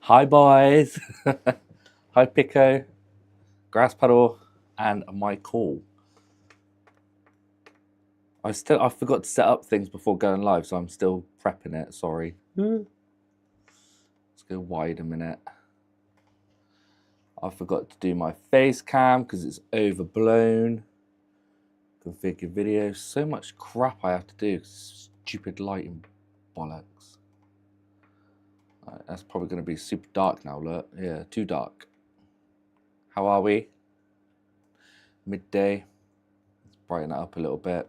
Hi, boys. Hi, Pico, Grass Puddle, and Michael. I forgot to set up things before going live, so I'm still prepping it. Sorry. Let's go wide a minute. I forgot to do my face cam because it's overblown. Configure video. So much crap I have to do. Stupid lighting bollocks. Right, that's probably going to be super dark now. Look, yeah, too dark. How are we? Midday. Let's brighten it up a little bit.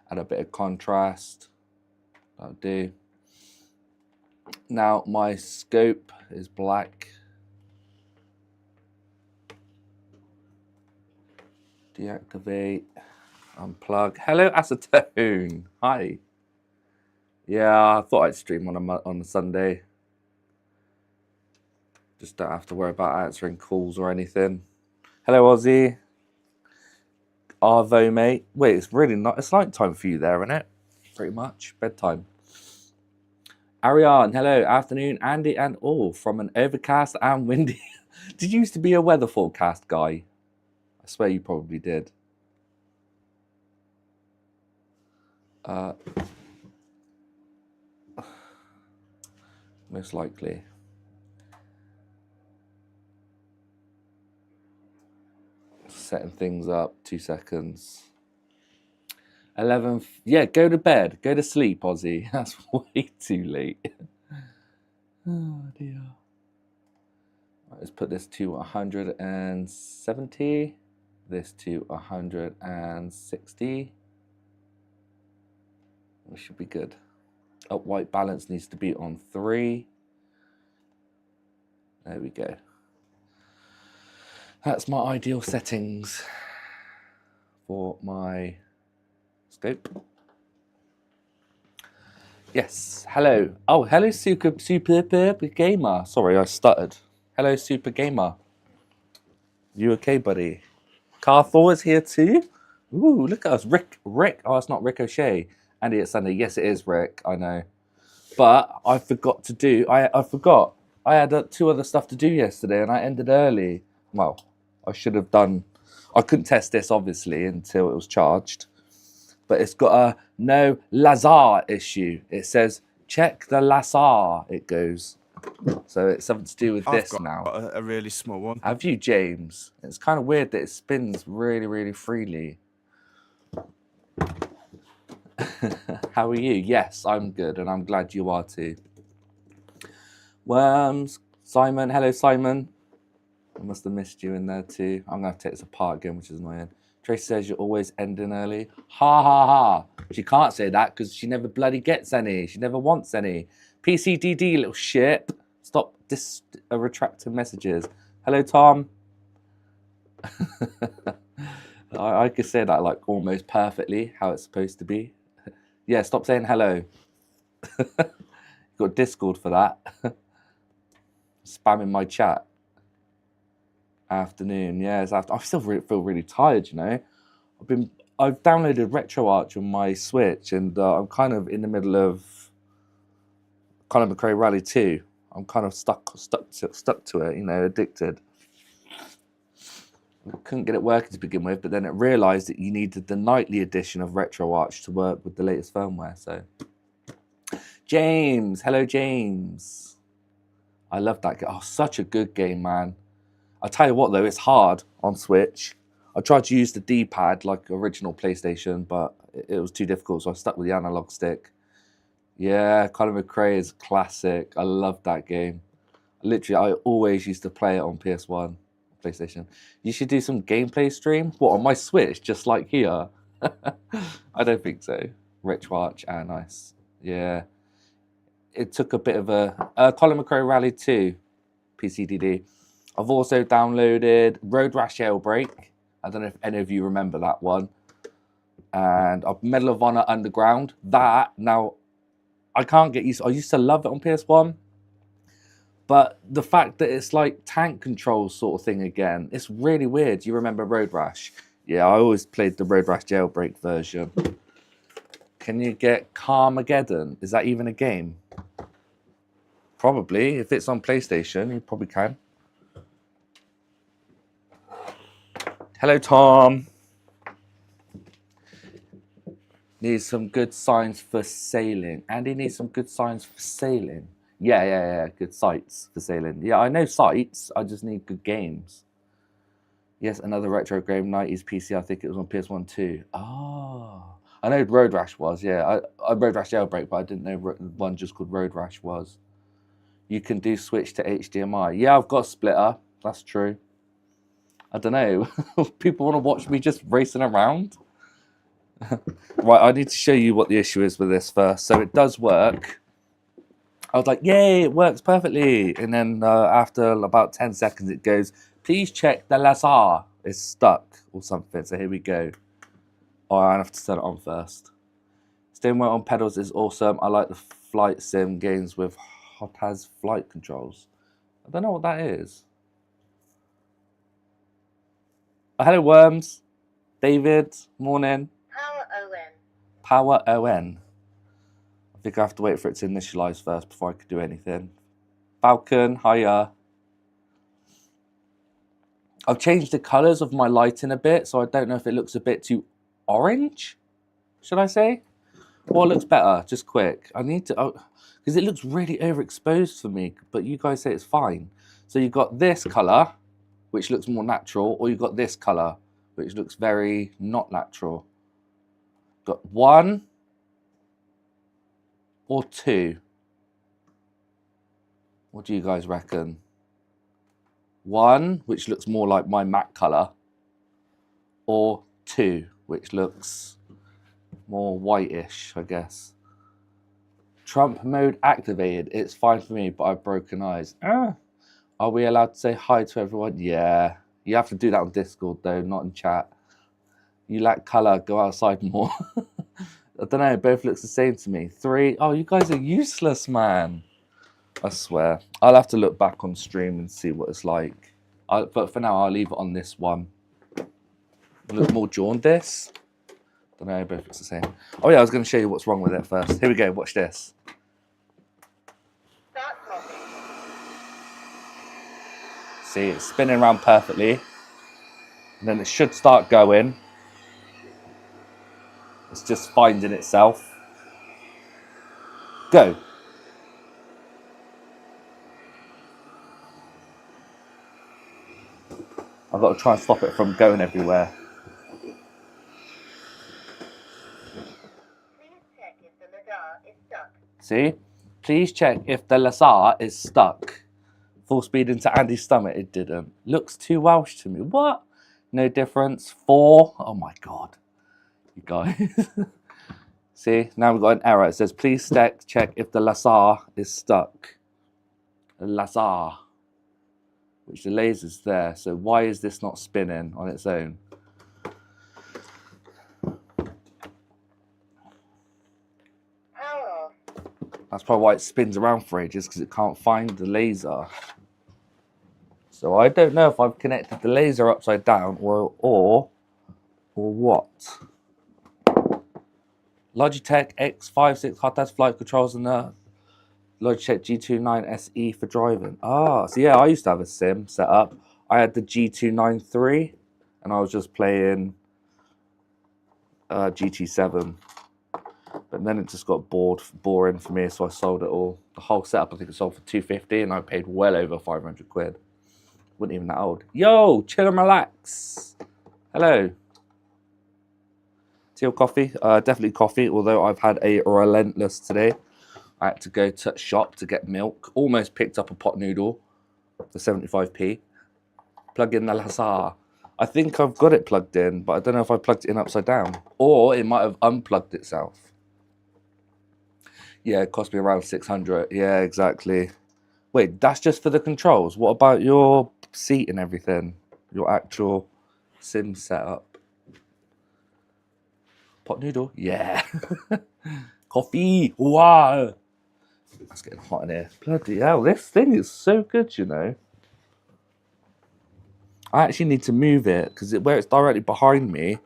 Add a bit of contrast. That'll do. Now my scope is black. Deactivate. Unplug. Hello, Acetone. Hi. Yeah, I thought I'd stream on a Sunday. Just don't have to worry about answering calls or anything. Hello, Ozzy. Arvo, mate. Wait, it's really not. It's night time for you there, isn't it? Pretty much. Bedtime. Ariane, hello. Afternoon, Andy and all from an overcast and windy. Did you used to be a weather forecast guy? I swear you probably did. Most likely. Setting things up. 2 seconds. 11. Yeah, go to bed. Go to sleep, Ozzy. That's way too late. Oh dear. Right, let's put this to 170. This to 160. We should be good. Up white balance needs to be on 3. There we go. That's my ideal settings for my scope. Yes, hello. Oh, hello, Super Gamer. Sorry, I stuttered. Hello, Super Gamer. You okay, buddy? Carthor is here too. Ooh, look at us. Rick. Oh, it's not Ricochet. Andy, it's Sunday. Yes, it is Rick. I know. But I forgot to do. I forgot. I had 2 other stuff to do yesterday, and I ended early. Well, I should have done. I couldn't test this obviously until it was charged. But it's got a no Lazar issue. It says check the Lazar. It goes. So it's something to do with this now. I've got a really small one. Have you, James? It's kind of weird that it spins really, really freely. How are you? Yes, I'm good, and I'm glad you are too. Worms, Simon. Hello, Simon. I must have missed you in there too. I'm going to take this apart again, which is annoying. Tracy says you're always ending early. Ha ha ha. She can't say that because she never bloody gets any. She never wants any. PCDD, little shit. Stop retracting messages. Hello, Tom. I could say that like almost perfectly, how it's supposed to be. Yeah, stop saying hello. Got Discord for that. Spamming my chat. Afternoon, yeah. I still feel really tired, you know. I've downloaded RetroArch on my Switch, and I'm kind of in the middle of Colin McRae Rally 2. I'm kind of stuck to it, you know, addicted. I couldn't get it working to begin with, but then it realised that you needed the nightly edition of RetroArch to work with the latest firmware. So, James, hello, James. I love that game. Oh, such a good game, man. I'll tell you what, though, it's hard on Switch. I tried to use the D-pad like original PlayStation, but it was too difficult, so I stuck with the analog stick. Yeah, Colin McRae is classic. I love that game. Literally, I always used to play it on PS1, PlayStation. You should do some gameplay stream. What, on my Switch, just like here? I don't think so. RetroArch, nice. Yeah. It took a bit of a... Colin McRae Rally 2, PCDD. I've also downloaded Road Rash Jailbreak. I don't know if any of you remember that one. And Medal of Honor Underground. That, now, I can't get used to. I used to love it on PS1. But the fact that it's like tank control sort of thing again, it's really weird. You remember Road Rash? Yeah, I always played the Road Rash Jailbreak version. Can you get Carmageddon? Is that even a game? Probably. If it's on PlayStation, you probably can. Hello, Tom. Needs some good signs for sailing. Andy needs some good signs for sailing. Yeah. Good sites for sailing. Yeah, I know sites. I just need good games. Yes, another retro game, 90s PC. I think it was on PS1 too. Oh. I know Road Rash was, yeah. I Road Rash Jailbreak, but I didn't know one just called Road Rash was. You can do switch to HDMI. Yeah, I've got a splitter. That's true. I don't know. People want to watch me just racing around. Right, I need to show you what the issue is with this first. So it does work. I was like, yay, it works perfectly. And then after about 10 seconds, it goes, please check the laser is stuck or something. So here we go. Oh, I have to turn it on first. Steering wheel on pedals is awesome. I like the flight sim games with HOTAS flight controls. I don't know what that is. Oh, hello, Worms. David, morning. Power ON. I think I have to wait for it to initialize first before I could do anything. Falcon, hiya. I've changed the colors of my lighting a bit, so I don't know if it looks a bit too orange, should I say? Or it looks better, just quick. I need to, because it looks really overexposed for me, but you guys say it's fine. So you've got this color, which looks more natural, or you've got this color, which looks very not natural. Got 1 or 2. What do you guys reckon? 1, which looks more like my matte color, or 2, which looks more whitish, I guess. Trump mode activated. It's fine for me, but I've broken eyes. Are we allowed to say hi to everyone? Yeah. You have to do that on Discord, though, not in chat. You lack color. Go outside more. I don't know. Both looks the same to me. 3. Oh, you guys are useless, man. I swear. I'll have to look back on stream and see what it's like. But for now, I'll leave it on this one. Look more jaundice. Don't know. Both looks the same. Oh, yeah. I was going to show you what's wrong with it first. Here we go. Watch this. See, it's spinning around perfectly. And then it should start going. It's just finding itself. Go. I've got to try and stop it from going everywhere. Please check if the laser is stuck. See? Please check if the laser is stuck. Full speed into Andy's stomach, it didn't. Looks too Welsh to me. What? No difference. 4. Oh my God. You guys. See, now we've got an error. It says, please check if the laser is stuck. The laser. Which the laser's there. So why is this not spinning on its own? That's probably why it spins around for ages, because it can't find the laser. So I don't know if I've connected the laser upside down or what. Logitech X56 HOTAS flight controls and the Logitech G29 SE for driving. Ah, so yeah, I used to have a sim set up. I had the G293 and I was just playing GT7. But then it just got boring for me, so I sold it all. The whole setup, I think it sold for $250 and I paid well over 500 quid. Wasn't even that old. Yo, chill and relax. Hello. Tea or coffee? Definitely coffee, although I've had a relentless today. I had to go to shop to get milk. Almost picked up a pot noodle for 75p. Plug in the laser. I think I've got it plugged in, but I don't know if I plugged it in upside down. Or it might have unplugged itself. Yeah, it cost me around 600. Yeah, exactly. Wait, that's just for the controls. What about your seat and everything? Your actual sim setup? Pot noodle? Yeah. Coffee. Wow. It's getting hot in here. Bloody hell, this thing is so good, you know. I actually need to move it because where it's directly behind me,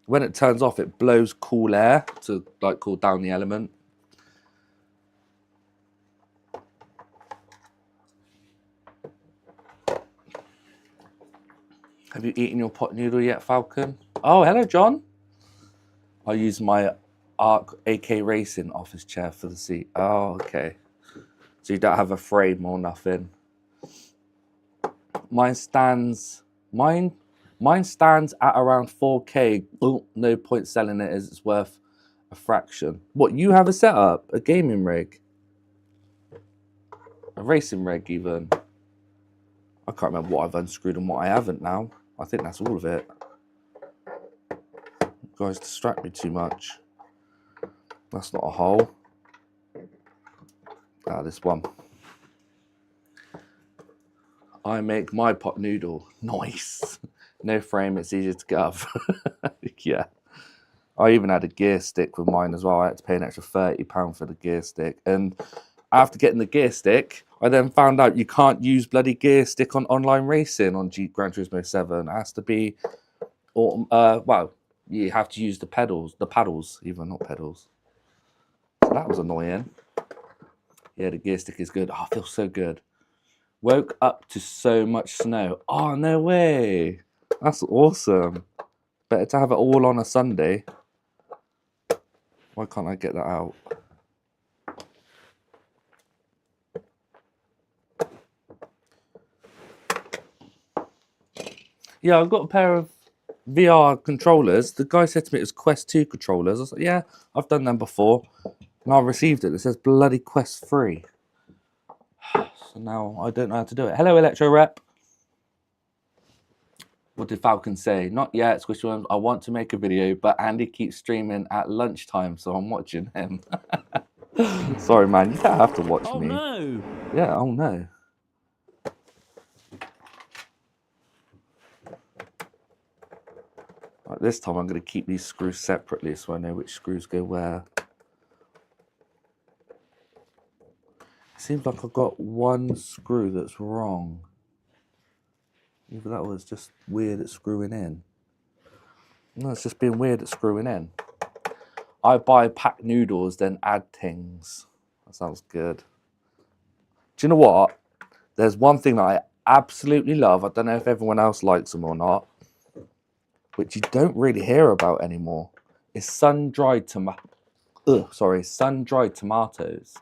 when it turns off, it blows cool air to like cool down the element. Have you eaten your pot noodle yet, Falcon? Oh, hello, John. I use my ARC AK Racing office chair for the seat. Oh, okay. So you don't have a frame or nothing. Mine stands at around 4K. Oh, no point selling it as it's worth a fraction. What, you have a setup? A gaming rig? A racing rig even? I can't remember what I've unscrewed and what I haven't now. I think that's all of it. You guys distract me too much. That's not a hole. Ah, this one. I make my pot noodle. Nice. No frame, it's easier to get up. Yeah. I even had a gear stick with mine as well. I had to pay an extra £30 for the gear stick. And after getting the gear stick, I then found out you can't use bloody gear stick on online racing on Gran Turismo 7. It has to be, well, you have to use the paddles even, not pedals. So that was annoying. Yeah, the gear stick is good. Oh, I feel so good. Woke up to so much snow. Oh, no way. That's awesome. Better to have it all on a Sunday. Why can't I get that out? Yeah, I've got a pair of VR controllers. The guy said to me it was Quest 2 controllers. I was like, yeah, I've done them before. And I received it. It says bloody Quest 3. So now I don't know how to do it. Hello, Electro Rep. What did Falcon say? Not yet, Squishy Worms. I want to make a video, but Andy keeps streaming at lunchtime, so I'm watching him. Sorry, man. You don't have to watch me. Oh, no. Yeah, oh, no. Right, this time I'm going to keep these screws separately so I know which screws go where. It seems like I've got one screw that's wrong. Either that was just weird at screwing in. No, it's just being weird at screwing in. I buy packed noodles, then add things. That sounds good. Do you know what? There's one thing that I absolutely love. I don't know if everyone else likes them or not, which you don't really hear about anymore. Is sun-dried sun-dried tomatoes.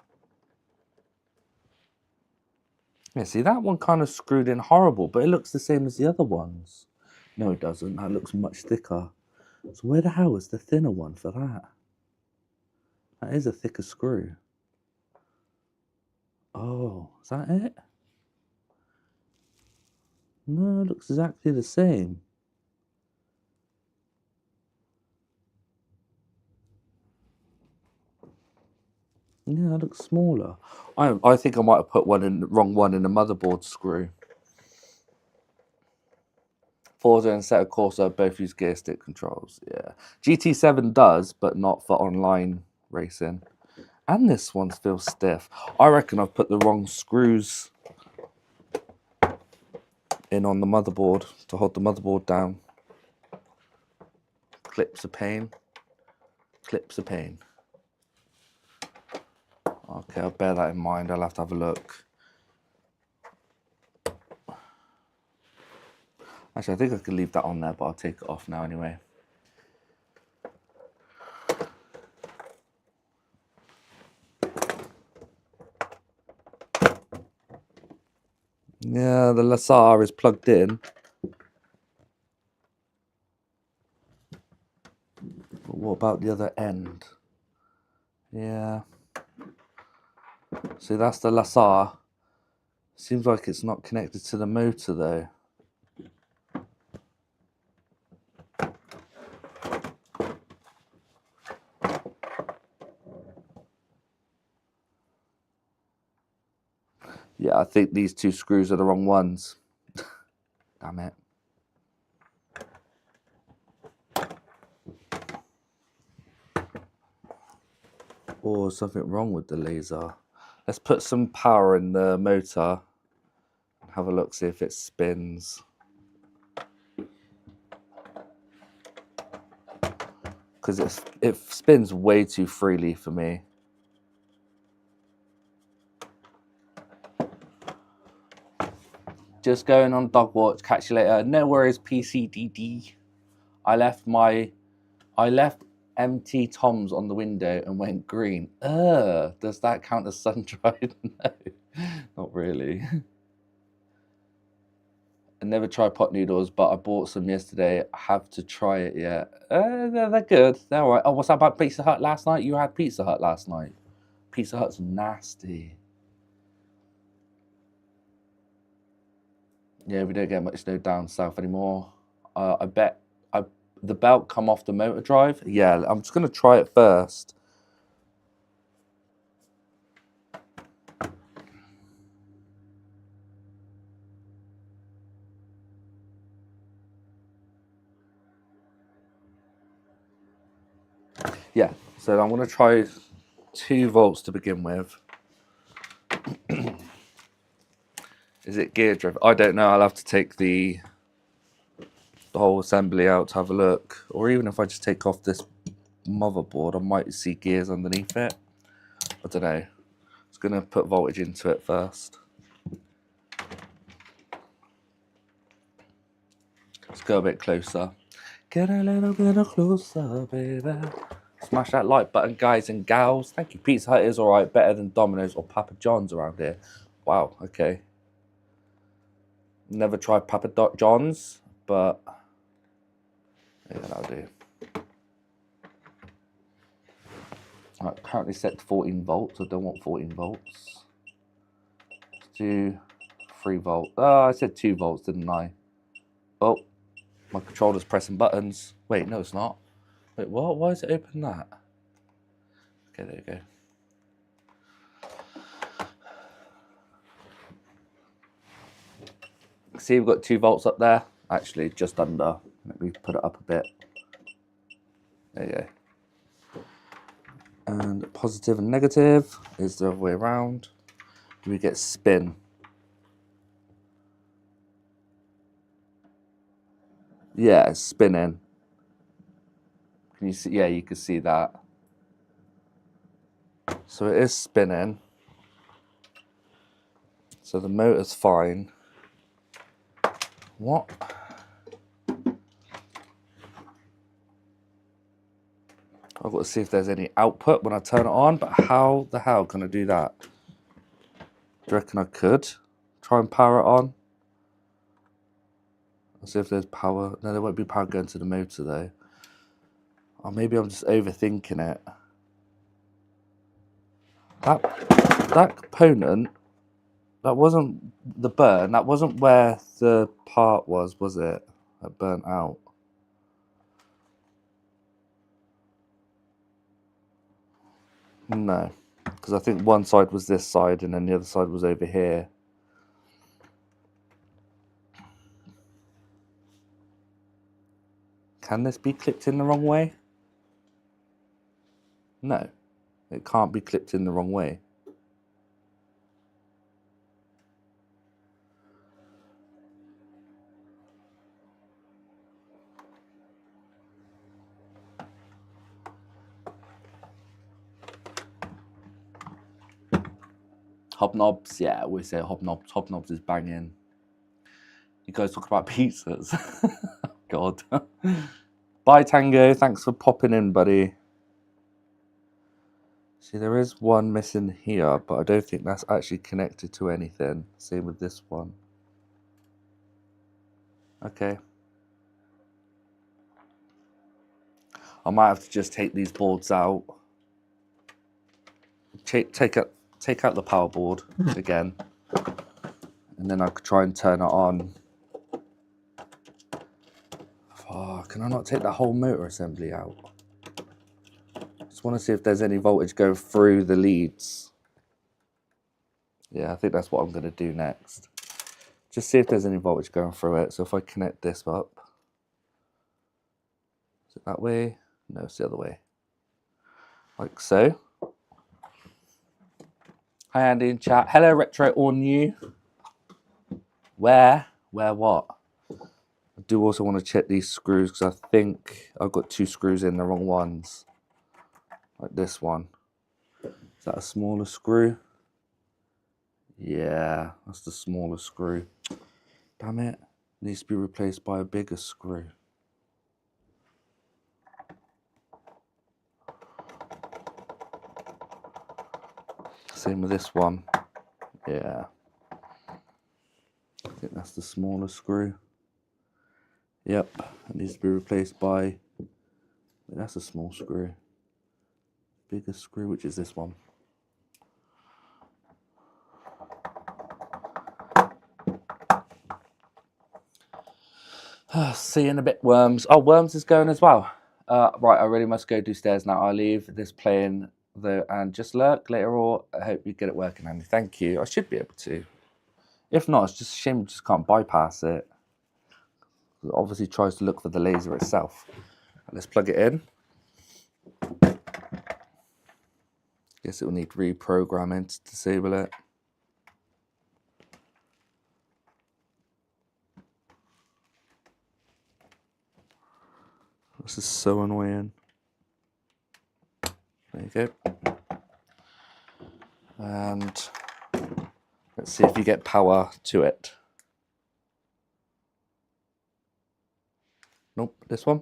Yeah, see, that one kind of screwed in horrible, but it looks the same as the other ones. No, it doesn't. That looks much thicker. So where the hell is the thinner one for that? That is a thicker screw. Oh, is that it? No, it looks exactly the same. Yeah, it looks smaller. I think I might have put the wrong one in the motherboard screw. Forza and Assetto Corsa both use gear stick controls. Yeah, GT7 does, but not for online racing. And this one feels stiff. I reckon I've put the wrong screws in on the motherboard to hold the motherboard down. Clips a pain. Clips a pain. Okay, I'll bear that in mind. I'll have to have a look. Actually, I think I could leave that on there, but I'll take it off now anyway. Yeah, the Lasar is plugged in. But what about the other end? Yeah. See, that's the Lasar. Seems like it's not connected to the motor though. Yeah, I think these two screws are the wrong ones. Damn it. Or something wrong with the laser. Let's put some power in the motor and have a look, see if it spins. Because it spins way too freely for me. Just going on dog watch. Catch you later. No worries, PCDD. I left empty Toms on the window and went green. Does that count as sun-dried? No, not really. I never tried pot noodles, but I bought some yesterday. I have to try it yet. They're good. They're all right. Oh, what's that about Pizza Hut last night? You had Pizza Hut last night. Pizza Hut's nasty. Yeah, we don't get much snow down south anymore. I bet the belt come off the motor drive. Yeah, I'm just going to try it first. Yeah, so I'm going to try 2 volts to begin with. Is it gear driven? I don't know. I'll have to take the whole assembly out to have a look. Or even if I just take off this motherboard, I might see gears underneath it. I don't know. Just going to put voltage into it first. Let's go a bit closer. Get a little bit closer, baby. Smash that like button, guys and gals. Thank you. Pizza Hut is alright. Better than Domino's or Papa John's around here. Wow, okay. Never tried Papa John's, but yeah, that'll do. Right, currently set to 14 volts. I don't want 14 volts. Let's do 3 volts. Oh, I said 2 volts, didn't I? Oh, my controller's pressing buttons. Wait, no, it's not. Wait, what? Why is it open that? Okay, there you go. See, we've got 2 volts up there. Actually, just under. Let me put it up a bit. There you go. And positive and negative is the other way around. We get spin. Yeah, it's spinning. Can you see? Yeah, you can see that. So it is spinning. So the motor's fine. What? I've got to see if there's any output when I turn it on, but how the hell can I do that? Do you reckon I could try and power it on? Let's see if there's power. No, there won't be power going to the motor though. Or maybe I'm just overthinking it. That component, that wasn't the burn. That wasn't where the part was it? That burnt out. No, because I think one side was this side and then the other side was over here. Can this be clipped in the wrong way? No, it can't be clipped in the wrong way. Hobnobs, yeah, I always say Hobnobs. Hobnobs is banging. You guys talk about pizzas. God. Bye, Tango. Thanks for popping in, buddy. See, there is one missing here, but I don't think that's actually connected to anything. Same with this one. Okay. I might have to just take these boards out. Take out the power board again. And then I could try and turn it on. Oh, can I not take the whole motor assembly out? Just want to see if there's any voltage going through the leads. Yeah, I think that's what I'm going to do next. Just see if there's any voltage going through it. So if I connect this up. Is it that way? No, it's the other way. Like so. Hi Andy in chat. Hello retro or new. Where what? I do also want to check these screws because I think I've got 2 screws in the wrong ones. Like this one. Is that a smaller screw? Yeah, that's the smaller screw. Damn it. Needs to be replaced by a bigger screw. Same with this one. Yeah. I think that's the smaller screw. Yep. It needs to be replaced by... That's a small screw. Bigger screw, which is this one. See you in a bit, Worms. Oh, Worms is going as well. Right, I really must go do stairs now. I'll leave this playing though and just lurk later, or I hope you get it working, Andy. Thank you. I should be able to. If not, it's just a shame we just can't bypass it. It obviously tries to look for the laser itself. Let's plug it in. Guess it will need reprogramming to disable it. This is so annoying. There you go. And let's see if you get power to it. Nope, this one.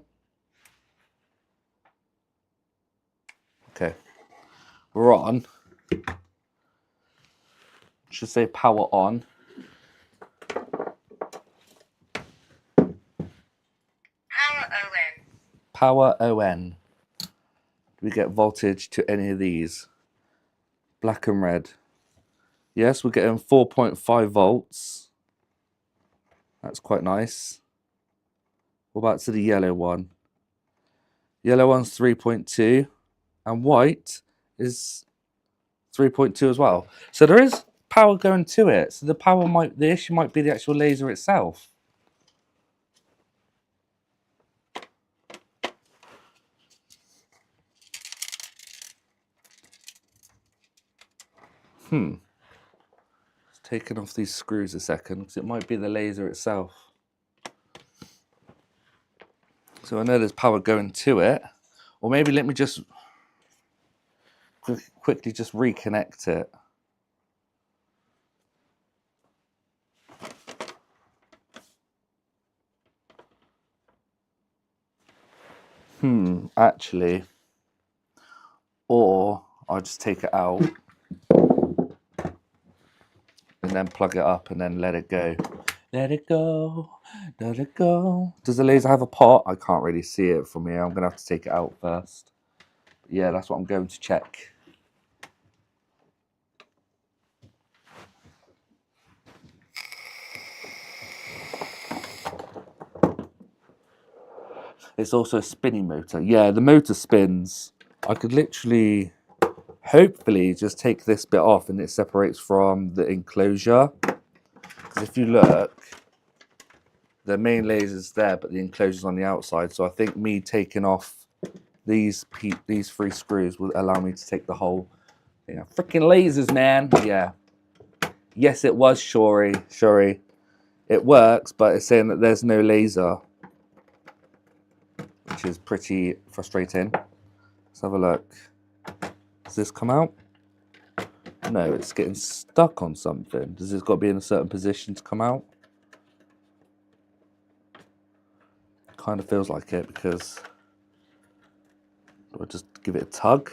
Okay. We're on. Should say power on. Power ON. Do we get voltage to any of these? Black and red. Yes, we're getting 4.5 volts. That's quite nice. What about to the yellow one? Yellow one's 3.2 and white is 3.2 as well. So there is power going to it. So the issue might be the actual laser itself. Taking off these screws a second because it might be the laser itself. So I know there's power going to it, or maybe let me just quickly just reconnect it. Actually, or I'll just take it out and then plug it up and then let it go. Let it go, let it go. Does the laser have a pot? I can't really see it from here. I'm gonna have to take it out first. But yeah, that's what I'm going to check. It's also a spinning motor. Yeah, the motor spins. I could literally, hopefully, just take this bit off and it separates from the enclosure. Because if you look, the main laser's there, but the enclosure's on the outside. So I think me taking off these 3 screws will allow me to take the whole thing out. Freaking lasers, man. Yeah. Yes, it was Shuri. It works, but it's saying that there's no laser, which is pretty frustrating. Let's have a look. Does this come out? No, it's getting stuck on something. Does this got to be in a certain position to come out? Kind of feels like it because I'll just give it a tug.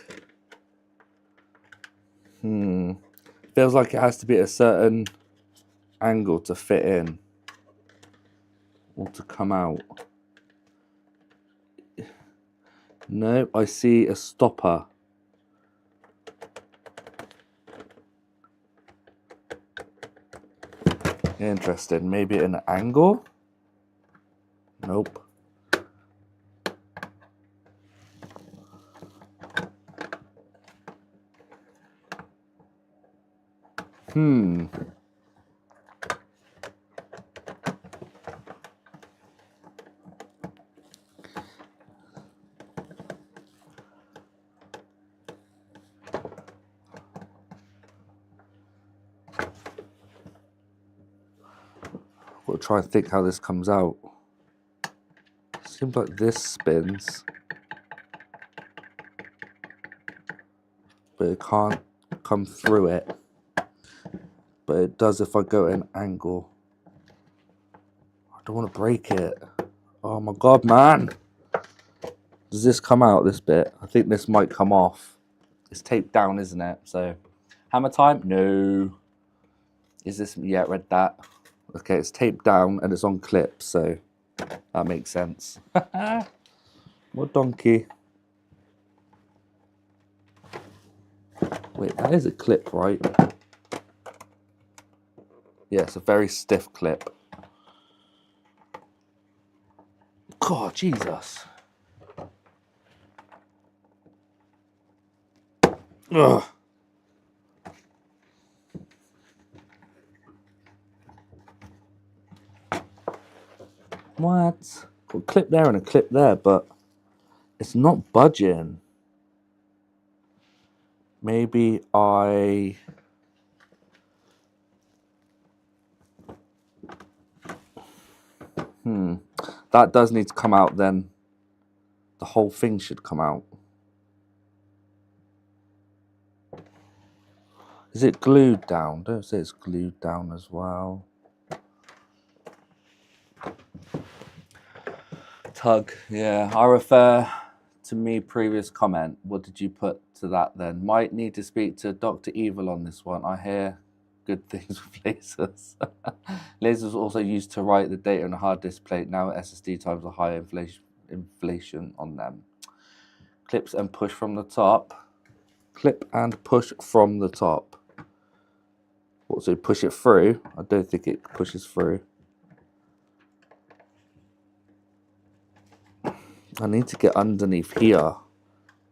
Feels like it has to be at a certain angle to fit in or to come out. No, I see a stopper. Interesting. Maybe at an angle? Nope. We'll try and think how this comes out. Seems like this spins, but it can't come through it. But it does if I go at an angle. don't want to break it. Oh my god, man. Does this come out, this bit? I think this might come off. It's taped down, isn't it? So, hammer time? No. Is this? Yeah, read that. Okay, it's taped down and it's on clips, so that makes sense. What donkey? Wait, that is a clip, right? Yeah, it's a very stiff clip. God, Jesus. Ugh. What? Got a clip there and a clip there, but it's not budging. Maybe I... That does need to come out then. The whole thing should come out. Is it glued down? Don't say it's glued down as well. Tug, yeah. I refer to me previous comment. What did you put to that then? Might need to speak to Dr. Evil on this one. I hear good things with lasers. Lasers are also used to write the data on a hard disk plate. Now SSD times a higher inflation on them. Clips and push from the top. Clip and push from the top. Also push it through. I don't think it pushes through. I need to get underneath here.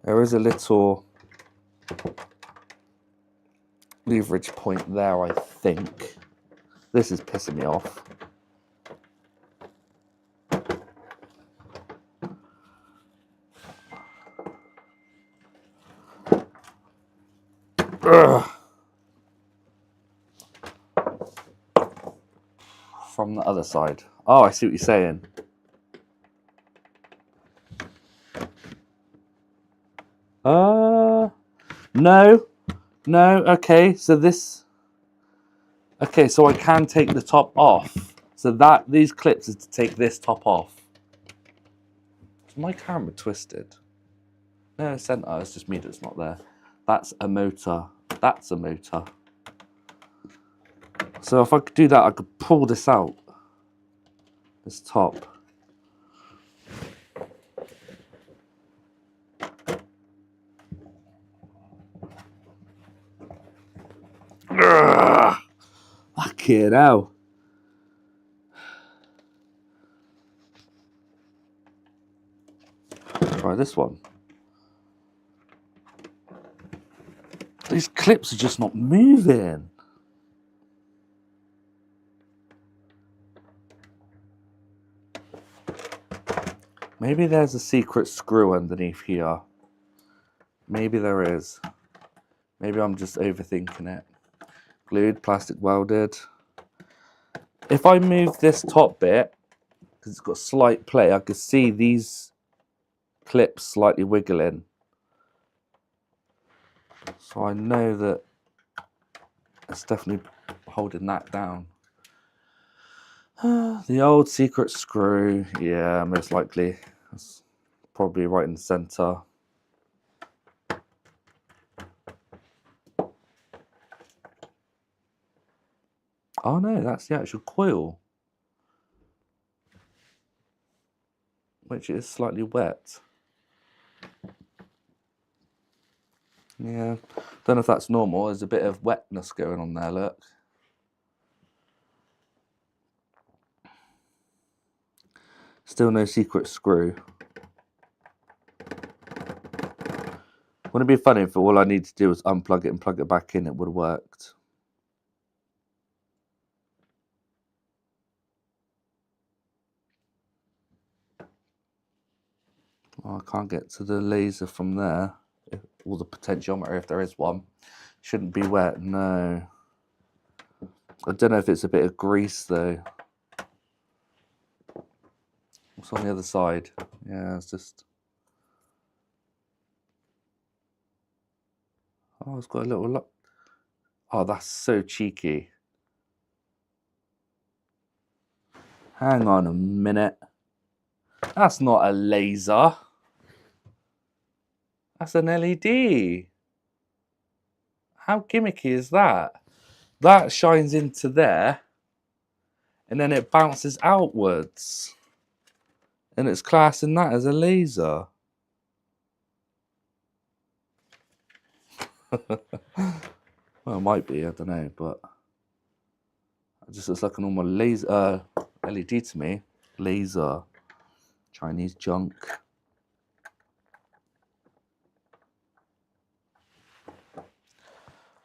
There is a little leverage point there, I think. This is pissing me off. Ugh. From the other side. Oh, I see what you're saying. No. No, okay, so this... Okay, so I can take the top off. So these clips is to take this top off. Is my camera twisted? No, center, it's just me that's not there. That's a motor. That's a motor. So if I could do that, I could pull this out. This top. Fucking hell. Try this one. These clips are just not moving. Maybe there's a secret screw underneath here. Maybe there is. Maybe I'm just overthinking it. Glued, plastic welded. If I move this top bit, because it's got slight play, I could see these clips slightly wiggling. So I know that it's definitely holding that down. The old secret screw, yeah, most likely. That's probably right in the center. Oh no, that's the actual coil, which is slightly wet. Yeah, don't know if that's normal. There's a bit of wetness going on there, look. Still no secret screw. Wouldn't it be funny if all I need to do was unplug it and plug it back in, it would have worked. Oh, I can't get to the laser from there. Or the potentiometer, if there is one. Shouldn't be wet, no. I don't know if it's a bit of grease though. What's on the other side? Yeah, it's just... Oh, it's got a little look. Oh, that's so cheeky. Hang on a minute. That's not a laser. That's an LED. How gimmicky is that? That shines into there, and then it bounces outwards. And it's classing that as a laser. Well, it might be, I don't know, but it just looks like a normal laser LED to me. Laser. Chinese junk.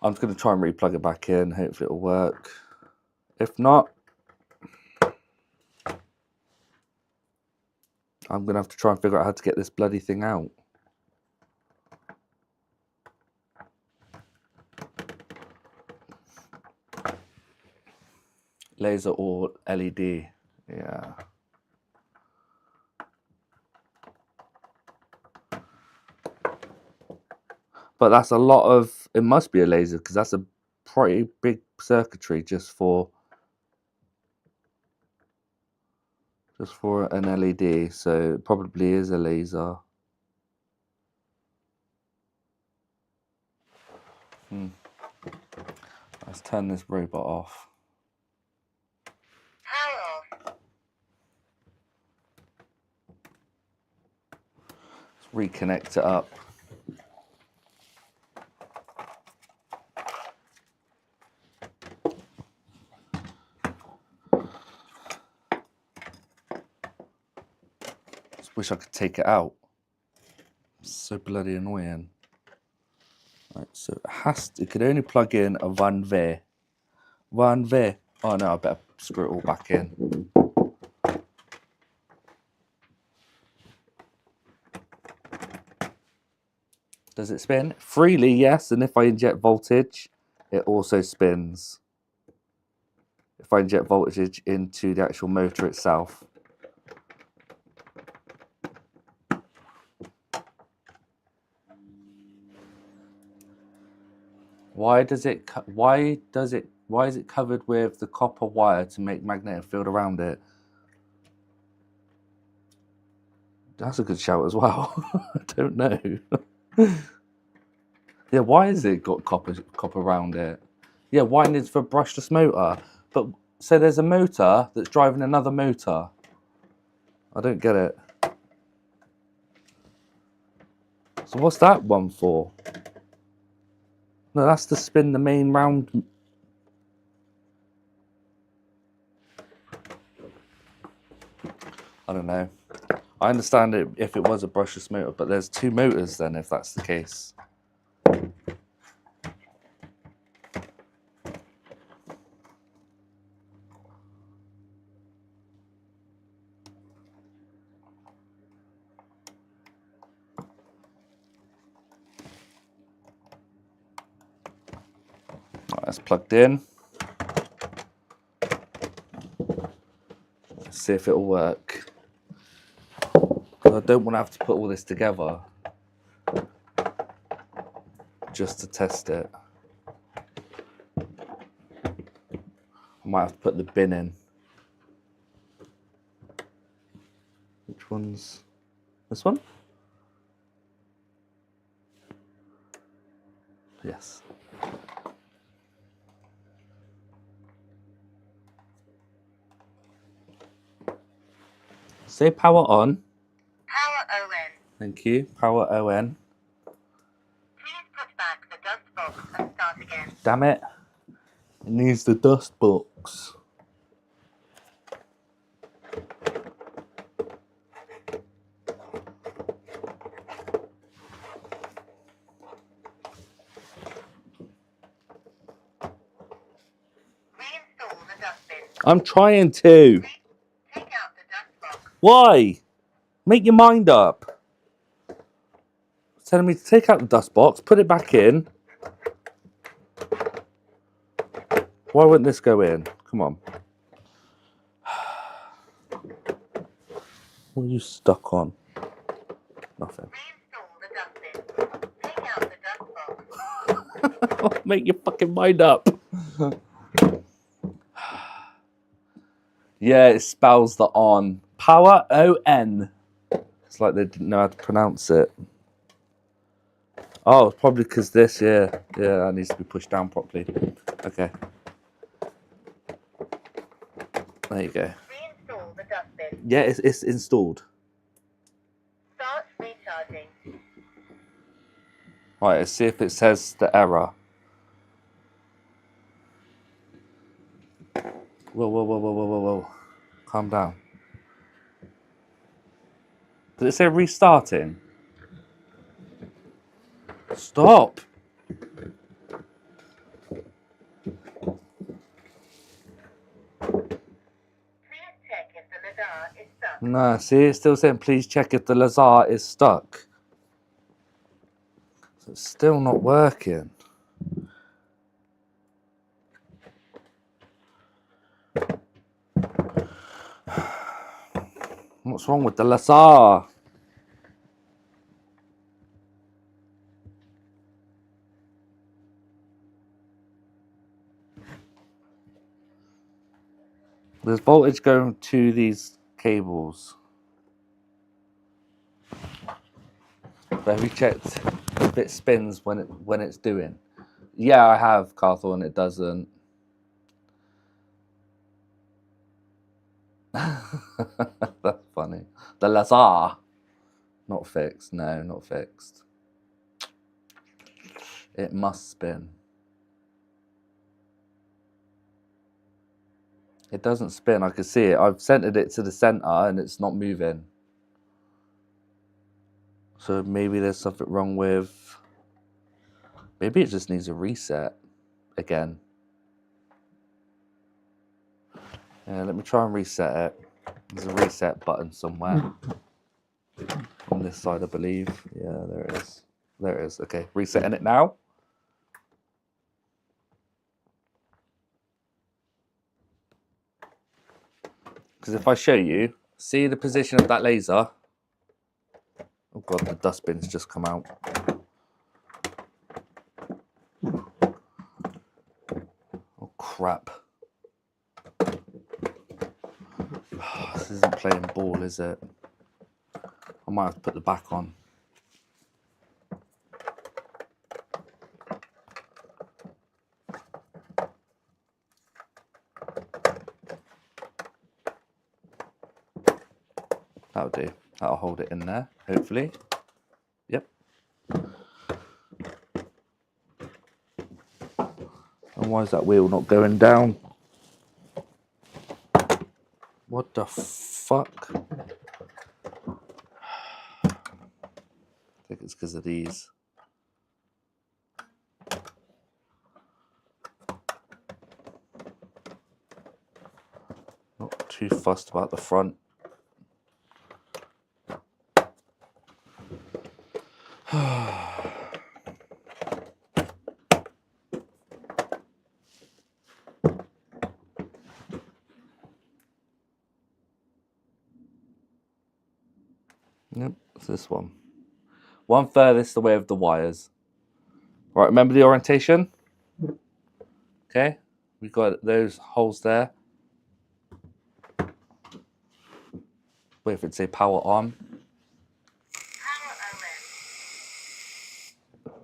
I'm just going to try and re-plug it back in. Hopefully it'll work. If not, I'm going to have to try and figure out how to get this bloody thing out. Laser or LED. Yeah. But that's a lot of, it must be a laser because that's a pretty big circuitry just for an LED. So it probably is a laser. Let's turn this robot off. Let's reconnect it up. Just wish I could take it out. It's so bloody annoying. Right, so it could only plug in a 1V. 1V. Oh no, I better screw it all back in. Does it spin? Freely, yes. And if I inject voltage, it also spins. If I inject voltage into the actual motor itself. Why is it covered with the copper wire to make magnetic field around it? That's a good shout as well. I don't know. Yeah, why is it got copper around it? Yeah, why needs for a brushless motor? But so there's a motor that's driving another motor. I don't get it. So what's that one for? No, that's to spin the main round. I don't know. I understand it if it was a brushless motor, but there's two motors then if that's the case. Right, that's plugged in. Let's see if it'll work. I don't want to have to put all this together just to test it. I might have to put the bin in. Which one's this one? Yes. Say power on. Power ON. Thank you. Power ON. Please put back the dust box and start again. Damn it. It needs the dust box. Reinstall the dustbin. I'm trying to. Take out the dust box. Why? Make your mind up. It's telling me to take out the dust box, put it back in. Why wouldn't this go in? Come on. What are you stuck on? Nothing. Reinstall the dustbin. Take out the dust box. Make your fucking mind up. Yeah, it spells the on. Power O-N. It's like they didn't know how to pronounce it. Oh, probably because this, yeah. Yeah, that needs to be pushed down properly. Okay. There you go. Reinstall the dustbin. Yeah, it's installed. Start recharging. Right, let's see if it says the error. Whoa, whoa, whoa, whoa, whoa, whoa, whoa. Calm down. Did it say restarting? Stop. Please check if the Lazar is stuck. No, see, it's still saying please check if the Lazar is stuck. So it's still not working. What's wrong with the Lazar? There's voltage going to these cables. But have you checked if it spins when it's doing? Yeah, I have, Carthorne, it doesn't. That's funny. The Lazar. Not fixed. No, not fixed. It must spin. It doesn't spin. I can see it. I've centered it to the center and it's not moving. So maybe there's something wrong with... Maybe it just needs a reset again. Yeah, let me try and reset it. There's a reset button somewhere. On this side, I believe. Yeah, there it is. There it is. Okay, resetting it now. Because if I show you, see the position of that laser? Oh god, the dustbin's just come out. Oh crap. This isn't playing ball, is it? I might have to put the back on. That'll do. That'll hold it in there, hopefully. Yep. And why is that wheel not going down? What the fuck? I think it's because of these. Not too fussed about the front. Yep, it's this one. One furthest away of the wires. Right, remember the orientation? Okay, we've got those holes there. Wait for it to say power on. Power ON.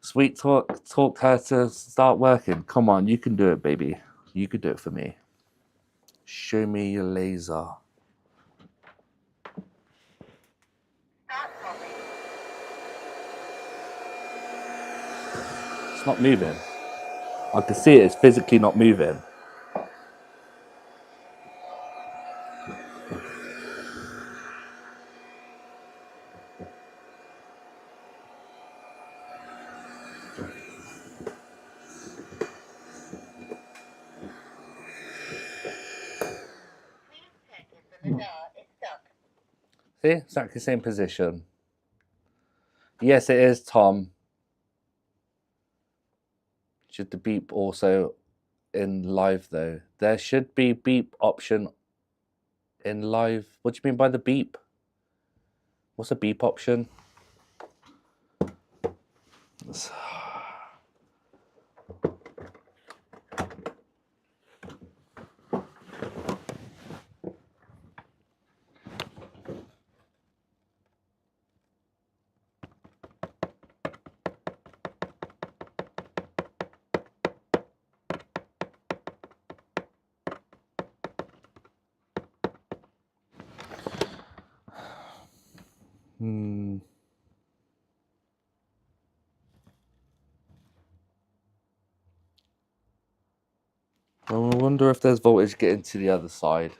Sweet talk her to start working. Come on, you can do it, baby. You could do it for me. Show me your laser. Start swapping. It's not moving. I can see it, it's physically not moving. Please check if the Lazar is stuck. See, exactly the same position. Yes, it is, Tom. Should the beep also in live though? There should be beep option in live. What do you mean by the beep? What's a beep option? Hmm. Well, I wonder if there's voltage getting to the other side.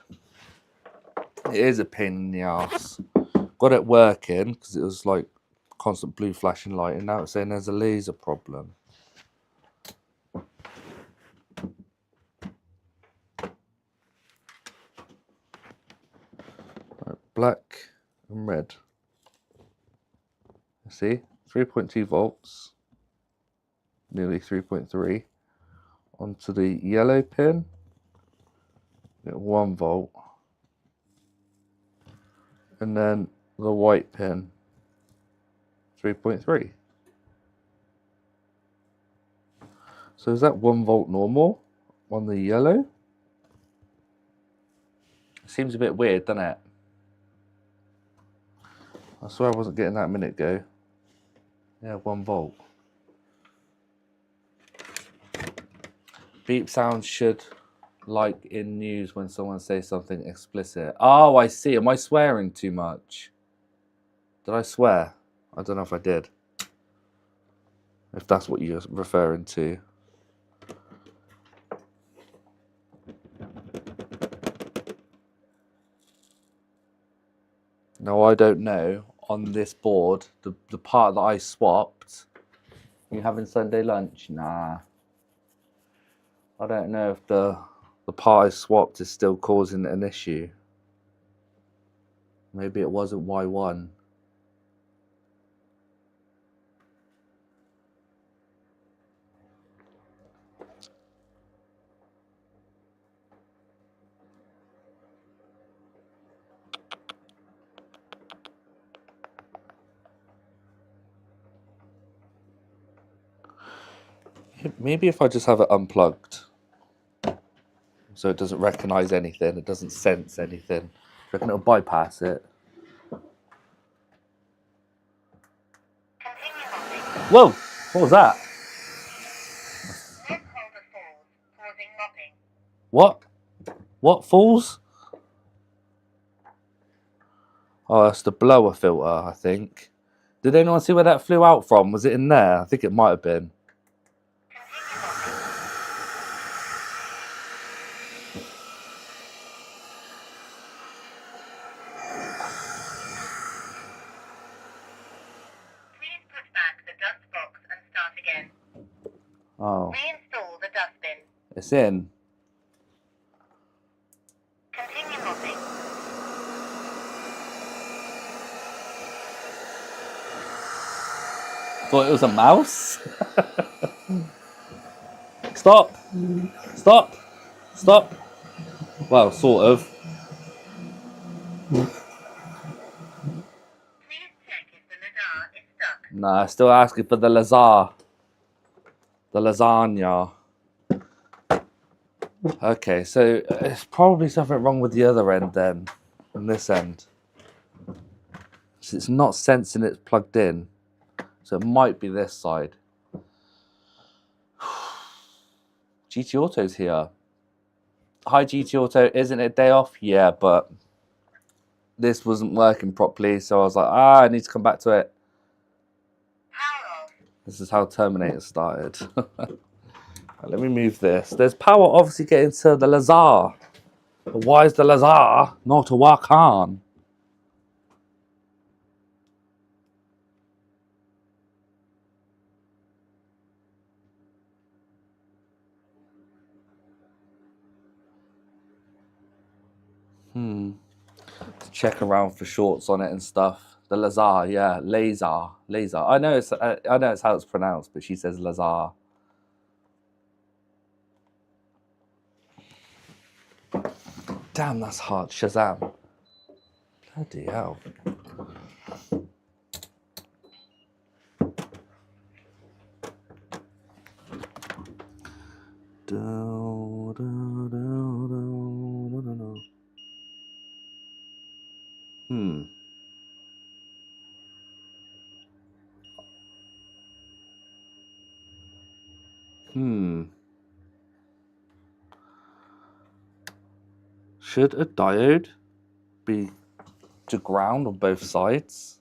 It is a pain in the ass. Got it working because it was like constant blue flashing light, and now it's saying there's a laser problem. Right, black and red. See, 3.2 volts, nearly 3.3. Onto the yellow pin, get 1 volt. And then the white pin, 3.3. So is that 1 volt normal on the yellow? Seems a bit weird, doesn't it? I swear I wasn't getting that a minute ago. Yeah, 1 volt. Beep sound should, like in news when someone says something explicit. Oh, I see. Am I swearing too much? Did I swear? I don't know if I did. If that's what you're referring to. No, I don't know. On this board, the part that I swapped. You having Sunday lunch? Nah. I don't know if the part I swapped is still causing an issue. Maybe it wasn't Y1. Maybe if I just have it unplugged, so it doesn't recognize anything, it doesn't sense anything. Do you reckon it'll bypass it? Continue mopping. Whoa! What was that? Lip holder falls, causing mopping. What? What falls? Oh, that's the blower filter, I think. Did anyone see where that flew out from? Was it in there? I think it might have been. Continue mopping. Please put back the dust box and start again. Oh, Reinstall the dustbin. it's in. Continue mopping. Thought it was a mouse? Stop! Stop! Stop! Well, sort of. Please check if the ladder is stuck. Nah, still asking for the lasagna. The lasagna. Okay, so it's probably something wrong with the other end then, on this end. So it's not sensing it's plugged in. So it might be this side. GT Auto's here. Hi GT Auto, isn't it day off? Yeah, but this wasn't working properly, so I was like, I need to come back to it. Power off. This is how Terminator started. Let me move this. There's power obviously getting to the Lazar. But why is the Lazar not to work on? To check around for shorts on it and stuff. The Lazar, yeah, laser. I know it's how it's pronounced, but she says Lazar. Damn, that's hard. Shazam. Bloody hell. Hmm. Should a diode be to ground on both sides?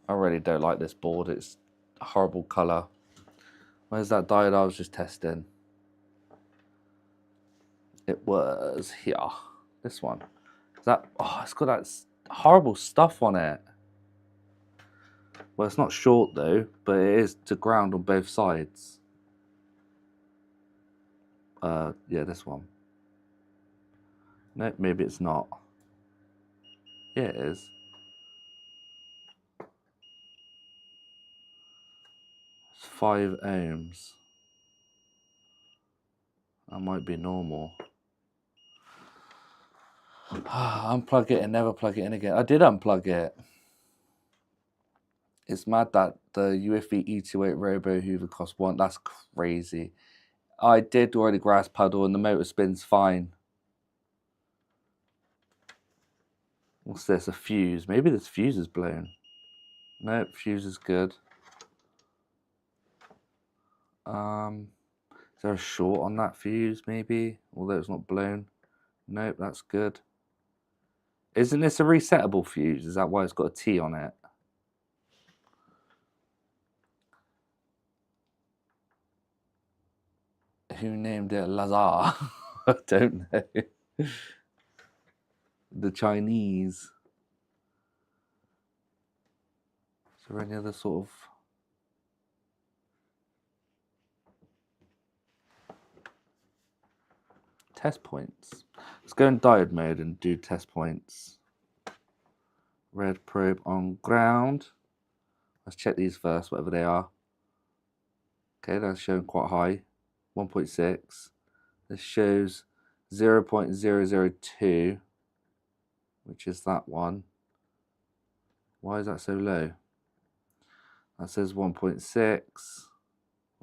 I really don't like this board. It's a horrible colour. Where's that diode I was just testing? It was here. This one. Is that? Oh, it's got that horrible stuff on it. Well, it's not short though, but it is to ground on both sides. Yeah, this one. No, maybe it's not. Yeah, it is. It's 5 ohms. That might be normal. Unplug it and never plug it in again. I did unplug it. It's mad that the UFE E28 Robo Hoover cost one. That's crazy. I did already grass puddle and the motor spins fine. What's this? A fuse. Maybe this fuse is blown. Nope, fuse is good. Is there a short on that fuse maybe? Although it's not blown. Nope, that's good. Isn't this a resettable fuse? Is that why it's got a T on it? Who named it Lazar? I don't know. The Chinese. Is there any other sort of... test points? Let's go in diode mode and do test points. Red probe on ground. Let's check these first, whatever they are. Okay, that's showing quite high. 1.6. This shows 0.002, which is that one. Why is that so low? That says 1.6,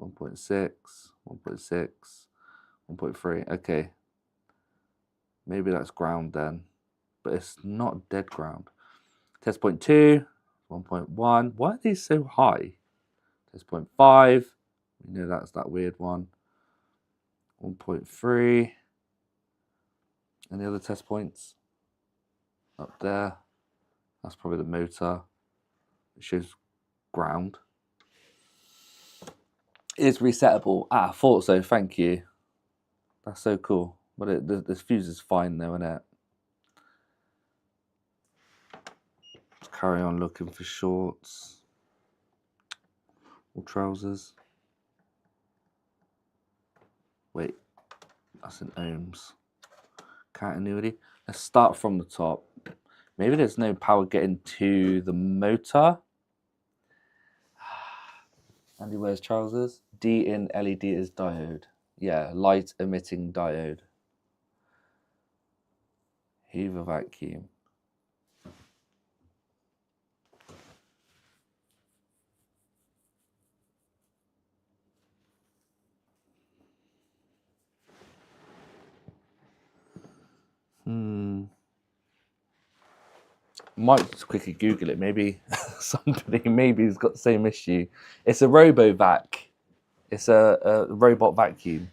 1.6, 1.6, 1.3. Okay. Maybe that's ground then, but it's not dead ground. Test point 2, 1.1. Why are these so high? Test point 5. We know that's that weird one. 1.3. Any other test points? Up there. That's probably the motor. It shows ground. It is resettable. Ah, I thought so. Thank you. That's so cool. But this fuse is fine though, isn't it? Let's carry on looking for shorts or trousers. Wait, that's in ohms. Continuity. Let's start from the top. Maybe there's no power getting to the motor. Andy wears trousers. D in LED is diode. Yeah, light emitting diode. Hoover vacuum. Might just quickly Google it. Maybe somebody maybe has got the same issue. It's a RoboVac. It's a robot vacuum.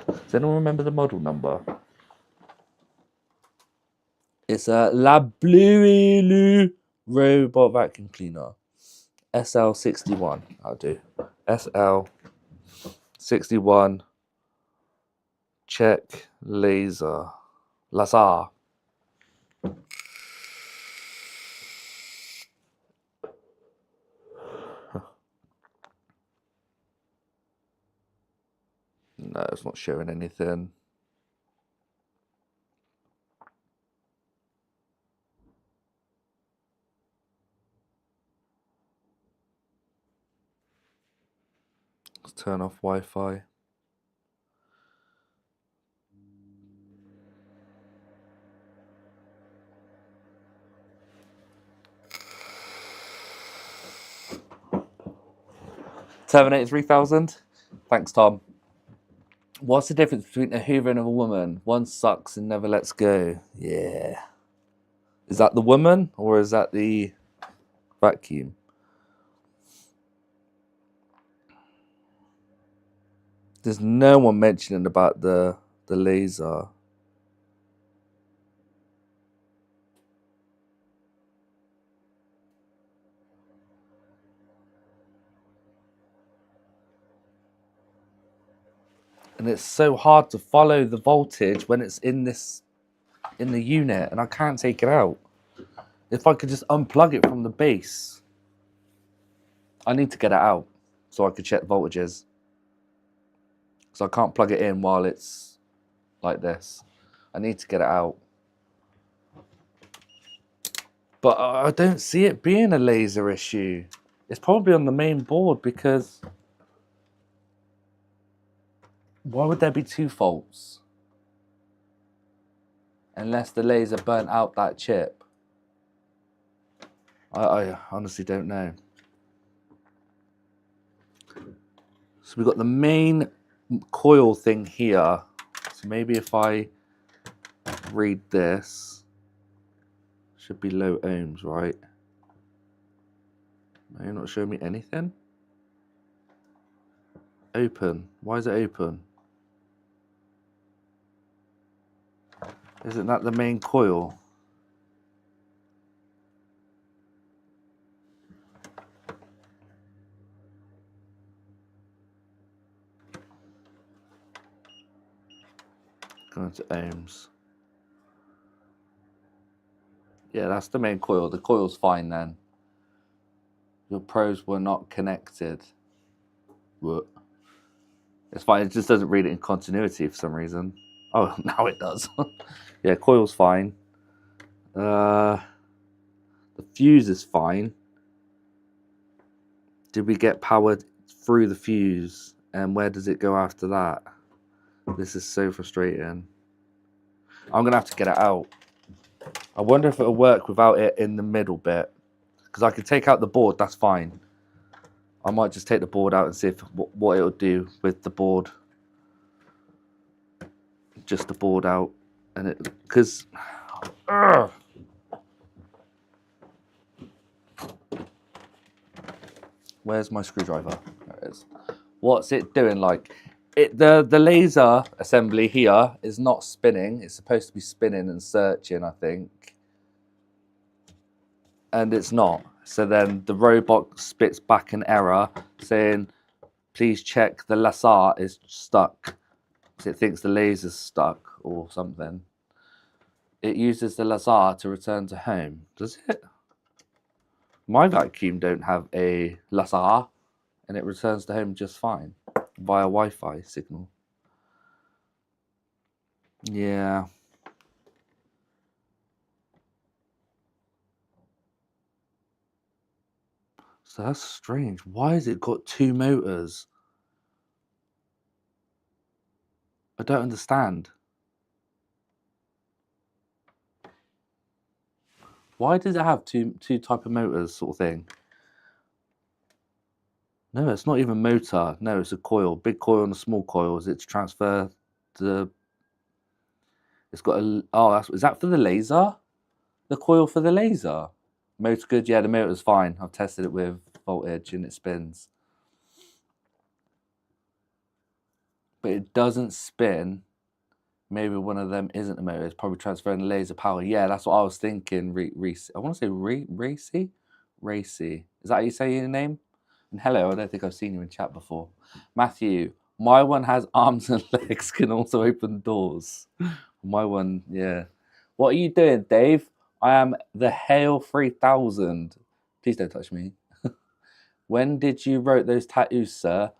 Does anyone remember the model number? It's a La Blue robot vacuum cleaner. SL61. I'll do. SL61. Check laser. Lazar. No, it's not showing anything. Let's turn off Wi-Fi. Terminator 3000. Thanks, Tom. What's the difference between a Hoover and a woman? One sucks and never lets go. Yeah. Is that the woman or is that the vacuum? There's no one mentioning about the laser. And it's so hard to follow the voltage when it's in the unit, and I can't take it out. If I could just unplug it from the base. I need to get it out so I could check voltages. So I can't plug it in while it's like this. I need to get it out. But I don't see it being a laser issue. It's probably on the main board because why would there be two faults? Unless the laser burnt out that chip. I honestly don't know. So we've got the main coil thing here. So maybe if I read this, should be low ohms, right? No, you're not showing me anything. Open. Why is it open? Isn't that the main coil? Going to ohms. Yeah, that's the main coil. The coil's fine then. Your probes were not connected. What? It's fine. It just doesn't read it in continuity for some reason. Oh, now it does. Yeah, coil's fine. The fuse is fine. Did we get powered through the fuse? And where does it go after that? This is so frustrating. I'm gonna have to get it out. I wonder if it'll work without it in the middle bit. Because I could take out the board, that's fine. I might just take the board out and see if what it'll do with the board. Just the board out. And it, because... Where's my screwdriver? There it is. What's it doing? Like, the laser assembly here is not spinning. It's supposed to be spinning and searching, I think. And it's not. So then the robot spits back an error saying, please check the laser is stuck. So it thinks the laser's stuck or something. It uses the laser to return to home. Does it? My vacuum don't have a laser and it returns to home just fine via Wi-Fi signal. Yeah. So that's strange. Why has it got two motors? I don't understand. Why does it have two type of motors sort of thing? No, it's not even motor. No, it's a coil. Big coil and a small coil. Is it to transfer the... It's got a... Oh, is that for the laser? The coil for the laser? Motor good? Yeah, the motor's fine. I've tested it with voltage and it spins. But it doesn't spin. Maybe one of them isn't a motor. It's probably transferring the laser power. Yeah, that's what I was thinking. I want to say Racy? Racy. Is that how you say your name? And hello, I don't think I've seen you in chat before. Matthew, my one has arms and legs, can also open doors. My one, yeah. What are you doing, Dave? I am the Hale 3000. Please don't touch me. When did you wrote those tattoos, sir?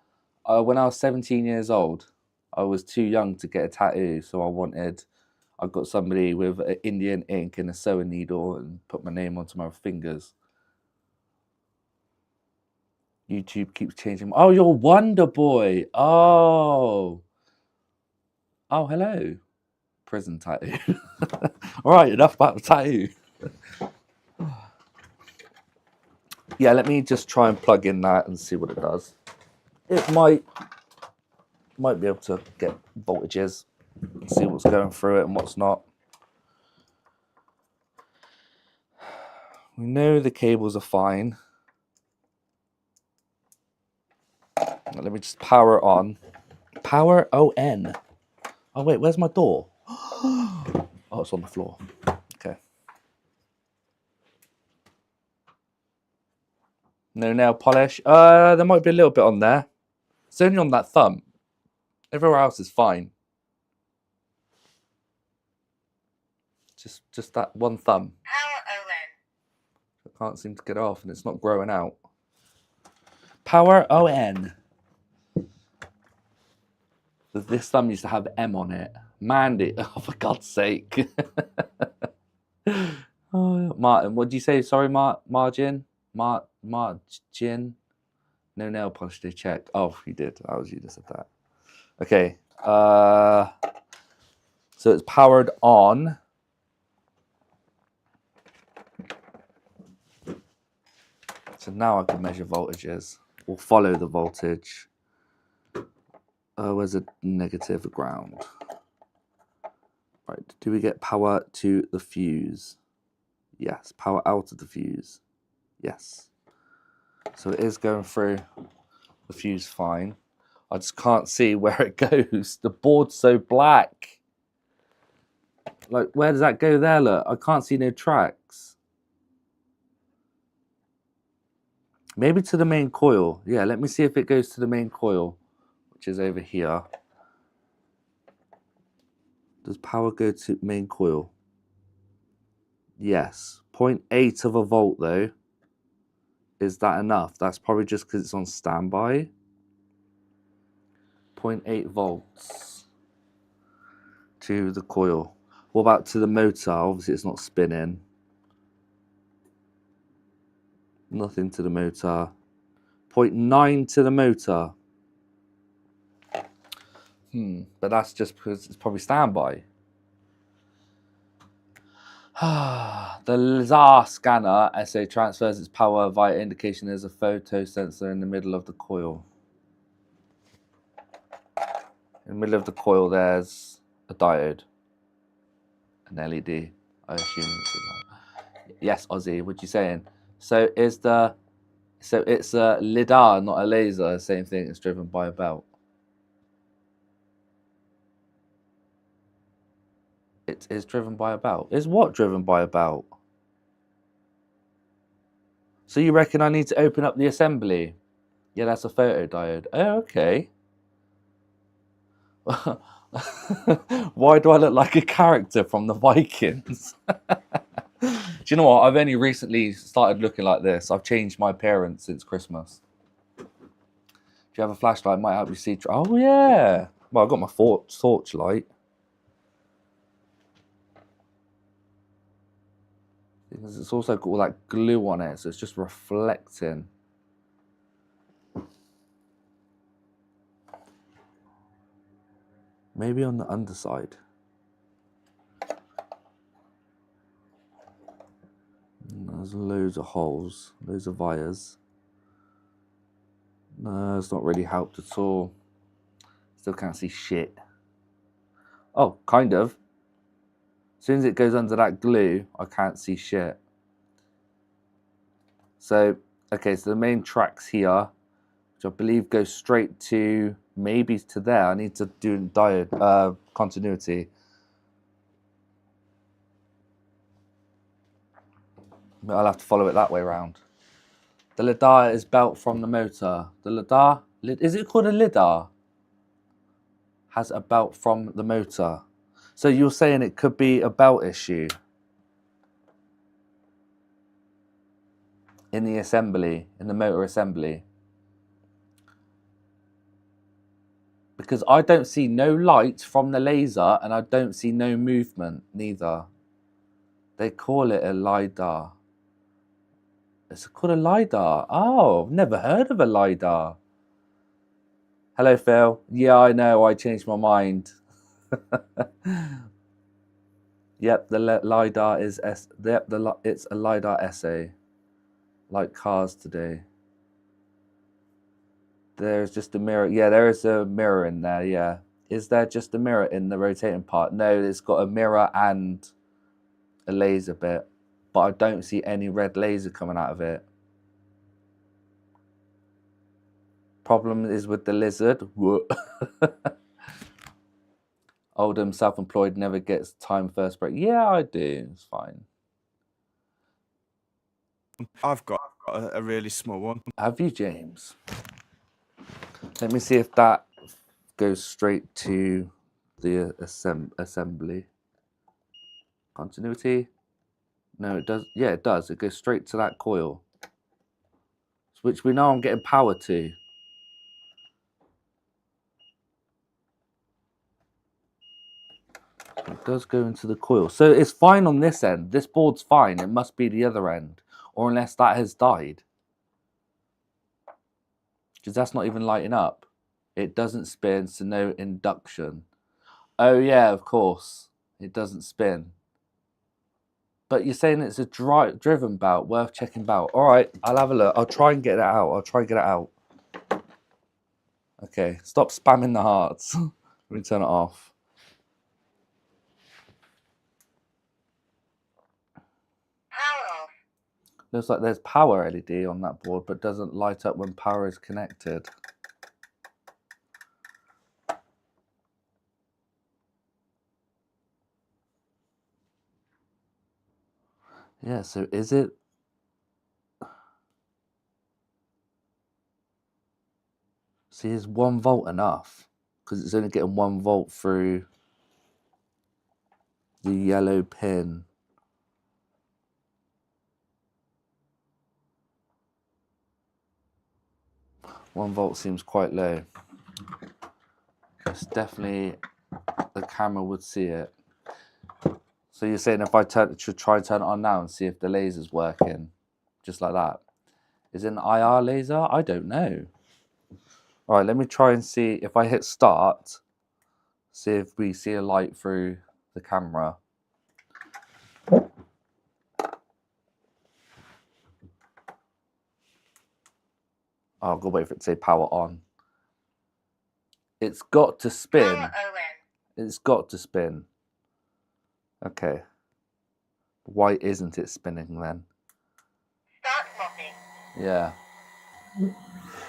When I was 17 years old. I was too young to get a tattoo, so I got somebody with Indian ink and a sewing needle and put my name onto my fingers. YouTube keeps changing. Oh, you're Wonder Boy. Oh, hello. Prison tattoo. All right, enough about the tattoo. Yeah, let me just try and plug in that and see what it does. It might be able to get voltages and see what's going through it and what's not. We know the cables are fine. Let me just power it on. Power on. Oh wait, where's my door? Oh, it's on the floor. Okay. No nail polish. There might be a little bit on there. It's only on that thumb. Everywhere else is fine. Just that one thumb. Power ON. I can't seem to get it off, and it's not growing out. Power ON. This thumb used to have M on it. Mandy, oh, for God's sake. Oh, Martin, what did you say? Sorry, Margin? Margin? No nail polish to check. Oh, you did. That was you that said that. Okay. So it's powered on. So now I can measure voltages or follow the voltage. Where's a negative ground? Right, do we get power to the fuse? Yes, power out of the fuse. Yes. So it is going through the fuse fine. I just can't see where it goes. The board's so black. Like, where does that go there? Look, I can't see no tracks. Maybe to the main coil. Yeah, let me see if it goes to the main coil, which is over here. Does power go to main coil? Yes. 0.8 of a volt though. Is that enough? That's probably just because it's on standby. 0.8 volts to the coil. What about to the motor? Obviously it's not spinning. Nothing to the motor. 0.9 to the motor. But that's just because it's probably standby. The Lazar scanner SA transfers its power via indication there's a photo sensor in the middle of the coil. In the middle of the coil there's a diode. An LED. I assume it's a light. Yes, Ozzy, what you saying? So it's a lidar, not a laser, same thing, it's driven by a belt. It is driven by a belt. Is what driven by a belt? So you reckon I need to open up the assembly? Yeah, that's a photodiode. Oh, okay. Why do I look like a character from the Vikings? Do you know what? I've only recently started looking like this. I've changed my appearance since Christmas. Do you have a flashlight? Might help you see. Oh, yeah. Well, I've got my torchlight. Because it's also got all that glue on it, so it's just reflecting. Maybe on the underside. There's loads of holes, loads of wires. No, it's not really helped at all. Still can't see shit. Oh, kind of. As soon as it goes under that glue, I can't see shit. So, okay, so the main tracks here, which I believe go straight to, maybe to there. I need to do diode continuity. I'll have to follow it that way around. The lidar is belt from the motor. The lidar, is it called a lidar? Has a belt from the motor. So you're saying it could be a belt issue in the assembly, in the motor assembly. Because I don't see no light from the laser and I don't see no movement neither. They call it a LiDAR. It's called a LiDAR. Oh, I've never heard of a LiDAR. Hello, Phil. Yeah, I know. I changed my mind. Yep, the LiDAR is it's a LiDAR essay, like cars today. There's just a mirror. Yeah, there is a mirror in there. Yeah, is there just a mirror in the rotating part? No, it's got a mirror and a laser bit, but I don't see any red laser coming out of it. Problem is with the lizard. Oldham, self-employed, never gets time first break. Yeah, I do. It's fine. I've got a really small one. Have you, James? Let me see if that goes straight to the assembly. Continuity. No, it does. Yeah, it does. It goes straight to that coil, which we know I'm getting power to. It does go into the coil. So it's fine on this end. This board's fine. It must be the other end. Or unless that has died. Because that's not even lighting up. It doesn't spin, so no induction. Oh yeah, of course. It doesn't spin. But you're saying it's a driven belt, worth checking belt. All right, I'll have a look. I'll try and get it out. Okay, stop spamming the hearts. Let me turn it off. Power off. Looks like there's power LED on that board, but doesn't light up when power is connected. Yeah, so is it? See, is 1 volt enough? Because it's only getting 1 volt through the yellow pin. One volt seems quite low. It's definitely, the camera would see it. So you're saying if I should try and turn it on now and see if the laser's working, just like that. Is it an IR laser? I don't know. All right, let me try and see if I hit start, see if we see a light through the camera. Oh, I've got to wait for it to say power on. It's got to spin. Power ON. It's got to spin. Okay. Why isn't it spinning then? Start mopping. Yeah.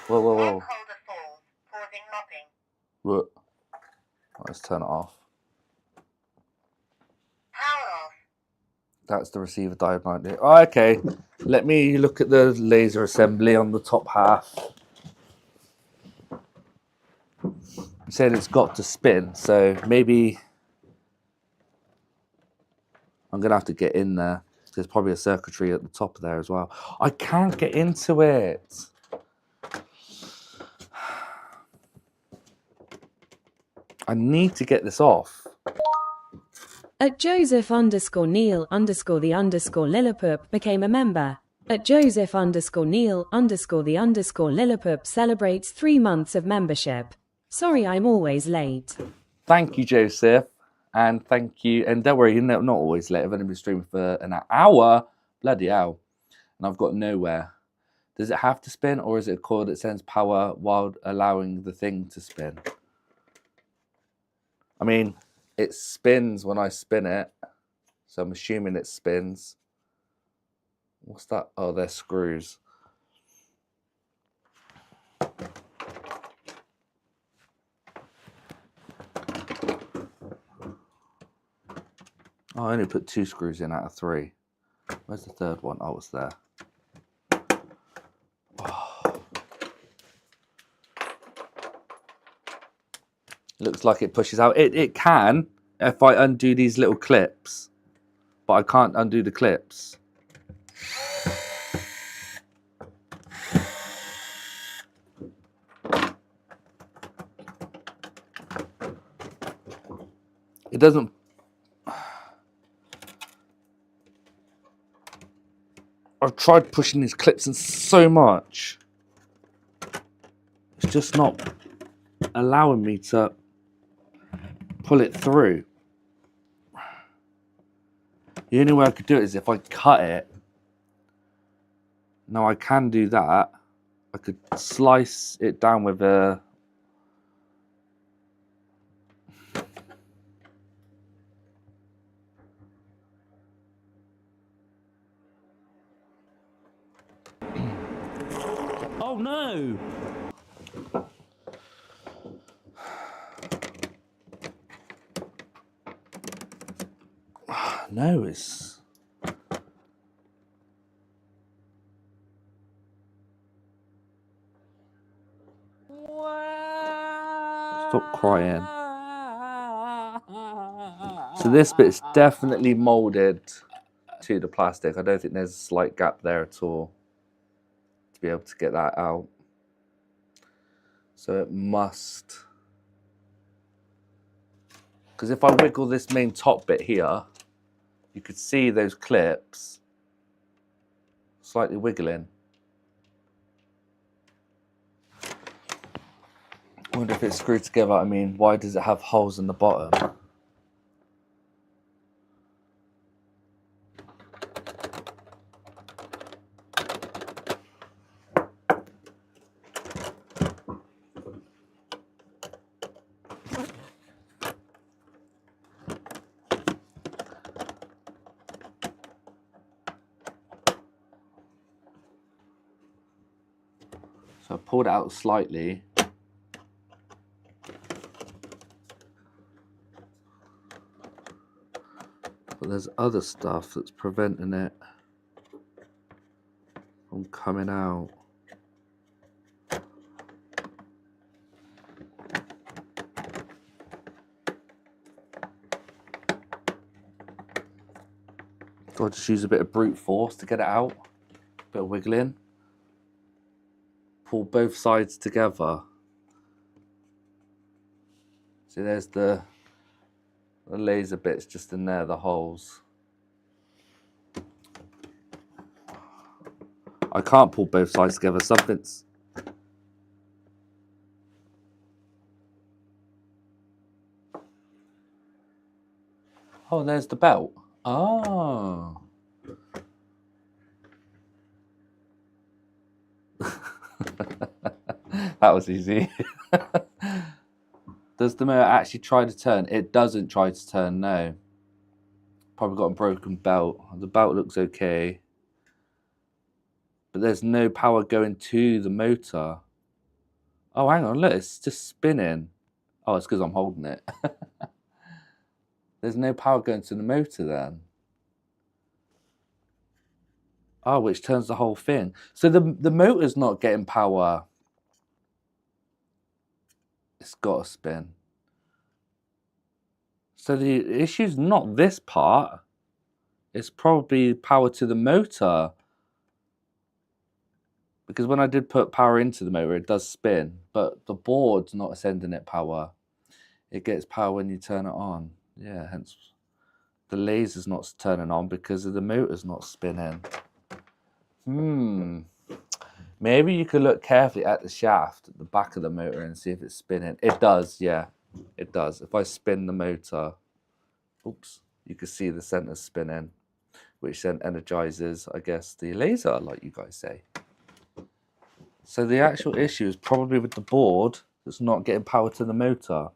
Whoa, whoa, Egg whoa. holder falls, pausing mopping. Whoa. Let's turn it off. Power off. That's the receiver diode. Oh, okay. Let me look at the laser assembly on the top half. You said it's got to spin, so maybe I'm going to have to get in there. There's probably a circuitry at the top there as well. I can't get into it. I need to get this off. At Joseph_Neil_the_Lilliput became a member. At Joseph_Neil_the_Lilliput celebrates 3 months of membership. Sorry I'm always late. Thank you, Joseph. And thank you. And don't worry, you're not always late. I've only been streaming for an hour. Bloody hell. And I've got nowhere. Does it have to spin, or is it a coil that sends power while allowing the thing to spin? I mean, it spins when I spin it. So I'm assuming it spins. What's that? Oh, they're screws. Oh, I only put 2 screws in out of 3. Where's the third one? Oh, it's there. Oh. Looks like it pushes out. It can if I undo these little clips, but I can't undo the clips. It doesn't. I've tried pushing these clips in so much. It's just not allowing me to pull it through. The only way I could do it is if I cut it. Now I can do that. I could slice it down with a... Oh no! No, it's... Stop crying. So this bit's definitely molded to the plastic. I don't think there's a slight gap there at all to be able to get that out. So it must, because if I wiggle this main top bit here, you could see those clips slightly wiggling. I wonder if it's screwed together. I mean, why does it have holes in the bottom? So I pulled it out slightly. But there's other stuff that's preventing it from coming out. So I just use a bit of brute force to get it out. A bit of wiggling. Pull both sides together. See, there's the laser bits just in there, the holes. I can't pull both sides together. Something's... Oh, there's the belt. Oh. That was easy. Does the motor actually try to turn? It doesn't try to turn, no. Probably got a broken belt. The belt looks okay. But there's no power going to the motor. Oh, hang on, look, it's just spinning. Oh, it's because I'm holding it. There's no power going to the motor then. Oh, which turns the whole thing. So the motor's not getting power. It's got to spin. So the issue's not this part. It's probably power to the motor. Because when I did put power into the motor, it does spin. But the board's not sending it power. It gets power when you turn it on. Yeah, hence the laser's not turning on because the motor's not spinning. Maybe you could look carefully at the shaft at the back of the motor and see if it's spinning. It does, yeah, it does. If I spin the motor, oops, you can see the center spinning, which then energizes, I guess, the laser, like you guys say. So the actual issue is probably with the board that's not getting power to the motor,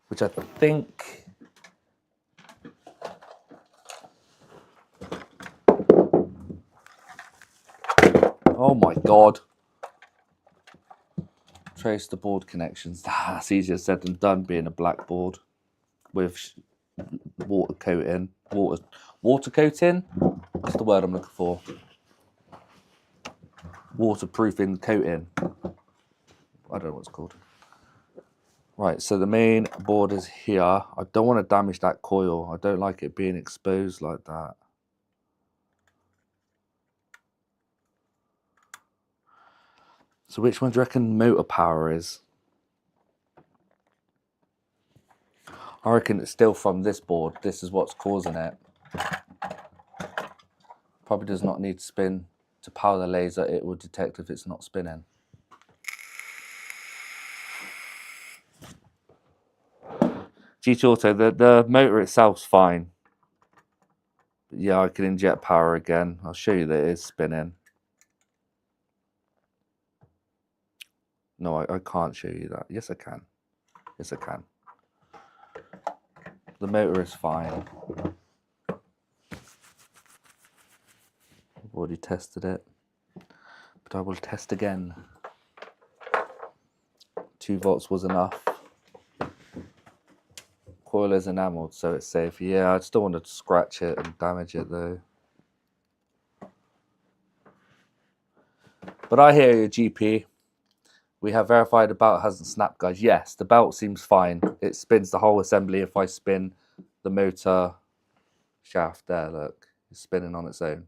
which I think... Oh my God. Trace the board connections. That's easier said than done, being a black board with water coating. Water coating? That's the word I'm looking for. Waterproofing coating. I don't know what it's called. Right, so the main board is here. I don't want to damage that coil. I don't like it being exposed like that. So which one do you reckon motor power is? I reckon it's still from this board. This is what's causing it. Probably does not need to spin to power the laser. It will detect if it's not spinning. GT Auto, the motor itself's fine. But yeah, I can inject power again. I'll show you that it is spinning. No, I can't show you that. Yes, I can. Yes, I can. The motor is fine. I've already tested it, but I will test again. 2 volts was enough. Coil is enameled, so it's safe. Yeah, I just don't want to scratch it and damage it though. But I hear you, GP. We have verified the belt hasn't snapped, guys. Yes, the belt seems fine. It spins the whole assembly if I spin the motor shaft there. Look, it's spinning on its own.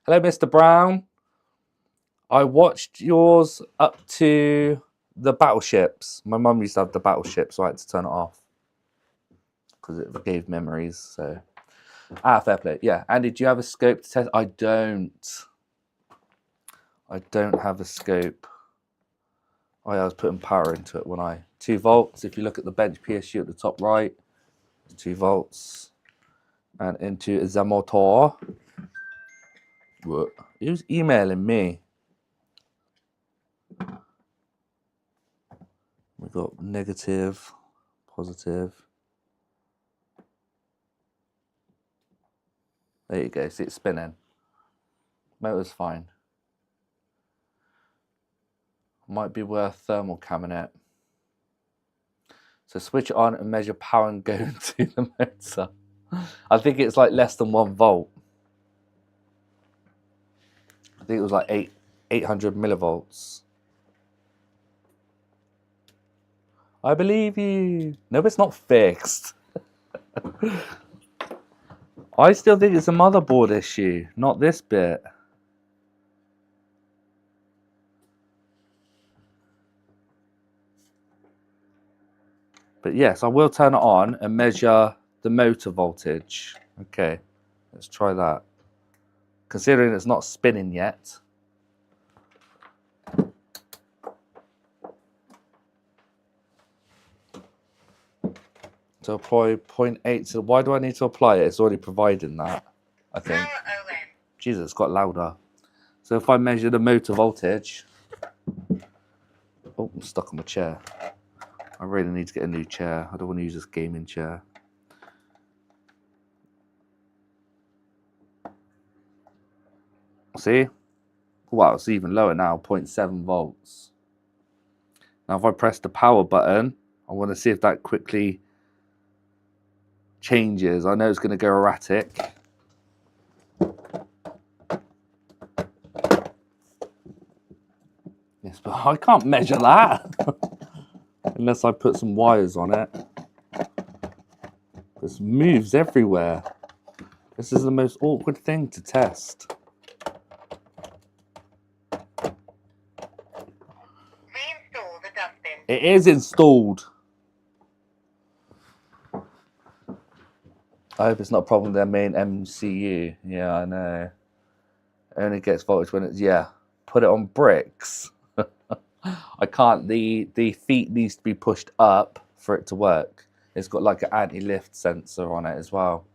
Hello, Mr. Brown. I watched yours up to the battleships. My mum used to have the battleships, so I had to turn it off because it gave memories. So, fair play. Yeah, Andy, do you have a scope to test? I don't. I don't have a scope. Oh, yeah, I was putting power into it when I 2 volts. If you look at the bench PSU at the top right, 2 volts, and into the motor. What? Who's emailing me? We got negative, positive. There you go. See it spinning. Motor's fine. Might be worth thermal camming it. So switch it on and measure power and go into the motor. I think it's like less than 1 volt. I think it was like 800 millivolts. I believe you. No, it's not fixed. I still think it's a motherboard issue, not this bit. But yes, I will turn it on and measure the motor voltage. Okay, let's try that. Considering it's not spinning yet. To apply 0.8 to, why do I need to apply it? It's already providing that, I think. Power ON. Jesus, it's got louder. So if I measure the motor voltage, oh, I'm stuck on my chair. I really need to get a new chair. I don't want to use this gaming chair. See? Wow, it's even lower now, 0.7 volts. Now if I press the power button, I want to see if that quickly changes. I know it's going to go erratic. Yes, but I can't measure that. Unless I put some wires on it. This moves everywhere. This is the most awkward thing to test. Reinstall the dustbin. It is installed. I hope it's not a problem with their main MCU. Yeah, I know. It only gets voltage when it's, yeah. Put it on bricks. I can't, the feet needs to be pushed up for it to work. It's got like an anti-lift sensor on it as well.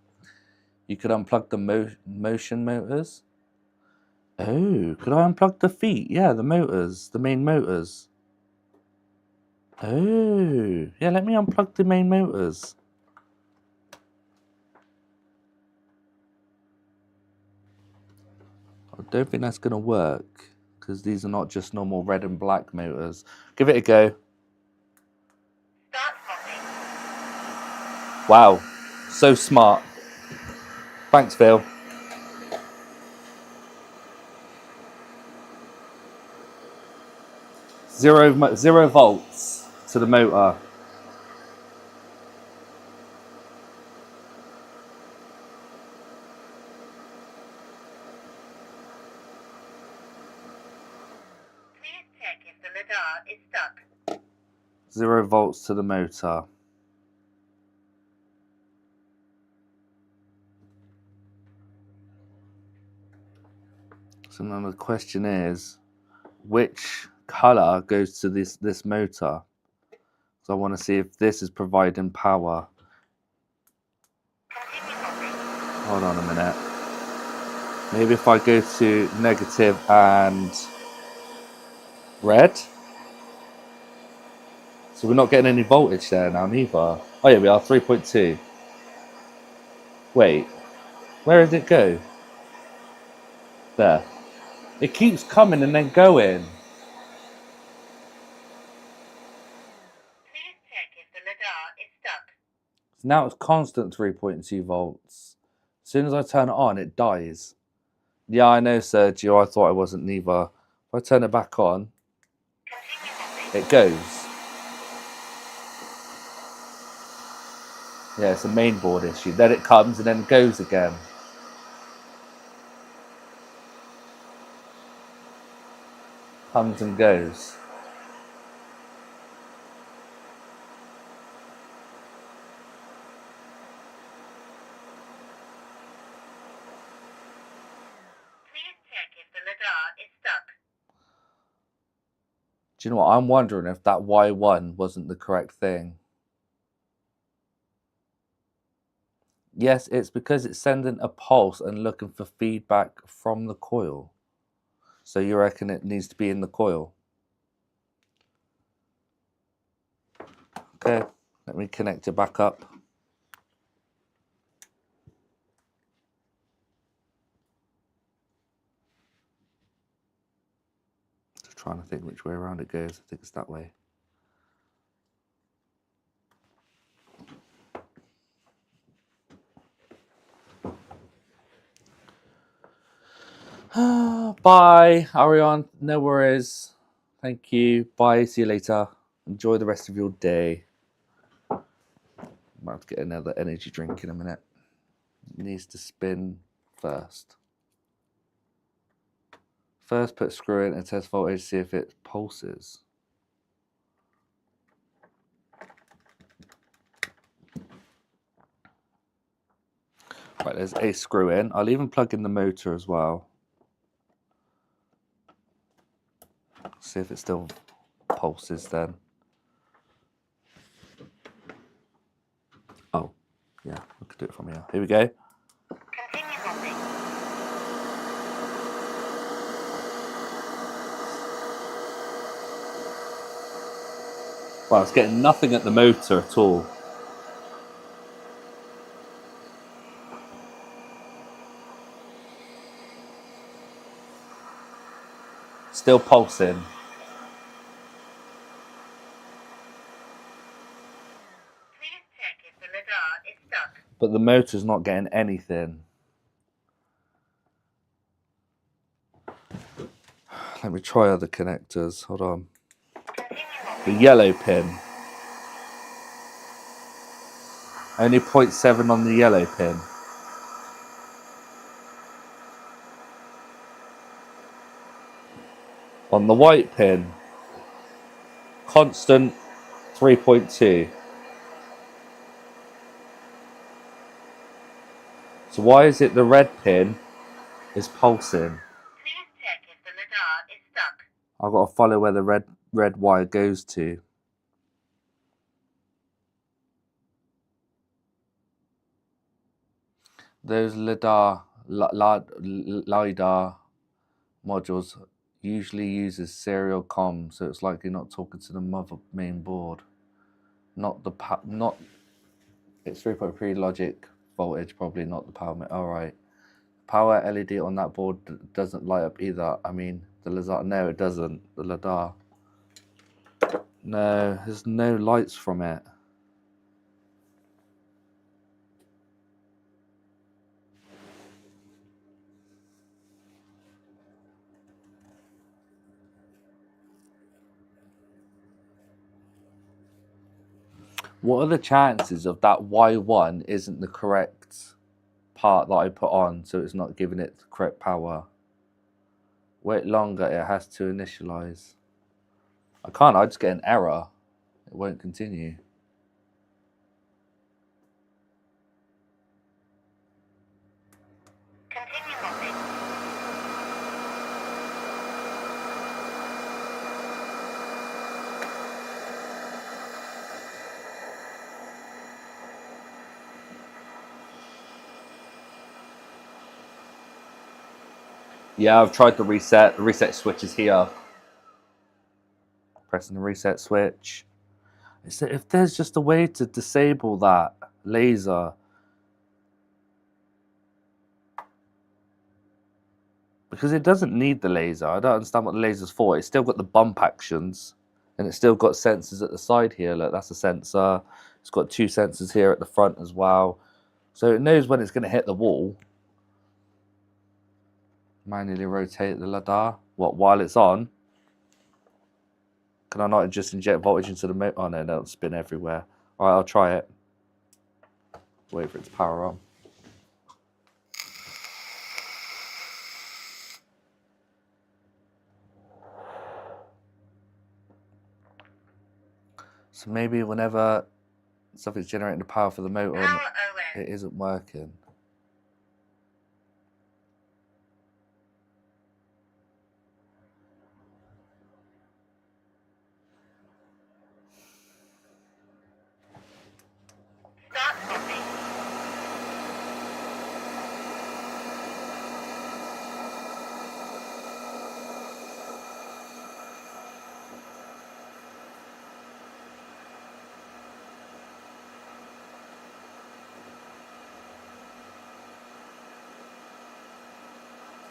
You could unplug the motion motors. Oh, could I unplug the feet? Yeah, the motors, the main motors. Oh, yeah, let me unplug the main motors. I don't think that's going to work because these are not just normal red and black motors. Give it a go. Start popping. Wow, so smart. Thanks, Phil. Zero volts to the motor. Please check if the lidar is stuck. 0 volts to the motor. So now the question is, which color goes to this motor? So I want to see if this is providing power. Continue popping. Hold on a minute. Maybe if I go to negative and red. So we're not getting any voltage there now neither. Oh yeah, we are 3.2. Wait, where did it go? There. It keeps coming and then going. Please check if the lidar is stuck. So now it's constant 3.2 volts. As soon as I turn it on, it dies. Yeah, I know, Sergio. I thought I wasn't neither. If I turn it back on, Continue hopping. it goes. Yeah, it's a mainboard issue. Then it comes and then goes again. Comes and goes. Please check if the lidar is stuck. Do you know what? I'm wondering if that Y1 wasn't the correct thing. Yes, it's because it's sending a pulse and looking for feedback from the coil. So you reckon it needs to be in the coil? Okay, let me connect it back up. Just trying to think which way around it goes. I think it's that way. Bye, Ariane. No worries. Thank you. Bye. See you later. Enjoy the rest of your day. I'm about to get another energy drink in a minute. It needs to spin first. First, put a screw in and test voltage, see if it pulses. Right, there's a screw in. I'll even plug in the motor as well. See if it still pulses then. Oh, yeah, we could do it from here. Here we go. Continue hopping. Well, it's getting nothing at the motor at all. Still pulsing. Please check if the lidar is stuck. But the motor's not getting anything. Let me try other connectors. Hold on. Continue The hopping. yellow pin. Only 0.7 on the yellow pin. On the white pin, constant 3.2. So why is it the red pin is pulsing? Please check if the lidar is stuck. I've got to follow where the red wire goes to. Those LiDAR modules usually uses serial comm, so it's like you're not talking to the mother main board, not the it's 3.3 logic voltage, probably not the power. All right, power LED on that board doesn't light up either. I mean, the LiDAR. No, it doesn't. The LiDAR. No, there's no lights from it. What are the chances of that Y1 isn't the correct part that I put on, so it's not giving it the correct power? Wait longer, it has to initialize. I just get an error. It won't continue. Continue hopping. Yeah, I've tried to reset. The reset switch is here. Pressing the reset switch. If there's just a way to disable that laser. Because it doesn't need the laser. I don't understand what the laser's for. It's still got the bump actions. And it's still got sensors at the side here. Look, that's a sensor. It's got 2 sensors here at the front as well. So it knows when it's going to hit the wall. Manually rotate the LiDAR. What, while it's on? Can I not just inject voltage into the motor? Oh no, that'll spin everywhere. Alright, I'll try it. Wait for it to power on. So maybe whenever something's generating the power for the motor, Power ON. it isn't working. Start copy.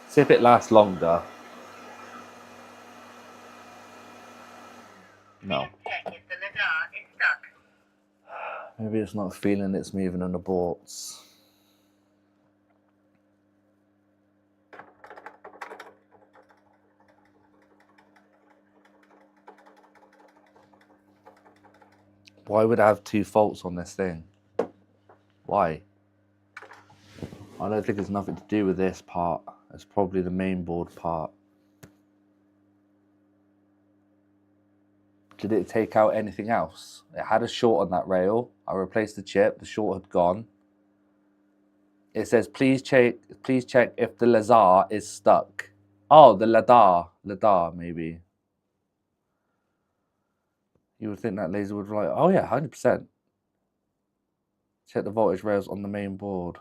See if it lasts longer. No. Check if the LiDAR is stuck. Maybe it's not feeling it's moving and aborts. Why would I have 2 faults on this thing? Why? I don't think it's nothing to do with this part. It's probably the main board part. Did it take out anything else? It had a short on that rail. I replaced the chip. The short had gone. It says, please check if the LiDAR is stuck. Oh, the LiDAR maybe. You would think that laser would be like, oh yeah, 100%. Check the voltage rails on the main board.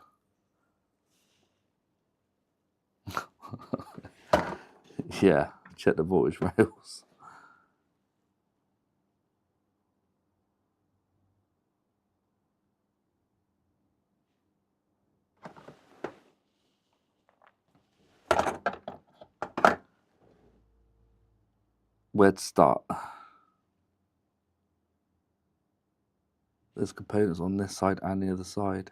Yeah, check the voltage rails. Where to start? There's components on this side and the other side.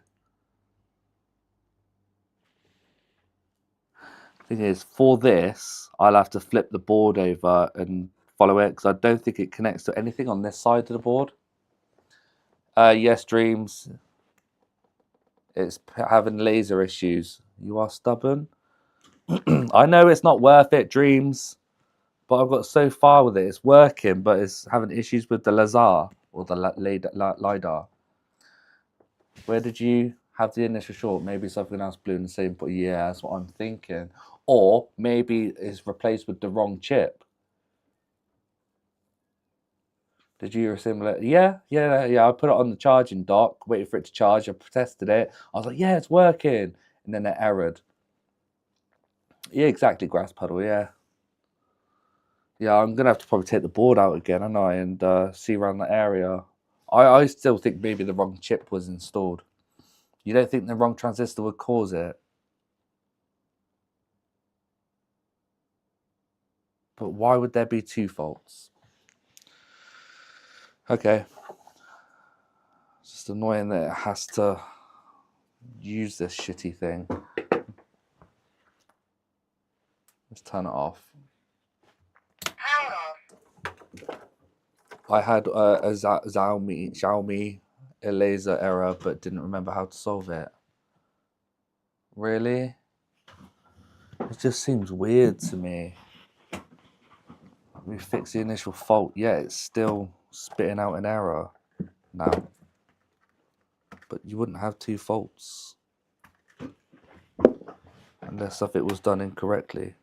Thing is, for this, I'll have to flip the board over and follow it because I don't think it connects to anything on this side of the board. Yes, Dreams. It's having laser issues. You are stubborn. I know it's not worth it, Dreams, but I've got so far with it. It's working, but it's having issues with the LiDAR or the LiDAR. Where did you have the initial short? Maybe something else blew in the same point. Yeah, that's what I'm thinking. Or maybe it's replaced with the wrong chip. Did you assemble it? Yeah. I put it on the charging dock, waited for it to charge. I tested it. I was like, yeah, it's working. And then it errored. Yeah, exactly, Grass Puddle, yeah. Yeah, I'm going to have to probably take the board out again, aren't I, and see around the area. I still think maybe the wrong chip was installed. You don't think the wrong transistor would cause it? But why would there be 2 faults? Okay. It's just annoying that it has to use this shitty thing. Let's turn it off. Power off. I had a Xiaomi laser error, but didn't remember how to solve it. Really? It just seems weird to me. We fixed the initial fault, yeah, it's still spitting out an error now. But you wouldn't have 2 faults unless if it was done incorrectly.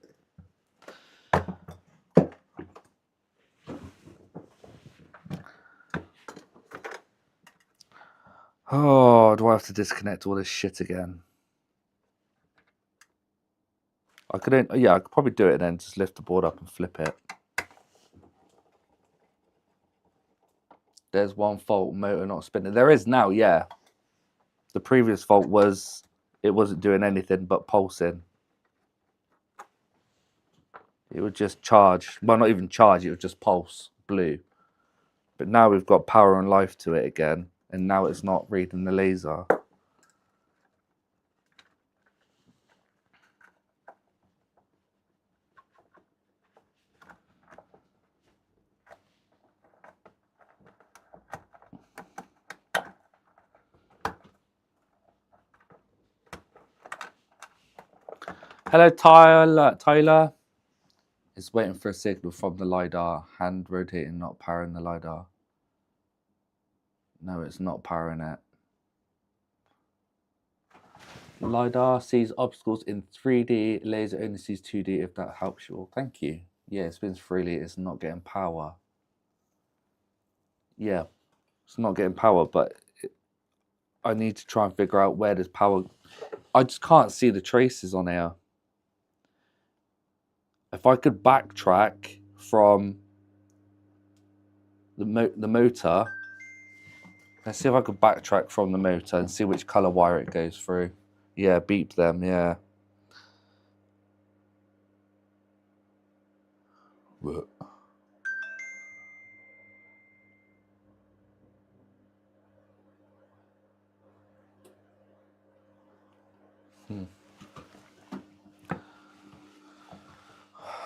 Oh, do I have to disconnect all this shit again? I could probably do it and then just lift the board up and flip it. There's 1 fault, motor not spinning. There is now, yeah. The previous fault was it wasn't doing anything but pulsing. It would just charge. Well, not even charge, it would just pulse, blue. But now we've got power and life to it again. And now it's not reading the laser. Hello, Tyler. Tyler is waiting for a signal from the LiDAR. Hand rotating, not powering the LiDAR. No, it's not powering it. LiDAR sees obstacles in 3D. Laser only sees 2D, if that helps you all. Thank you. Yeah, it spins freely. It's not getting power. Yeah, it's not getting power, but I need to try and figure out where there's power. I just can't see the traces on here. If I could backtrack from the motor, let's see if I could backtrack from the motor and see which color wire it goes through. Yeah, beep them, yeah.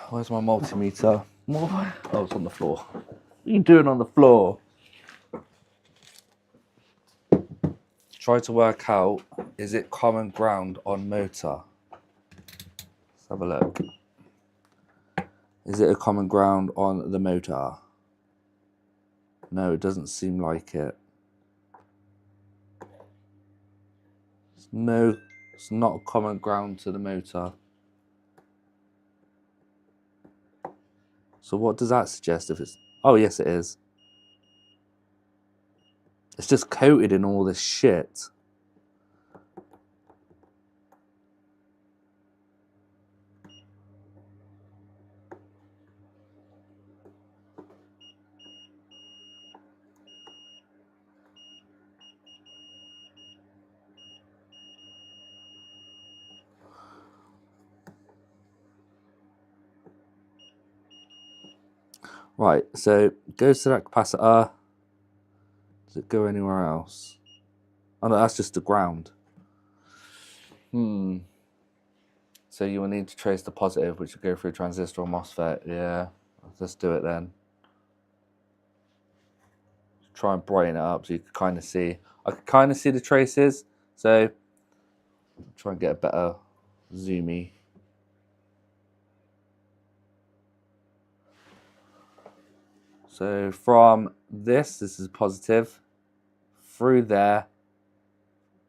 Where's my multimeter? Oh, it's on the floor. What are you doing on the floor? Try to work out, is it common ground on motor? Let's have a look. Is it a common ground on the motor? No, it doesn't seem like it. No, it's not a common ground to the motor. So what does that suggest if it's... Oh, yes, it is. It's just coated in all this shit. Right, so goes to that capacitor. Does it go anywhere else? Oh no, that's just the ground. So you will need to trace the positive, which will go through transistor or MOSFET. Yeah, let's do it then. Try and brighten it up so you can kind of see. I can kind of see the traces, so try and get a better zoomy. So from this is positive, through there,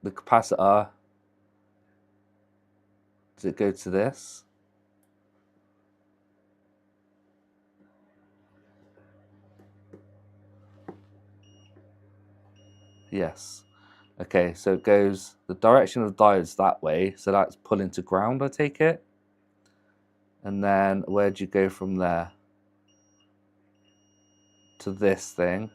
the capacitor, does it go to this? Yes. Okay, so it goes, the direction of the diode's that way, so that's pulling to ground, I take it. And then where do you go from there? To this thing.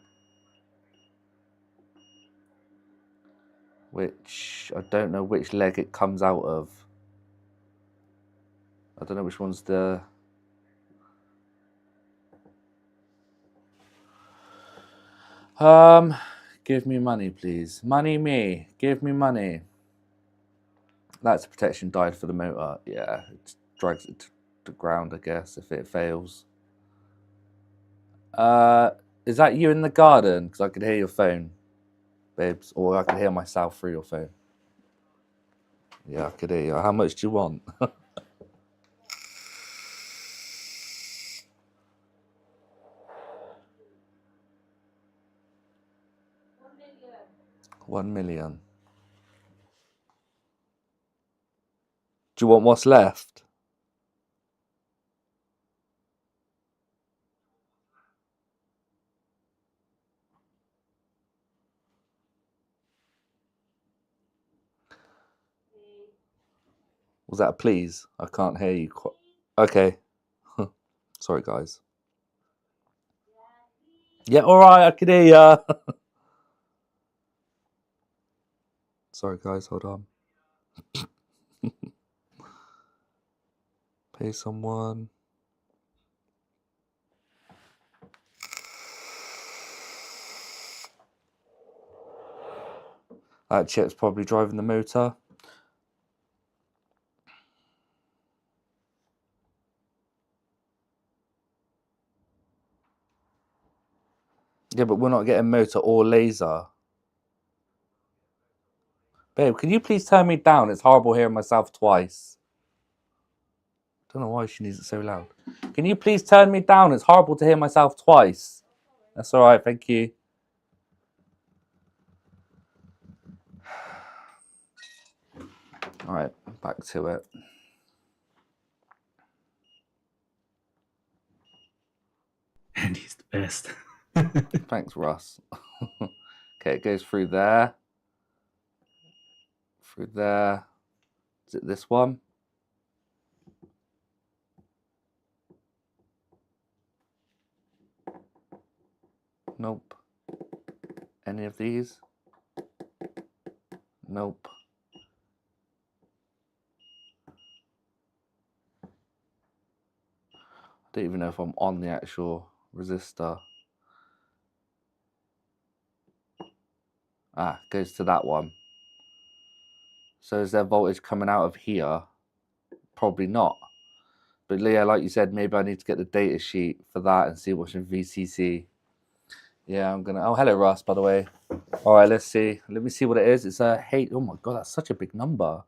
Which, I don't know which leg it comes out of. I don't know which one's the... Give me money, please. Money me. Give me money. That's a protection diode for the motor. Yeah, it drags it to ground, I guess, if it fails. Is that you in the garden? Because I could hear your phone, babes. Or I could hear myself through your phone. Yeah, I could hear you. How much do you want? $1 million. Do you want what's left? Was that a please? I can't hear you quite. Okay. Sorry, guys. Yeah, all right, I can hear ya. Sorry, guys, hold on. Pay someone. That chip's probably driving the motor. Yeah, but we're not getting motor or laser. Babe, can you please turn me down? It's horrible hearing myself twice. Don't know why she needs it so loud. Can you please turn me down? It's horrible to hear myself twice. That's all right, thank you. All right, back to it. Andy's the best. Thanks, Russ. Okay, it goes through there. Through there. Is it this one? Nope. Any of these? Nope. I don't even know if I'm on the actual resistor. Ah, goes to that one. So is there voltage coming out of here? Probably not. But yeah, like you said, maybe I need to get the data sheet for that and see what's in VCC. Yeah, I'm gonna. Oh, hello, Russ. By the way. All right, let's see. Let me see what it is. It's a H. Oh my god, that's such a big number.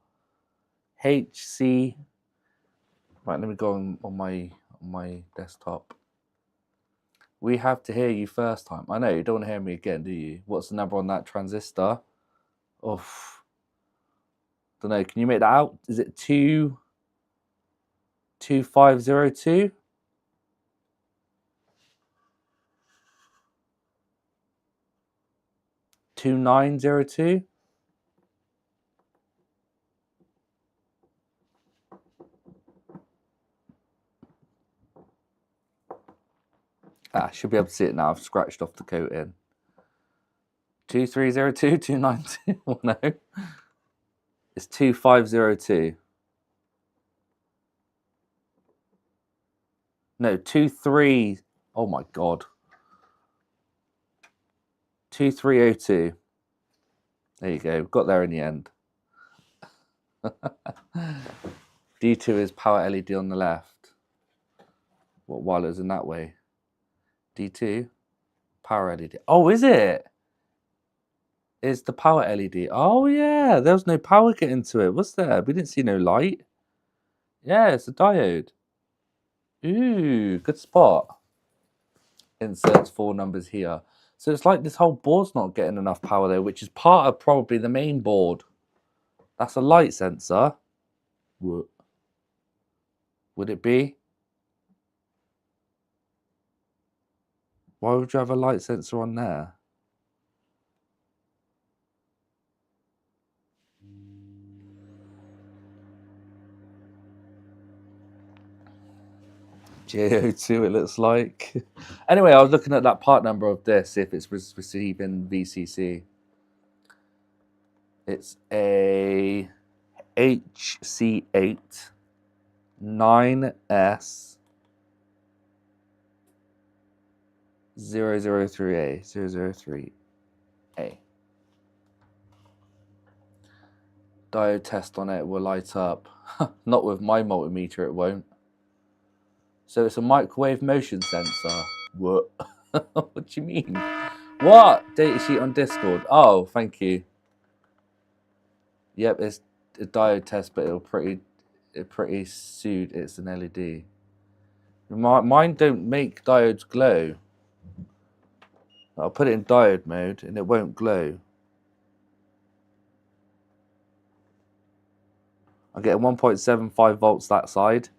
HC. Right, let me go on my desktop. We have to hear you first time. I know you don't want to hear me again, do you? What's the number on that transistor? Oof. Don't know. Can you make that out? Is it 2502? Two 902? Ah, I should be able to see it now. I've scratched off the coating. 2302, 292. Oh, no. It's 2502. No, 23. Oh my god. 2302. There you go. Got there in the end. D2 is power LED on the left. What while it was in that way? D2 power LED. Oh, is it? It's the power LED. Oh yeah, there was no power getting to it, was there? We didn't see no light. Yeah, it's a diode. Ooh, good spot. Inserts 4 numbers here. So it's like this whole board's not getting enough power there, which is part of probably the main board. That's a light sensor. Would it be? Why would you have a light sensor on there? JO2 it looks like. Anyway, I was looking at that part number of this, see if it's receiving VCC. It's a HC8 9S 003A. Diode test on it will light up. Not with my multimeter, it won't. So it's a microwave motion sensor. What? What do you mean? What? Datasheet on Discord. Oh, thank you. Yep, it's a diode test, but it pretty suit. It's an LED. Mine don't make diodes glow. I'll put it in diode mode and it won't glow. I get 1.75 volts that side.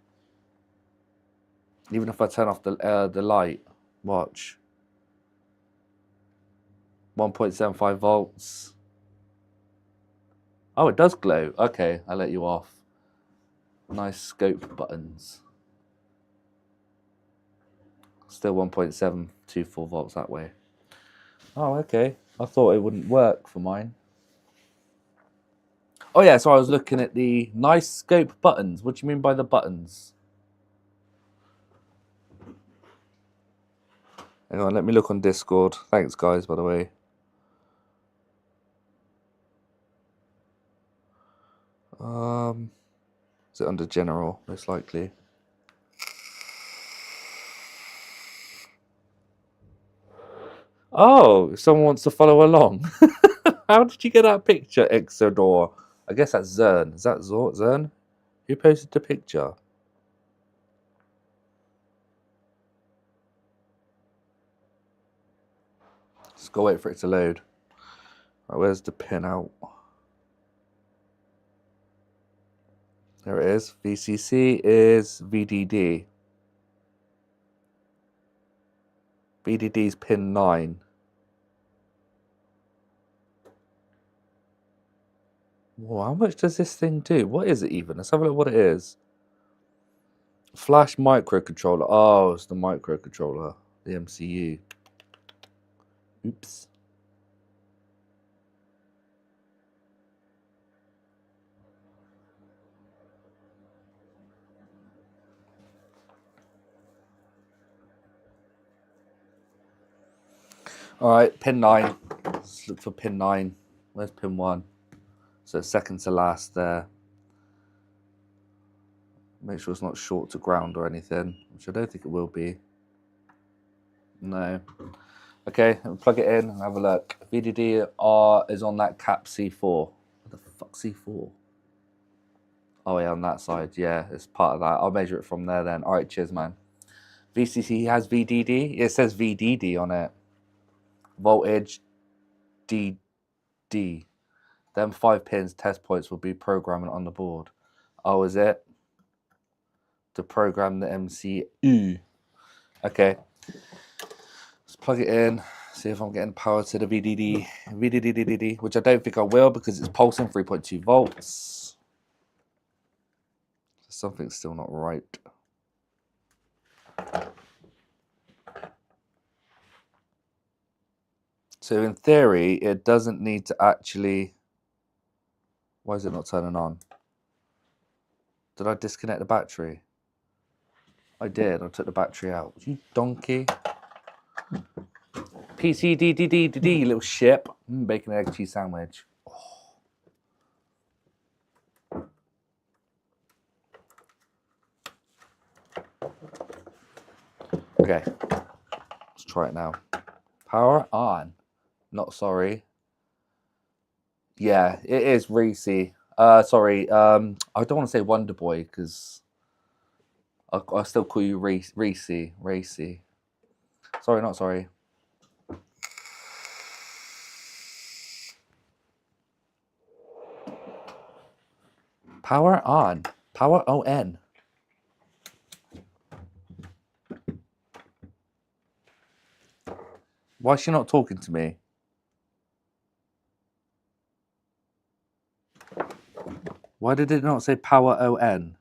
Even if I turn off the light, watch. 1.75 volts. Oh, it does glow. Okay, I'll let you off. Nice scope buttons. Still 1.724 volts that way. Oh, okay. I thought it wouldn't work for mine. Oh yeah, so I was looking at the nice scope buttons. What do you mean by the buttons? Hang on, let me look on Discord. Thanks, guys, by the way. Is it under general? Most likely. Oh, if someone wants to follow along. How did you get that picture, Exodor? I guess that's Zern. Is that Zern? Who posted the picture? Just go wait for it to load. Right, where's the pin out? There it is. VCC is VDD. VDD is pin 9. Whoa, how much does this thing do? What is it even? Let's have a look what it is. Flash microcontroller. Oh, it's the microcontroller. The MCU. Oops. All right, pin 9. Let's look for pin 9. Where's pin 1? So second to last there. Make sure it's not short to ground or anything, which I don't think it will be. No. Okay, plug it in and have a look. VDD is on that cap C4. What the fuck C4? Oh yeah, on that side. Yeah, it's part of that. I'll measure it from there then. All right, cheers, man. VCC has VDD. It says VDD on it. Voltage DD. Then 5 pins, test points will be programming on the board. Oh, is it? To program the MCU. Okay. Let's plug it in. See if I'm getting power to the VDD, which I don't think I will because it's pulsing 3.2 volts. Something's still not right. So in theory, it doesn't need to actually... Why is it not turning on? Did I disconnect the battery? I did. I took the battery out. You donkey. PCDDDD, little ship. Bacon, egg, cheese sandwich. Oh. Okay. Let's try it now. Power on. Not sorry. Yeah, it is Reese. Sorry. I don't want to say Wonder Boy because I still call you Reese. Sorry, not sorry. Power on. Power on. Why is she not talking to me? Why did it not say power on?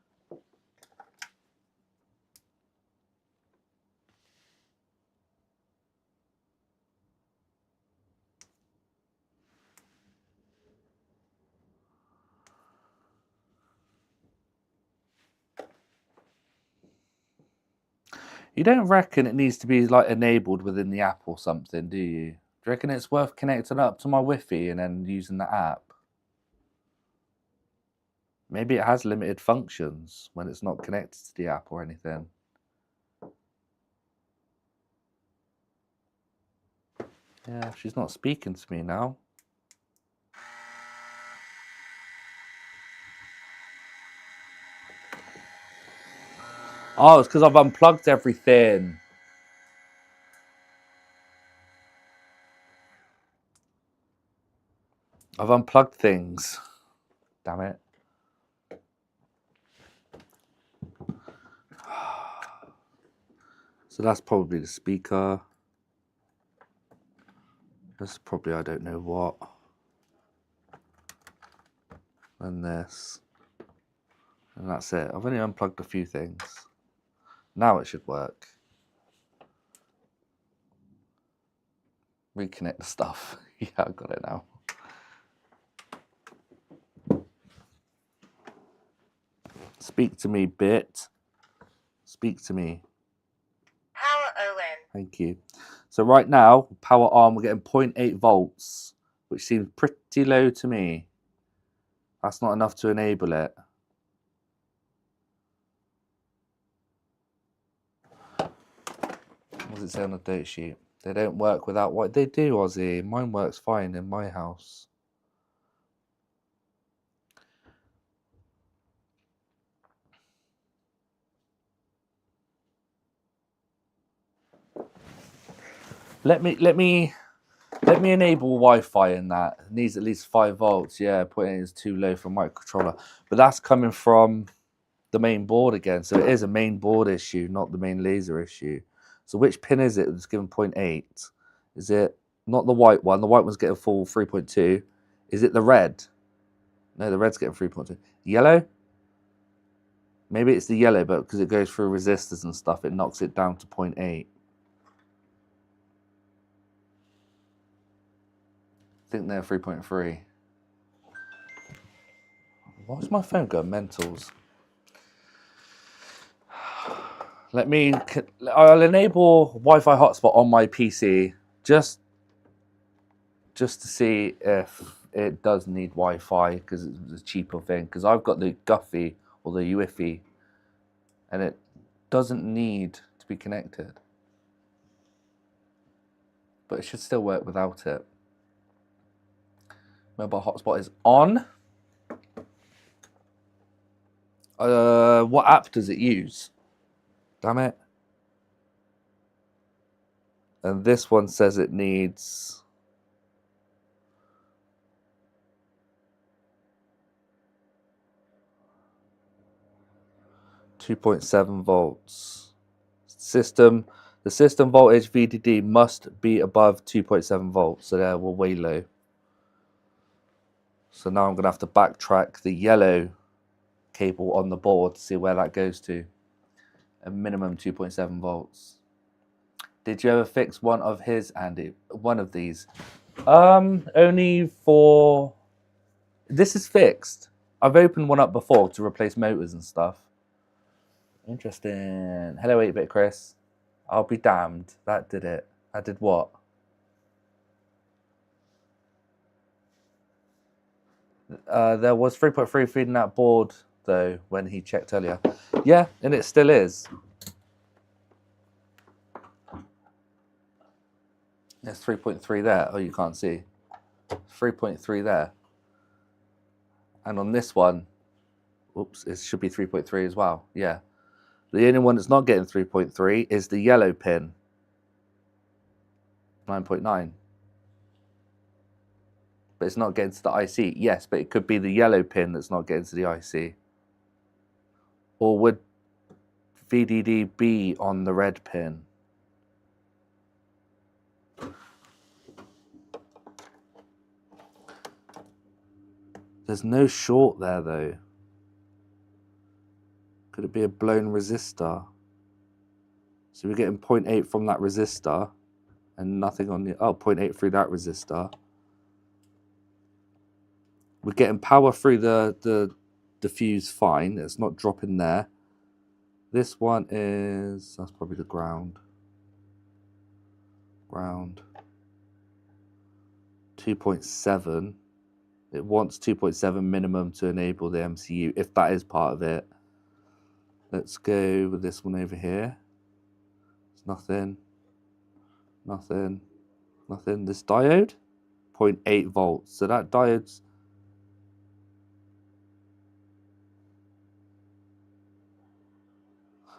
You don't reckon it needs to be like enabled within the app or something, do you? Do you reckon it's worth connecting up to my Wi-Fi and then using the app? Maybe it has limited functions when it's not connected to the app or anything. Yeah, she's not speaking to me now. Oh, it's because I've unplugged everything. I've unplugged things. Damn it. So that's probably the speaker. This is probably I don't know what. And this. And that's it. I've only unplugged a few things. Now it should work. Reconnect the stuff. Yeah, I got it now. Speak to me, bit. Speak to me. Power on. Thank you. So right now, power on, we're getting 0.8 volts, which seems pretty low to me. That's not enough to enable it. What does it say on the date sheet? They don't work without what they do, Ozzy. Mine works fine in my house. Let me Let me enable Wi-Fi in that. It needs at least 5 volts. Yeah, 0.8 is too low for a microcontroller. But that's coming from the main board again. So it is a main board issue, not the main laser issue. So which pin is it that's given 0.8? Is it not the white one? The white one's getting full 3.2. Is it the red? No, the red's getting 3.2. Yellow? Maybe it's the yellow, but because it goes through resistors and stuff, it knocks it down to 0.8. I think they're 3.3. Why's my phone going mentals? I'll enable Wi-Fi hotspot on my PC just to see if it does need Wi-Fi, because it's a cheaper thing. Because I've got the Guffy or the UEFI, and it doesn't need to be connected. But it should still work without it. Mobile hotspot is on. What app does it use? Damn it. And this one says it needs 2.7 volts. The system voltage VDD must be above 2.7 volts. So there, we're way low. So now I'm going to have to backtrack the yellow cable on the board to see where that goes to. A minimum 2.7 volts. Did you ever fix one of his, Andy? One of these? Only for... This is fixed. I've opened one up before to replace motors and stuff. Interesting. Hello, 8-bit Chris. I'll be damned. That did it. That did what? There was 3.3 feeding that board, though, when he checked earlier. Yeah, and it still is. There's 3.3 there. Oh, you can't see. 3.3 there. And on this one, oops, it should be 3.3 as well. Yeah. The only one that's not getting 3.3 is the yellow pin. 9.9. But it's not getting to the IC. Yes, but it could be the yellow pin that's not getting to the IC. Or would VDD be on the red pin? There's no short there, though. Could it be a blown resistor? So we're getting 0.8 from that resistor and nothing on the... Oh, 0.8 through that resistor. We're getting power through the fuse fine. It's not dropping there. This one is... That's probably the ground. Ground. 2.7. It wants 2.7 minimum to enable the MCU, if that is part of it. Let's go with this one over here. It's nothing. Nothing. Nothing. This diode, 0.8 volts. So that diode's...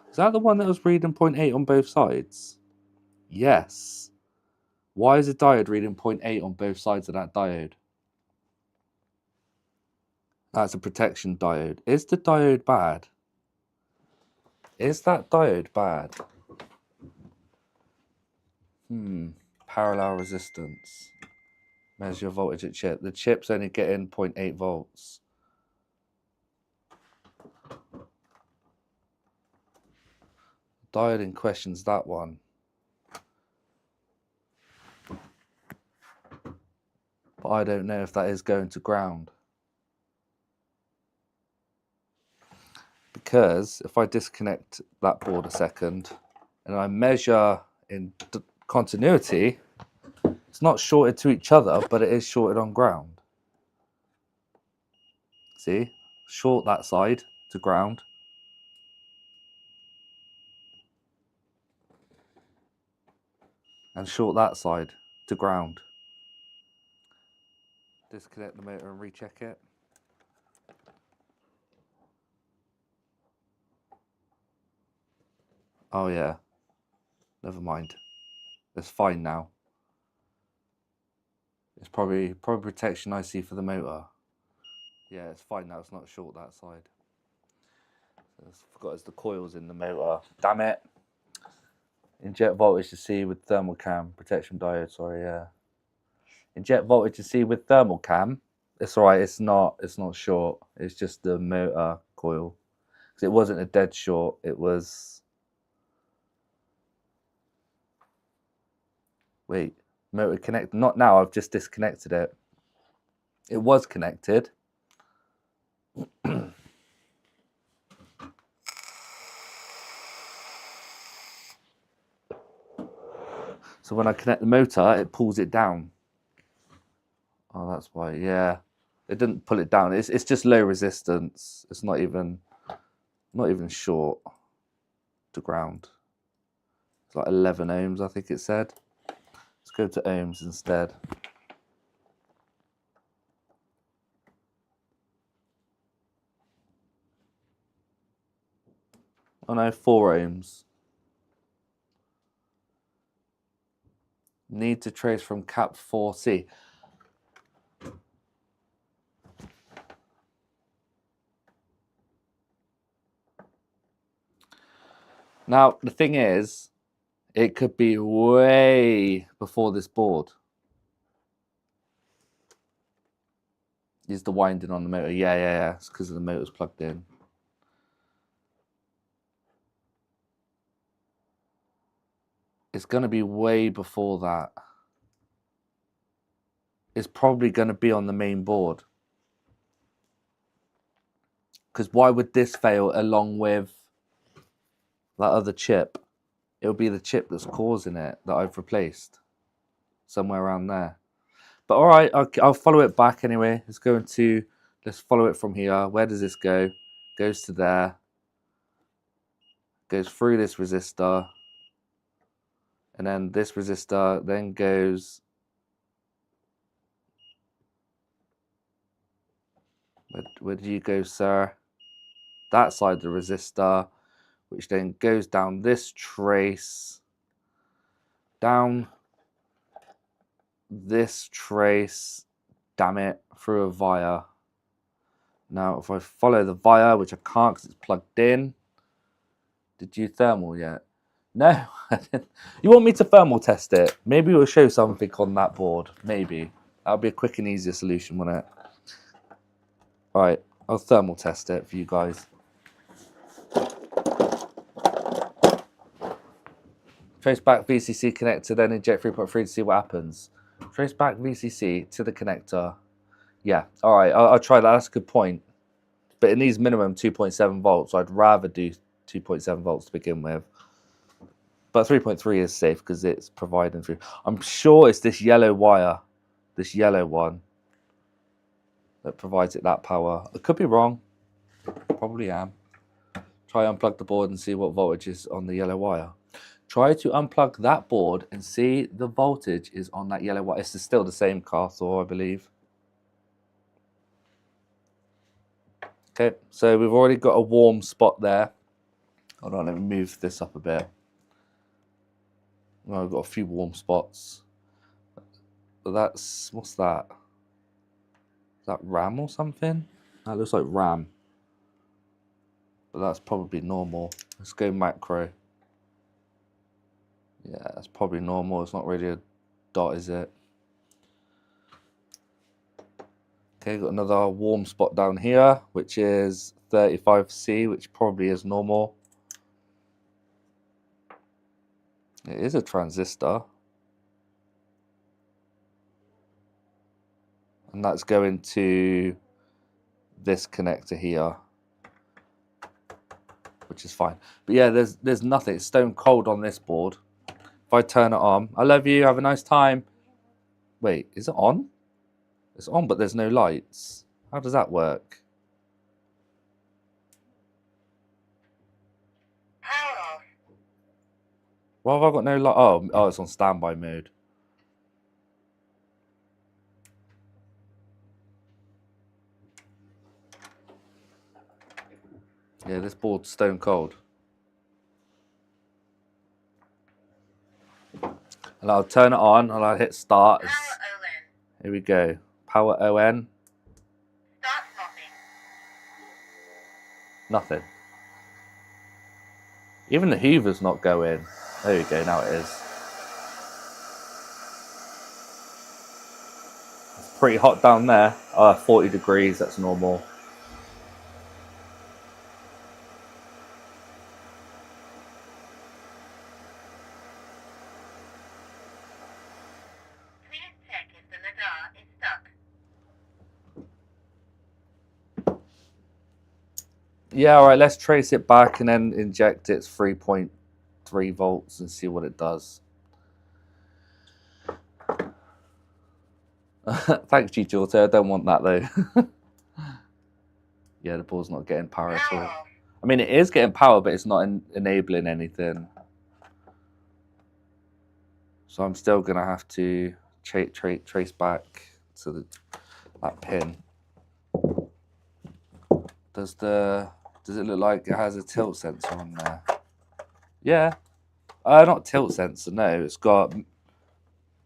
Is that the one that was reading 0.8 on both sides? Yes. Why is the diode reading 0.8 on both sides of that diode? That's a protection diode. Is the diode bad? Is that diode bad? Parallel resistance. Measure voltage at chip. The chip's only getting 0.8 volts. Diode in question's that one. But I don't know if that is going to ground. Because if I disconnect that board a second and I measure in continuity, it's not shorted to each other, but it is shorted on ground. See? Short that side to ground. And short that side to ground. Disconnect the motor and recheck it. Oh yeah, never mind. It's fine now. It's probably protection IC for the motor. Yeah, it's fine now. It's not short that side. I forgot it's the coils in the motor. Damn it. Inject voltage to C with thermal cam. Protection diode, sorry, yeah. Inject voltage to C with thermal cam. It's alright, it's not short. It's just the motor coil. Because it wasn't a dead short, it was... Wait, motor connect. Not now, I've just disconnected it. It was connected. So when I connect the motor, it pulls it down. Oh, that's why, yeah. It didn't pull it down. It's just low resistance. It's not even short to ground. It's like 11 ohms, I think it said. Let's go to ohms instead. Oh no, 4 ohms. Need to trace from cap 4C. Now, the thing is, it could be way before this board. Is the winding on the motor? Yeah. It's because the motor's plugged in. It's going to be way before that. It's probably going to be on the main board. Because why would this fail along with that other chip? It'll be the chip that's causing it that I've replaced. Somewhere around there. But all right, I'll follow it back anyway. Let's follow it from here. Where does this go? Goes to there. Goes through this resistor. And then this resistor then goes... Where did you go, sir? That side of the resistor, which then goes down this trace, down this trace, damn it, through a via. Now, if I follow the via, which I can't because it's plugged in, did you thermal yet? No, I didn't. You want me to thermal test it? Maybe we'll show something on that board. Maybe. That'll be a quick and easier solution, won't it? All right, I'll thermal test it for you guys. Trace back VCC connector, then inject 3.3 to see what happens. Trace back VCC to the connector. Yeah, all right, I'll try that. That's a good point. But it needs minimum 2.7 volts. So I'd rather do 2.7 volts to begin with. But 3.3 is safe because it's providing through. I'm sure it's this yellow wire, this yellow one, that provides it that power. I could be wrong. Probably am. Try unplug the board and see what voltage is on the yellow wire. Try to unplug that board and see the voltage is on that yellow wire. It's still the same car Thor, I believe. Okay, so we've already got a warm spot there. Hold on, let me move this up a bit. Well, I've got a few warm spots. But that's, what's that? Is that RAM or something? That looks like RAM. But that's probably normal. Let's go macro. Yeah, that's probably normal. It's not really a dot, is it? Okay, got another warm spot down here, which is 35C, which probably is normal. It is a transistor. And that's going to this connector here, which is fine. But yeah, there's nothing. It's stone cold on this board. If I turn it on, I love you, have a nice time. Wait, is it on? It's on, but there's no lights. How does that work? Power off. Why have I got no light? Oh, it's on standby mode. Yeah, this board's stone cold. And I'll turn it on and I'll hit start. Power ON. Here we go. Power ON. Start swapping. Nothing. Even the Hoover's not going. There we go, now it is. It's pretty hot down there. 40 degrees, that's normal. Please check if the radar is stuck. Yeah, alright, let's trace it back and then inject its 3.3 volts and see what it does. Thanks, G Giorgio. I don't want that though. Yeah, the ball's not getting power at all. Power. I mean, it is getting power, but it's not enabling anything. So I'm still going to have to trace back to that pin. Does it look like it has a tilt sensor on there? Yeah. Not tilt sensor, no. It's got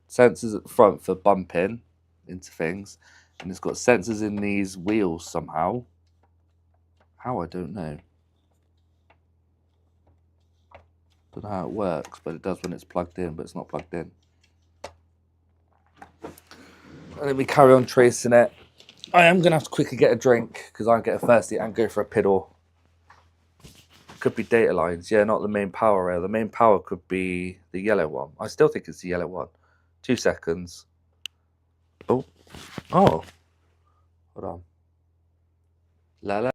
sensors at the front for bumping into things. And it's got sensors in these wheels somehow. How, I don't know. Don't know how it works, but it does when it's plugged in, but it's not plugged in. Let me carry on tracing it. I am going to have to quickly get a drink because I'm getting thirsty and go for a piddle. Could be data lines. Yeah, not the main power rail. The main power could be the yellow one. I still think it's the yellow one. 2 seconds. Oh. Oh. Hold on. La la.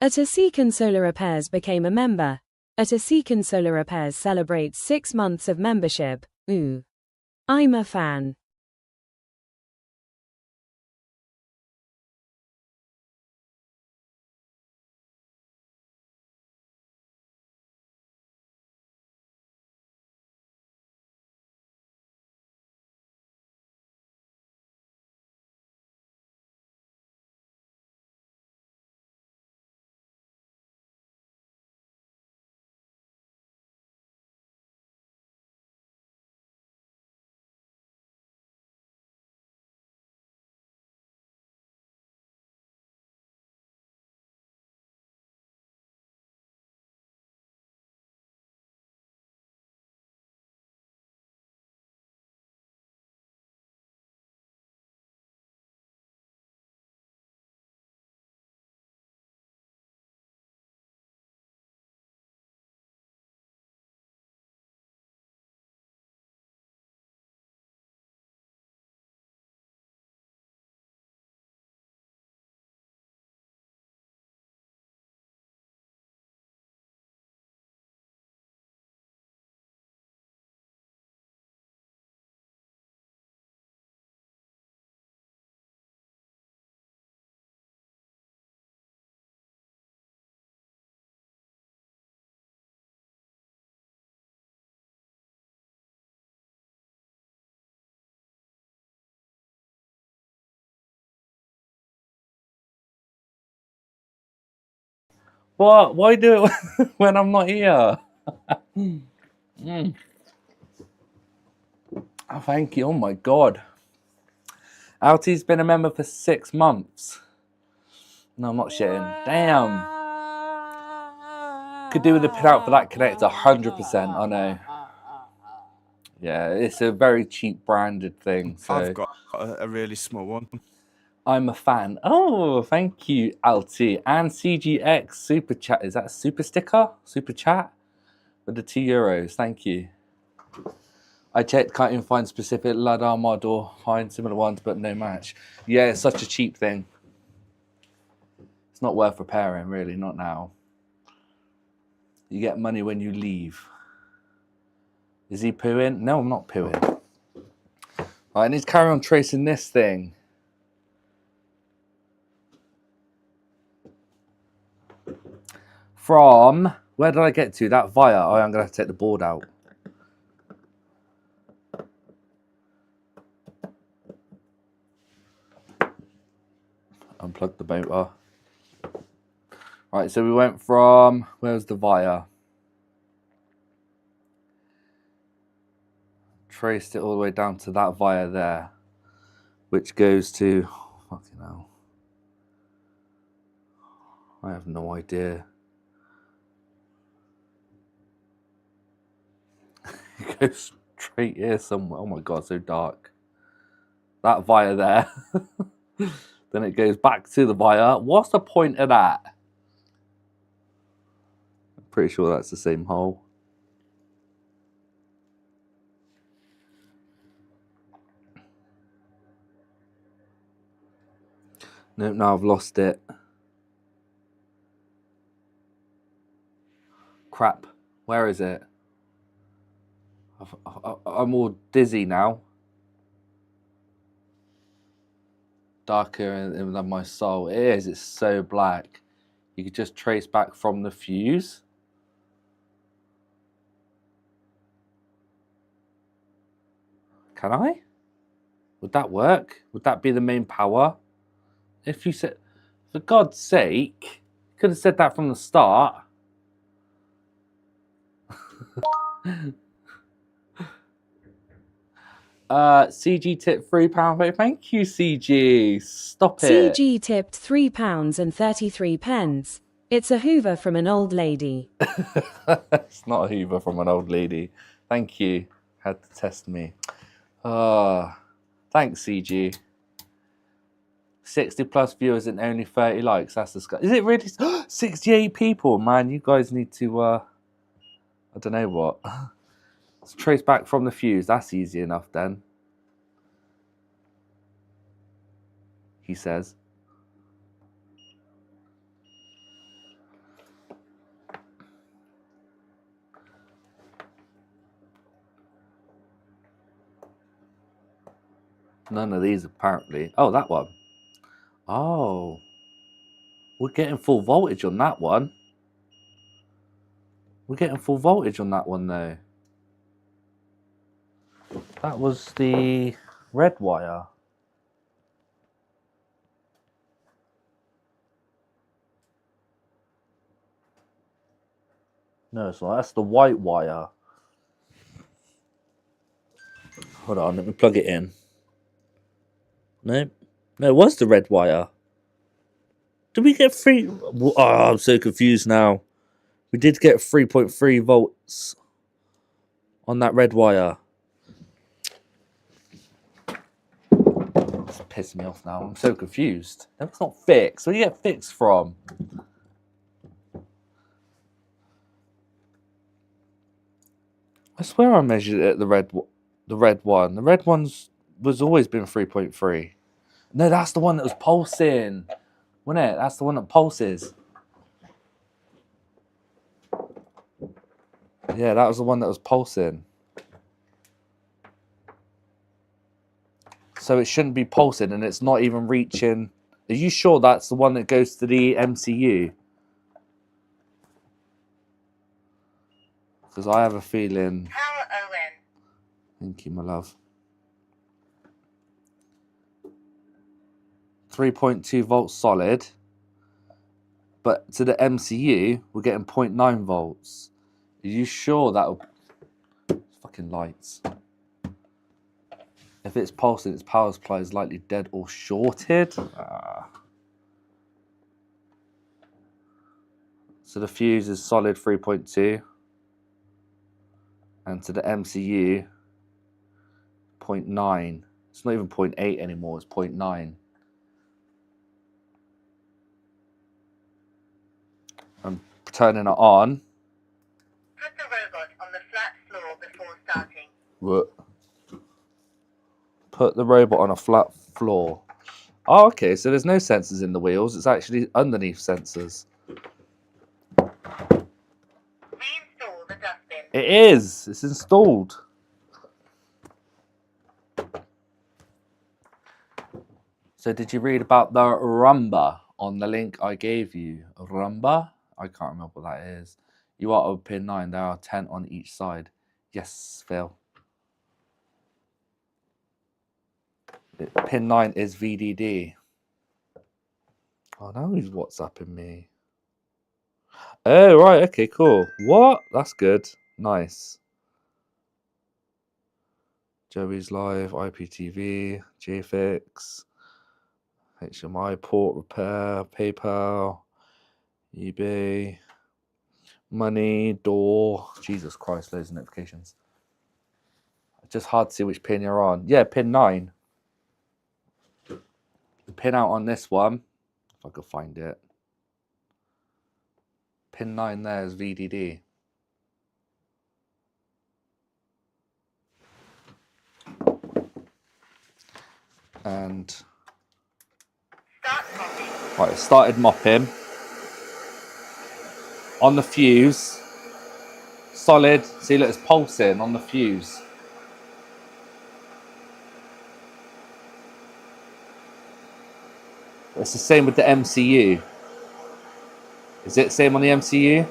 Atasecan Solar Repairs became a member. Atasecan Solar Repairs celebrates 6 months of membership. Ooh. I'm a fan. What? Why do it when I'm not here? Mm. Oh, thank you. Oh my God. Alti's been a member for 6 months. No, I'm not shitting. Damn. Could do with a pinout for that connector, 100%. I know. Yeah, it's a very cheap branded thing. So I've got a really small one. I'm a fan. Oh, thank you, Alti. And CGX Super Chat. Is that a super sticker? Super Chat? With the €2. Thank you. I checked, can't even find specific LiDAR model. Find similar ones, but no match. Yeah, it's such a cheap thing. It's not worth repairing, really, not now. You get money when you leave. Is he pooing? No, I'm not pooing. Right, I need to carry on tracing this thing. From, where did I get to? That via. Oh, I'm going to have to take the board out. Unplug the motor. Right, so we went from, where's the via? Traced it all the way down to that via there, which goes to, fucking hell. I have no idea. It goes straight here somewhere. Oh my god, so dark. That via there. Then it goes back to the via. What's the point of that? I'm pretty sure that's the same hole. Nope, now I've lost it. Crap. Where is it? I'm all dizzy now. Darker than my soul. It is. It's so black. You could just trace back from the fuse. Can I? Would that work? Would that be the main power? If you said, for God's sake, you could have said that from the start. CG tipped £3. Thank you, CG. Stop it. CG tipped £3.33. It's a Hoover from an old lady. It's not a Hoover from an old lady. Thank you. Had to test me. Thanks, CG. 60 plus viewers and only 30 likes. That's disgusting. Is it really? 68 people, man. You guys need to, I don't know what. Let's trace back from the fuse. That's easy enough then. He says. None of these apparently. Oh, that one. Oh. We're getting full voltage on that one. We're getting full voltage on that one though. That was the red wire. No, it's not. That's the white wire. Hold on, let me plug it in. No, it was the red wire. Did we get three? Oh, I'm so confused now. We did get 3.3 volts on that red wire. It's pissing me off now. I'm so confused. That's not fixed. Where do you get fixed from? I swear I measured it at the red one. The red one's was always been 3.3. No, that's the one that was pulsing. Wasn't it? That's the one that pulses. Yeah, that was the one that was pulsing. So it shouldn't be pulsing and it's not even reaching. Are you sure that's the one that goes to the MCU? Because I have a feeling. Power ON. Thank you, my love. 3.2 volts solid. But to the MCU, we're getting 0.9 volts. Are you sure that'll... Fucking lights. If it's pulsing, its power supply is likely dead or shorted. So the fuse is solid 3.2. And to the MCU, 0.9. It's not even 0.8 anymore, it's 0.9. I'm turning it on. Put the robot on the flat floor before starting. What? Put the robot on a flat floor. Oh, okay, so there's no sensors in the wheels. It's actually underneath sensors. Reinstall the dustbin. It is. It's installed. So did you read about the Rumba on the link I gave you? Rumba? I can't remember what that is. You are on pin 9. There are 10 on each side. Yes, Phil. Pin 9 is VDD. Oh, now he's WhatsApping me. Oh, right. Okay, cool. What? That's good. Nice. Joey's Live, IPTV, JFix, HMI, port repair, PayPal, eBay, money, door. Jesus Christ, loads of notifications. Just hard to see which pin you're on. Yeah, pin 9. The pin out on this one, if I could find it. Pin 9 there is VDD. And Start mopping. right, it started mopping. On the fuse. Solid. See, look, it's pulsing on the fuse. It's the same with the MCU. Is it same on the MCU?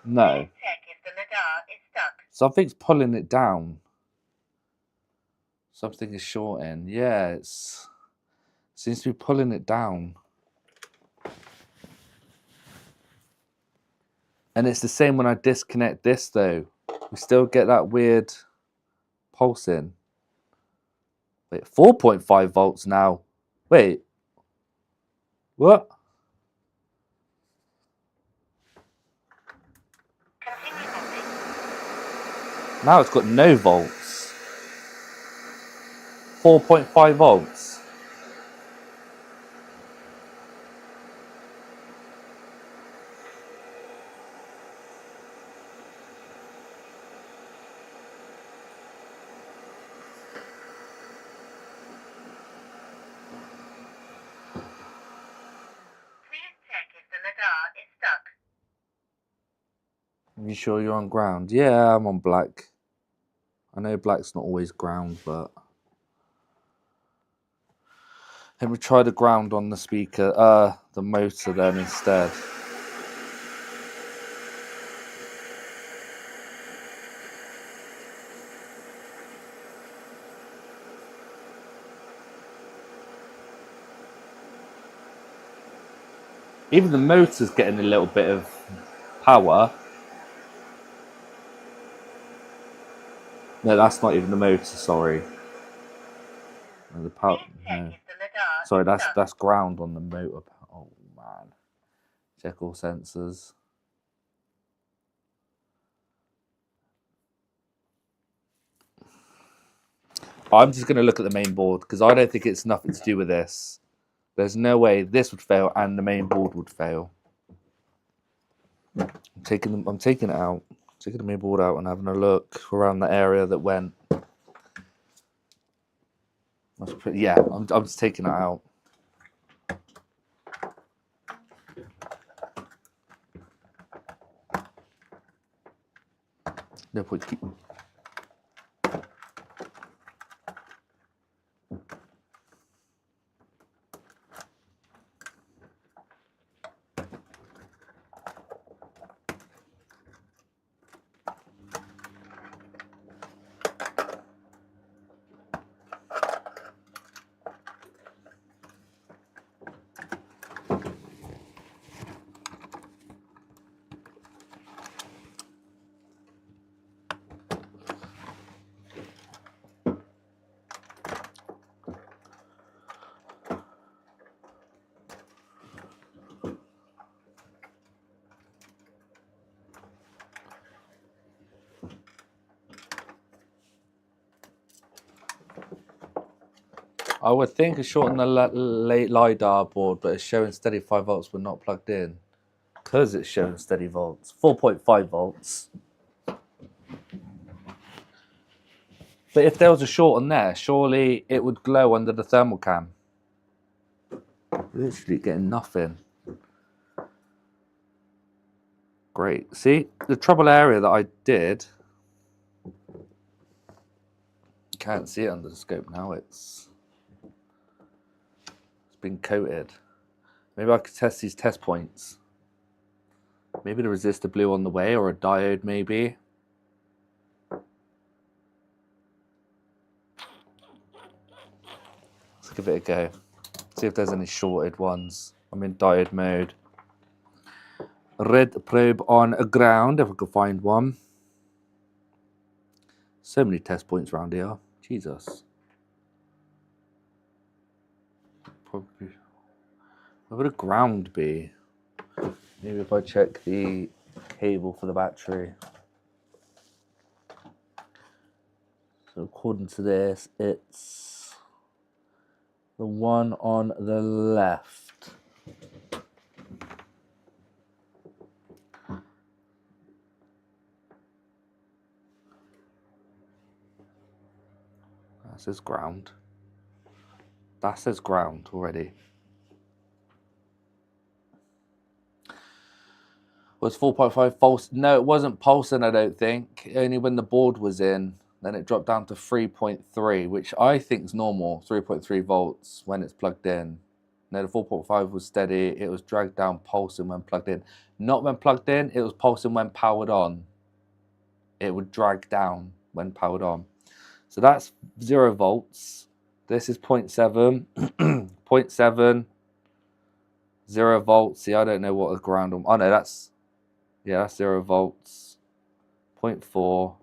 No. Check if the Nadar is stuck. Something's pulling it down. Something is shorting. Yeah, it's seems to be pulling it down. And it's the same when I disconnect this though. We still get that weird pulsing. Wait, 4.5 volts now. Wait. What? Continue mopping. Now it's got no volts. 4.5 volts. Please check if the Nadar is stuck. You sure you're on ground? Yeah, I'm on black. I know black's not always ground, but let me try the ground on the speaker, the motor then instead. Even the motor's getting a little bit of power. No, that's not even the motor, sorry. No, the power, Please check no. if the Nadar Sorry, is stuck. that's ground on the motor. Oh man. Check all sensors. I'm just going to look at the main board because I don't think it's nothing to do with this. There's no way this would fail and the main board would fail. I'm taking it out. Taking the main board out and having a look around the area that went. Yeah, I'm just taking it out. No point keep. I would think it's short on the late LiDAR board, but it's showing steady 5 volts but not plugged in. Because it's showing steady volts. 4.5 volts. But if there was a short on there, surely it would glow under the thermal cam. Literally getting nothing. Great. See, the trouble area that I did can't see it under the scope now. It's been coated. Maybe I could test these test points. Maybe the resistor blew on the way, or a diode maybe. Let's give it a go. See if there's any shorted ones. I'm in diode mode. Red probe on ground, if I could find one. So many test points around here. Jesus. Probably. Where would a ground be? Maybe if I check the cable for the battery. So according to this, it's the one on the left. That says ground. That says ground already. Was 4.5 false? No, it wasn't pulsing, I don't think. Only when the board was in. Then it dropped down to 3.3, which I think is normal. 3.3 volts when it's plugged in. No, the 4.5 was steady. It was dragged down pulsing when plugged in. Not when plugged in, it was pulsing when powered on. It would drag down when powered on. So that's 0 volts. This is 0.7. 0.7. 0 volts. See, I don't know what the ground on. Oh no, that's 0 volts. 0.4.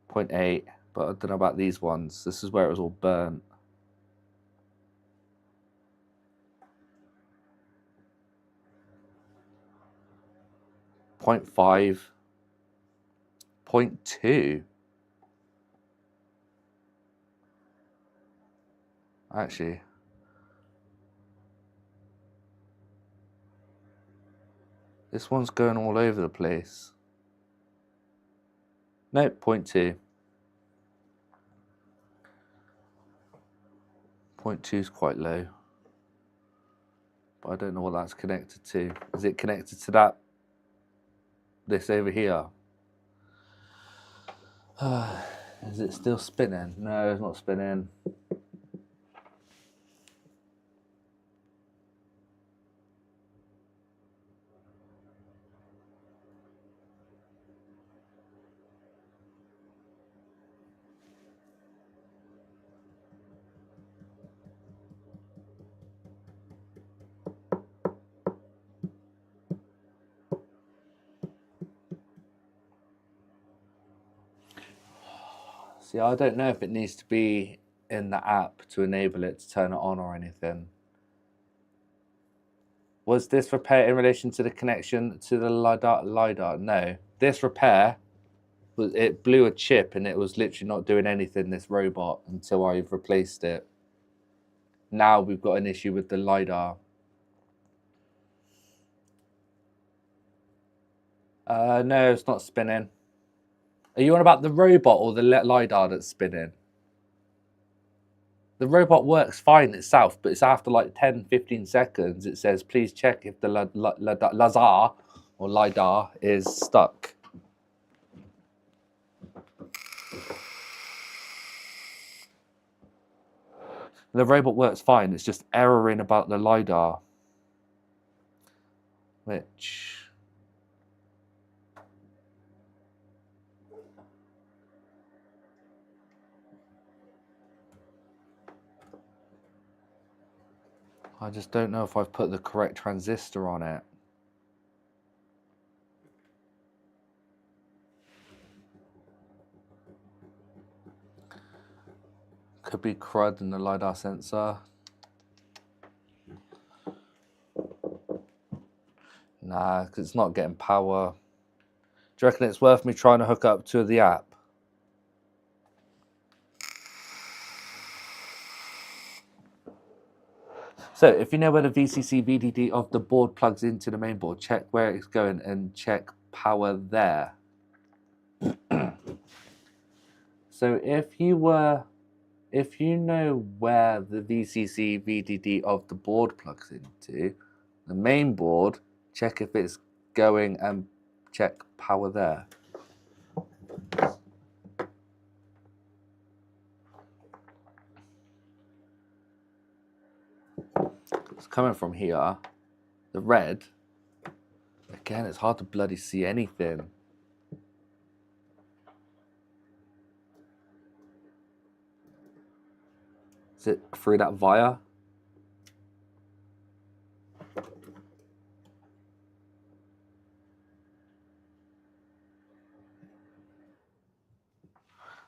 0.8. But I don't know about these ones. This is where it was all burnt. Point 0.5. 0.2. Actually, this one's going all over the place. No, 0.2. 0.2 is quite low. But I don't know what that's connected to. Is it connected to this over here? Is it still spinning? No, it's not spinning. See, I don't know if it needs to be in the app to enable it to turn it on or anything. Was this repair in relation to the connection to the LiDAR? No. This repair, it blew a chip and it was literally not doing anything, this robot, until I've replaced it. Now we've got an issue with the LiDAR. No, it's not spinning. Are you on about the robot or the LiDAR that's spinning? The robot works fine itself, but it's after like 10-15 seconds, it says, please check if the LiDAR is stuck. The robot works fine, it's just erroring about the LiDAR. Which... I just don't know if I've put the correct transistor on it. Could be crud in the LiDAR sensor. Nah, because it's not getting power. Do you reckon it's worth me trying to hook up to the app? So if you know where the VCC VDD of the board plugs into the main board, check where it's going and check power there. So if you know where the VCC VDD of the board plugs into, the main board, check if it's going and check power there. It's coming from here. The red. Again, it's hard to bloody see anything. Is it through that via?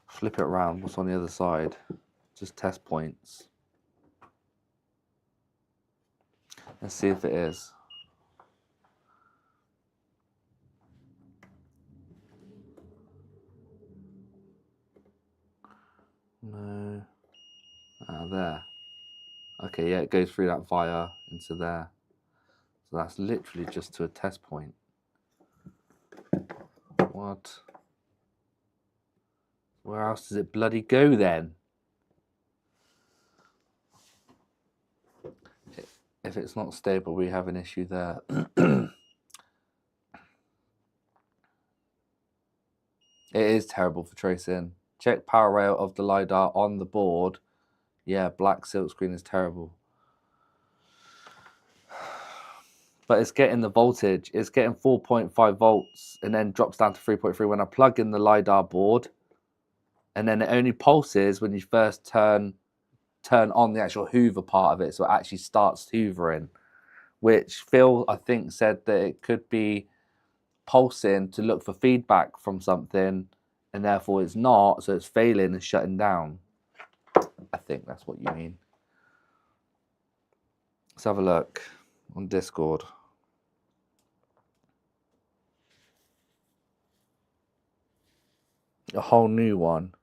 Flip it around. What's on the other side? Just test points. Let's see if it is. No. Ah, there. Okay, yeah, it goes through that via into there. So that's literally just to a test point. What? Where else does it bloody go then? If it's not stable, we have an issue there. It is terrible for tracing. Check power rail of the LiDAR on the board. Yeah, black silkscreen is terrible. But it's getting the voltage. It's getting 4.5 volts and then drops down to 3.3 when I plug in the LiDAR board. And then it only pulses when you first turn on the actual hoover part of it. So it actually starts hoovering. Which Phil, I think, said that it could be pulsing to look for feedback from something, and therefore it's not, so it's failing and shutting down. I think that's what you mean. Let's have a look on Discord. A whole new one.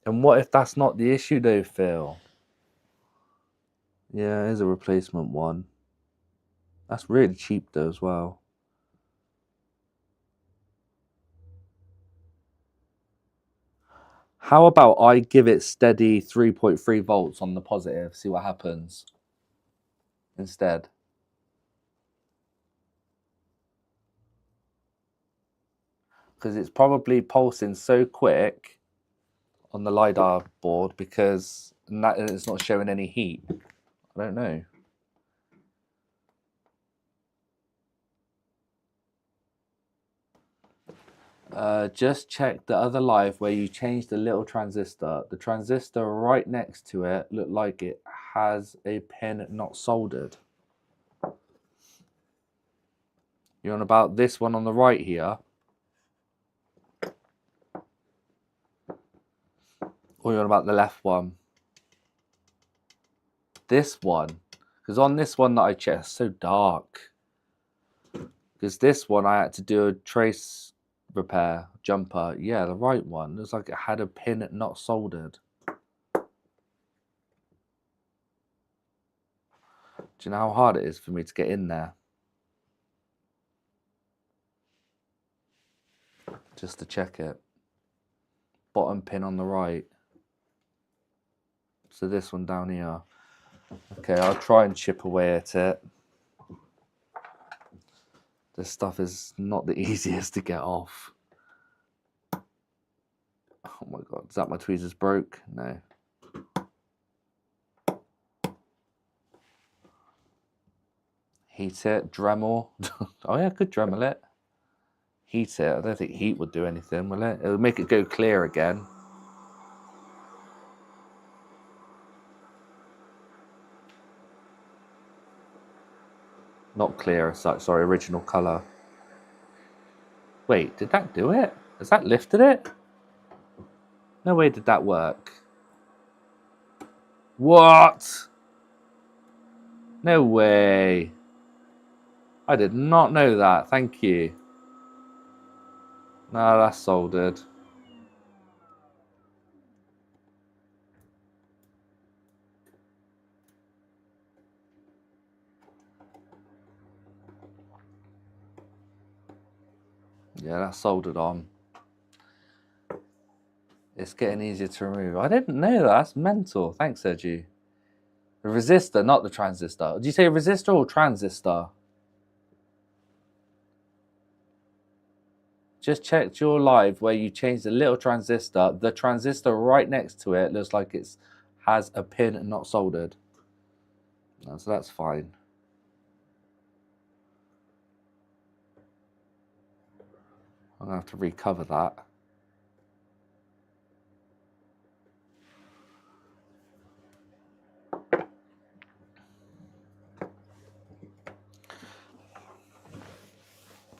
And what if that's not the issue though, Phil? Yeah, here's a replacement one. That's really cheap though as well. How about I give it steady 3.3 volts on the positive, see what happens instead. Because it's probably pulsing so quick on the LiDAR board because it's not showing any heat. I don't know. Just check the other live where you changed the little transistor. The transistor right next to it looked like it has a pin not soldered. You're on about this one on the right here? Or you're on about the left one? This one. Because on this one that I checked, it's so dark. Because this one I had to do a trace repair jumper. Yeah, the right one. Looks like it had a pin not soldered. Do you know how hard it is for me to get in there? Just to check it. Bottom pin on the right. So this one down here. Okay, I'll try and chip away at it. This stuff is not the easiest to get off. Oh my god, is that my tweezers broke? No. Heat it, Dremel. Oh yeah, I could Dremel it. Heat it. I don't think heat would do anything, will it? It would make it go clear again. Not clear as such, sorry, original colour. Wait, did that do it? Has that lifted it? No way did that work. What? No way. I did not know that, thank you. No, that's soldered. Yeah, that's soldered on. It's getting easier to remove. I didn't know that. That's mental. Thanks, Edu. The resistor, not the transistor. Did you say resistor or transistor? Just checked your live where you changed the little transistor. The transistor right next to it looks like it's has a pin not soldered. So that's fine. I'm going to have to recover that.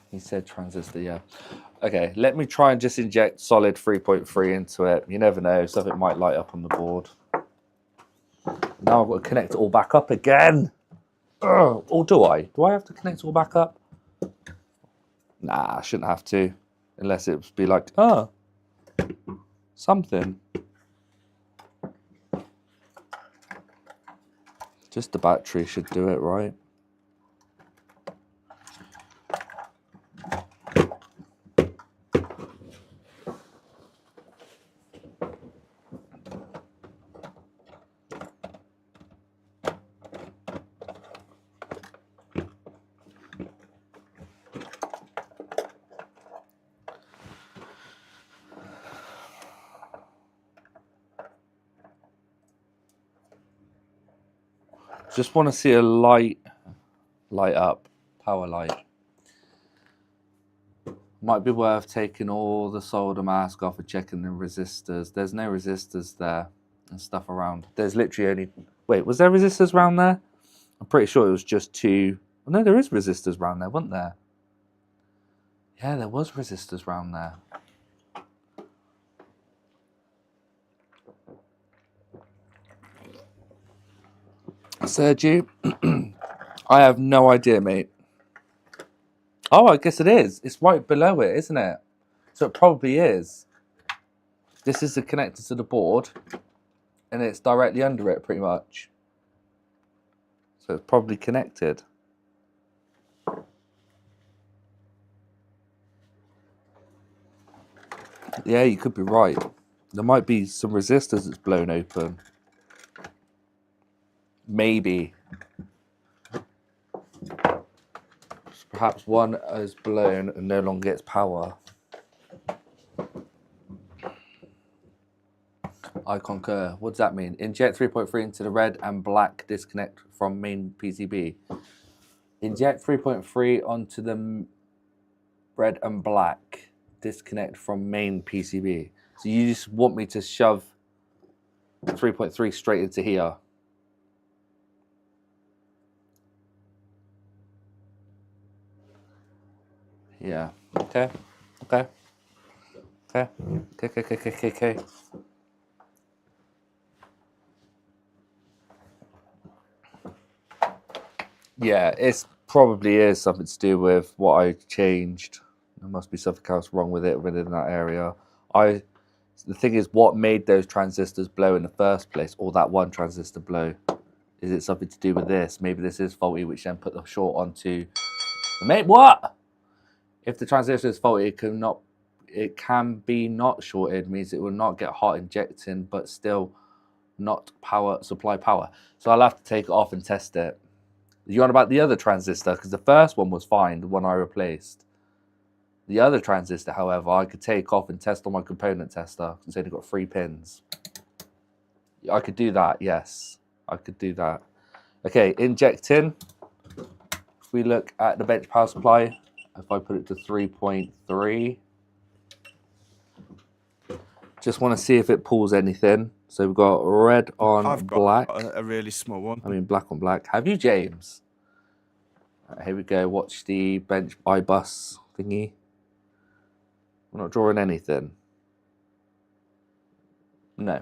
He said transistor, yeah. Okay, let me try and just inject solid 3.3 into it. You never know, something might light up on the board. Now I've got to connect it all back up again. Ugh. Or do I? Do I have to connect it all back up? Nah, I shouldn't have to. Unless it would be like, something. Just the battery should do it, right? Just want to see a light up, power light. Might be worth taking all the solder mask off and checking the resistors. There's no resistors there and stuff around. There's literally only... Wait, was there resistors around there? I'm pretty sure it was just two... Oh, no, there is resistors around there, wasn't there? Yeah, there was resistors around there. Sergio, I have no idea, mate. Oh, I guess it is. It's right below it, isn't it? So it probably is. This is the connector to the board, and it's directly under it, pretty much. So it's probably connected. Yeah, you could be right. There might be some resistors that's blown open. Maybe. Perhaps one is blown and no longer gets power. I concur. What does that mean? Inject 3.3 into the red and black disconnect from main PCB. Inject 3.3 onto the red and black disconnect from main PCB. So you just want me to shove 3.3 straight into here. Yeah. Okay. Okay. Okay. Okay. Yeah, it's probably is something to do with what I changed. There must be something else wrong with it within that area. The thing is, what made those transistors blow in the first place, or that one transistor blow? Is it something to do with this? Maybe this is faulty, which then put the short onto the main. What? If the transistor is faulty, it can be not shorted, means it will not get hot injecting, but still not supply power. So I'll have to take it off and test it. You on about the other transistor? Because the first one was fine, the one I replaced. The other transistor, however, I could take off and test on my component tester. It's only got 3 pins. I could do that, yes. I could do that. Okay, injecting. If we look at the bench power supply, if I put it to 3.3, just want to see if it pulls anything. So we've got red on black. I've got a really small one. I mean black on black. Have you, James? Right, here we go. Watch the bench iBus thingy. We're not drawing anything. No.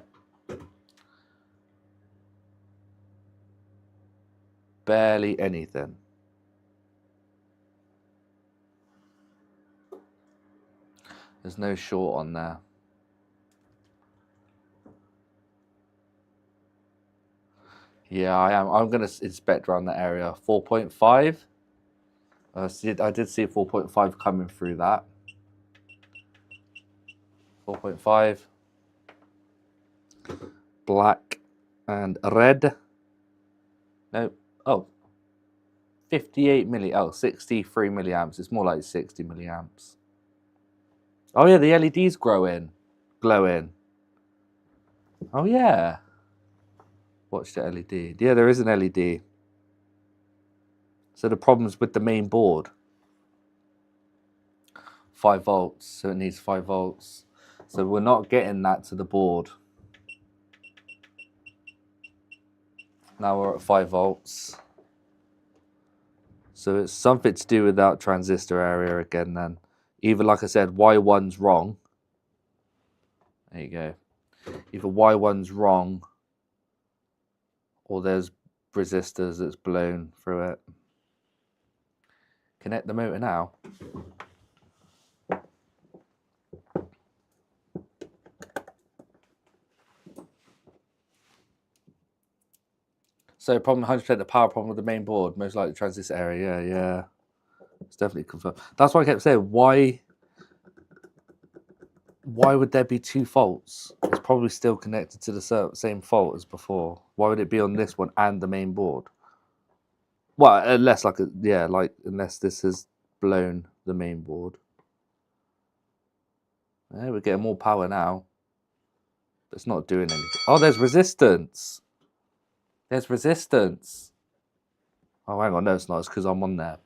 Barely anything. There's no short on there. Yeah, I am. I'm going to inspect around that area. 4.5. I did see 4.5 coming through that. 4.5. Black and red. No. Oh. 58 oh, 63 milliamps. It's more like 60 milliamps. Oh yeah, the LED's glowing. Oh yeah. Watch the LED. Yeah, there is an LED. So the problem's with the main board. 5 volts, so it needs 5 volts. So we're not getting that to the board. Now we're at 5 volts. So it's something to do with that transistor area again then. Either, like I said, Y1's wrong. There you go. Either Y1's wrong, or there's resistors that's blown through it. Connect the motor now. So problem 100% the power problem with the main board, most likely transistor area. Yeah. It's definitely confirmed. That's why I kept saying, why would there be 2 faults? It's probably still connected to the same fault as before. Why would it be on this one and the main board? Well, unless unless this has blown the main board. Yeah, we're getting more power now. It's not doing anything. Oh, there's resistance. There's resistance. Oh, hang on. No, it's not. It's because I'm on there.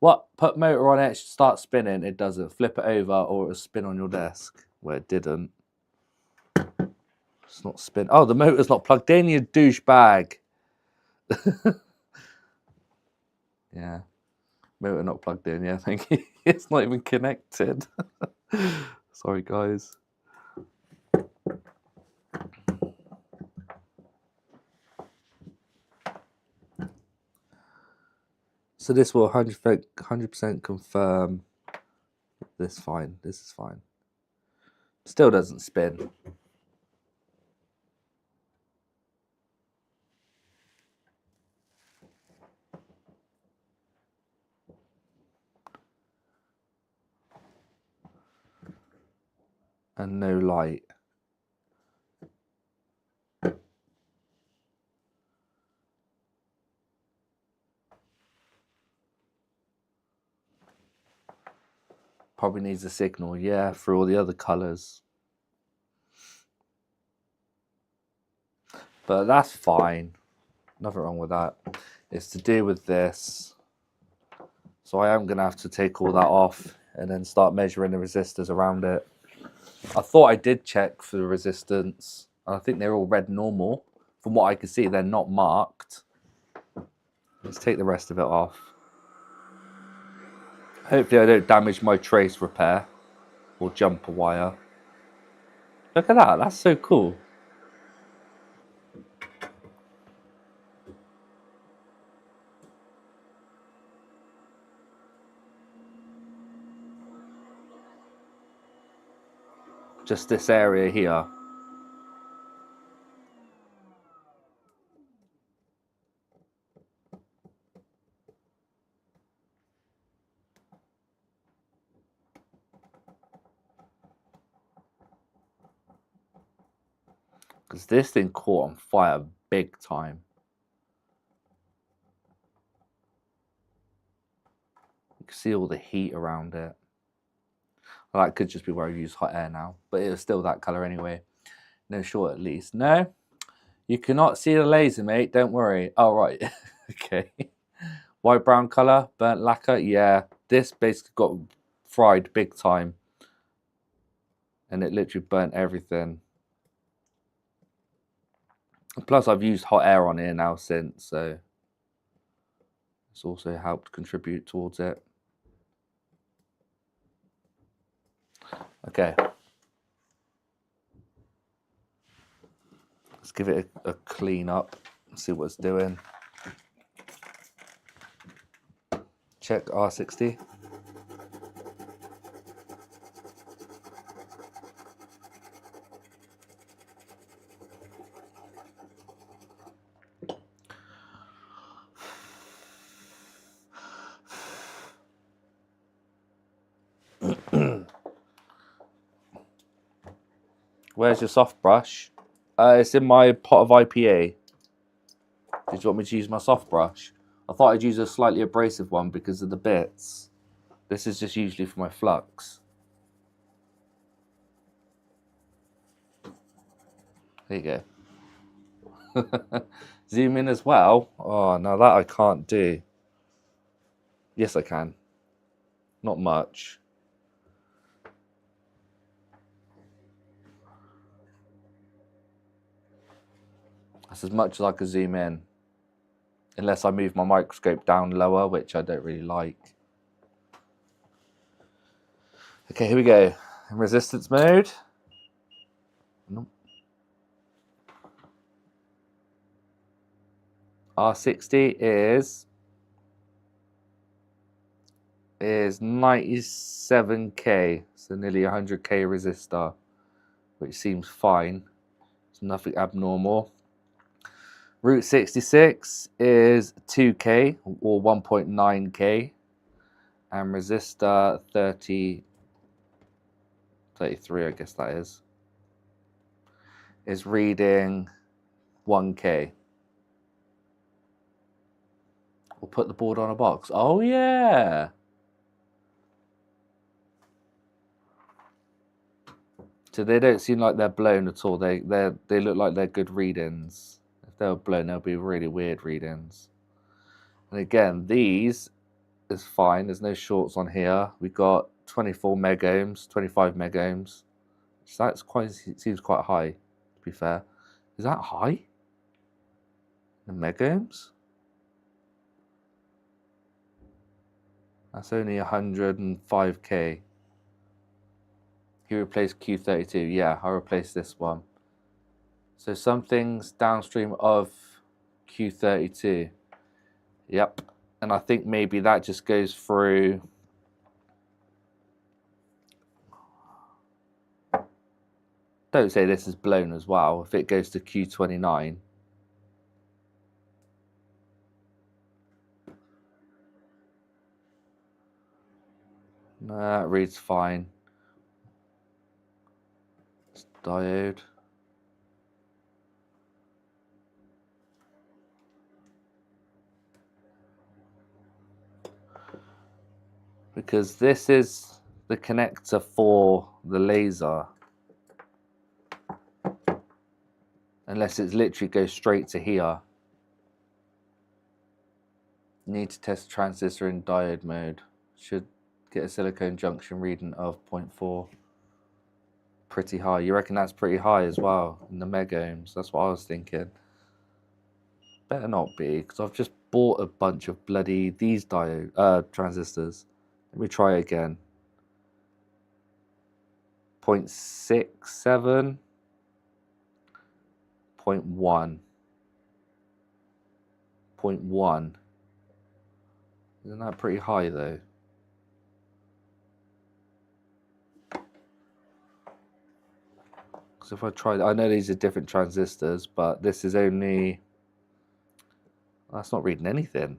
What? Put motor on it, start spinning. It doesn't. Flip it over or it'll spin on your desk. Well, it didn't. It's not spin. Oh, the motor's not plugged in, you douchebag. Yeah. Motor not plugged in. Yeah, thank you. It's not even connected. Sorry, guys. So this will 100% confirm this fine. This is fine. Still doesn't spin. And no light. Probably needs a signal, yeah, for all the other colours. But that's fine. Nothing wrong with that. It's to do with this. So I am going to have to take all that off and then start measuring the resistors around it. I thought I did check for the resistance. I think they're all red normal. From what I can see, they're not marked. Let's take the rest of it off. Hopefully I don't damage my trace repair or jumper wire. Look at that, that's so cool. Just this area here. Because this thing caught on fire big time. You can see all the heat around it. Well, that could just be where I use hot air now. But it was still that colour anyway. No short at least. No? You cannot see the laser, mate. Don't worry. Oh, right. Okay. White brown colour. Burnt lacquer. Yeah. This basically got fried big time. And it literally burnt everything. Plus, I've used hot air on here now since, so it's also helped contribute towards it. Okay. Let's give it a clean up, see what it's doing. Check R60. Where's your soft brush? It's in my pot of IPA. Did you want me to use my soft brush? I thought I'd use a slightly abrasive one because of the bits. This is just usually for my flux. There you go. Zoom in as well. Oh, no, that I can't do. Yes, I can. Not much. That's as much as I can zoom in. Unless I move my microscope down lower, which I don't really like. Okay, here we go. In resistance mode. Nope. R60 is 97k, so nearly 100k resistor, which seems fine. It's nothing abnormal. Route 66 is 2k or 1.9k, and resistor 33, I guess that is reading 1k. We'll put the board on a box. Oh yeah. So they don't seem like they're blown at all. They look like they're good readings. If they were blown, they'll be really weird readings. And again, these is fine. There's no shorts on here. We've got 24 megohms, 25 megohms. So that's quite, it seems quite high, to be fair. Is that high? The megohms? That's only 105k. You replaced Q32. Yeah, I replaced this one. So something's downstream of Q32. Yep. And I think maybe that just goes through. Don't say this is blown as well. If it goes to Q29. No, that reads fine. It's diode. Because this is the connector for the laser. Unless it's literally goes straight to here. Need to test transistor in diode mode. Should get a silicon junction reading of 0.4. Pretty high. You reckon that's pretty high as well in the megohms? That's what I was thinking. Better not be, because I've just bought a bunch of bloody these diode transistors. Let me try again. 0.67. 0.1. 0.1. Isn't that pretty high though? Because if I try, I know these are different transistors, but this is only, that's not reading anything.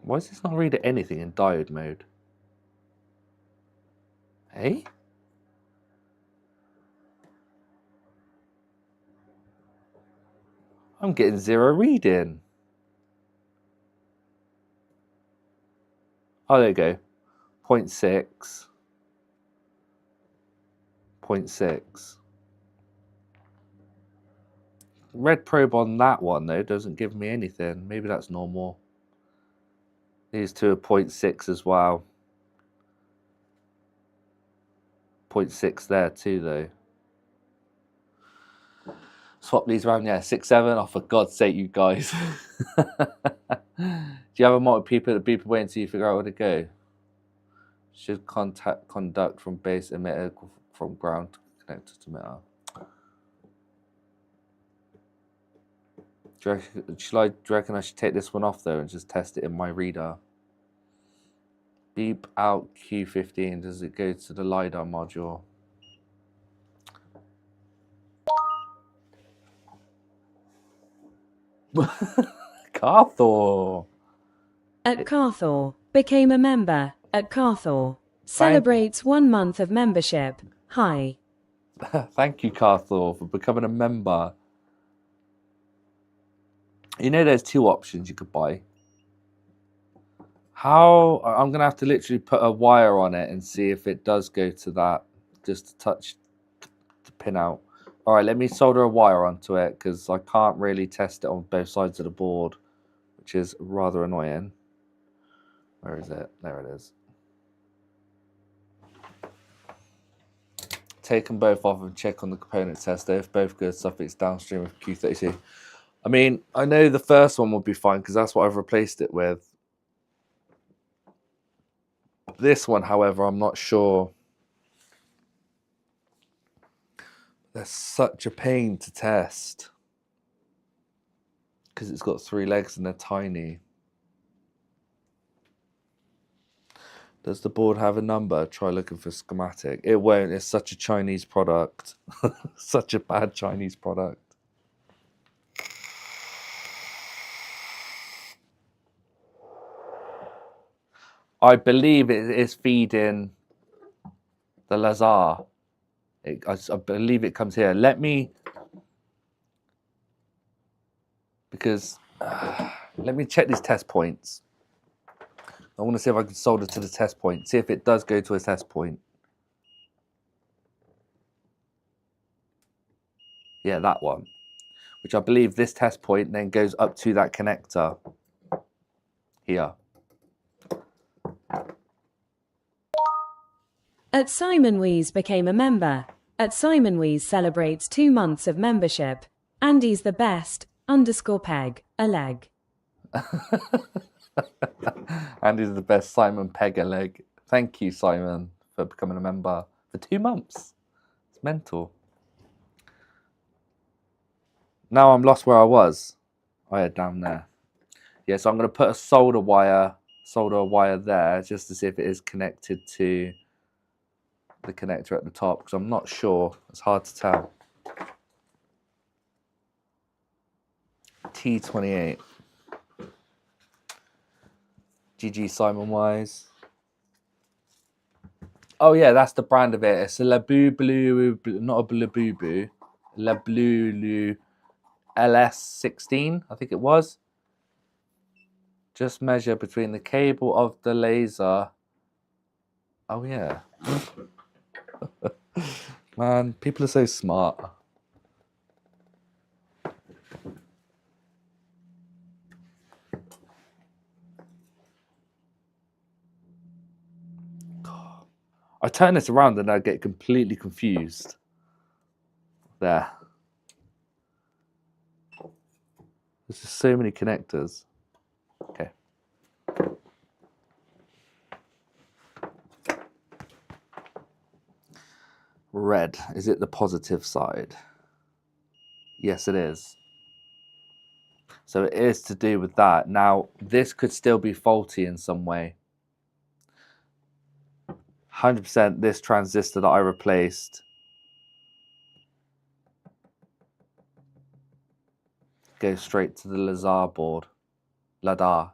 Why is this not reading anything in diode mode? Hey? I'm getting zero reading. Oh, there you go. 0.6. 0.6. Red probe on that one, though, doesn't give me anything. Maybe that's normal. These two are 0.6 as well. 0.6 there too, though. Swap these around, yeah, 6, 7. Oh, for God's sake, you guys. Do you have a multi-beeper wait until you figure out where to go? Should conduct from base emitter from ground connected to emitter. Do you reckon I should take this one off though and just test it in my reader? Beep out Q15. Does it go to the LiDAR module? Carthor. At Carthor, became a member. At Carthor, celebrates 1 month of membership. Hi. Thank you, Carthor, for becoming a member. You know there's two options you could buy. How? I'm going to have to literally put a wire on it and see if it does go to that. Just to touch pin out. All right, let me solder a wire onto it because I can't really test it on both sides of the board, which is rather annoying. Where is it? There it is. Take them both off and check on the component tester. If both good, suffix downstream of Q32. I mean, I know the first one would be fine because that's what I've replaced it with. This one, however, I'm not sure. They're such a pain to test because it's got 3 legs and they're tiny. Does the board have a number? Try looking for schematic. It won't. It's such a Chinese product. Such a bad Chinese product. I believe it is feeding the Lazar. I believe it comes here. Let me check these test points. I want to see if I can solder to the test point. See if it does go to a test point. Yeah, that one. Which I believe this test point then goes up to that connector here. At Simon Wees became a member. At Simon Wees celebrates 2 months of membership. Andy's the best, _peg, a leg. Andy's the best, Simon Peg a leg. Thank you, Simon, for becoming a member for 2 months. It's mental. Now I'm lost where I was. Oh yeah, down there. Yeah, so I'm going to put a solder wire there just to see if it is connected to the connector at the top because I'm not sure. It's hard to tell. T28. GG Simon Wise. Oh yeah, that's the brand of it. It's a Labubu, not a Labubu, Labubu LS16, I think it was. Just measure between the cable of the laser. Oh yeah. Man, people are so smart. I turn this around and I get completely confused. There. There's just so many connectors. Okay. Red. Is it the positive side? Yes, it is. So it is to do with that. Now, this could still be faulty in some way. 100% this transistor that I replaced goes straight to the Lazar board. LiDAR,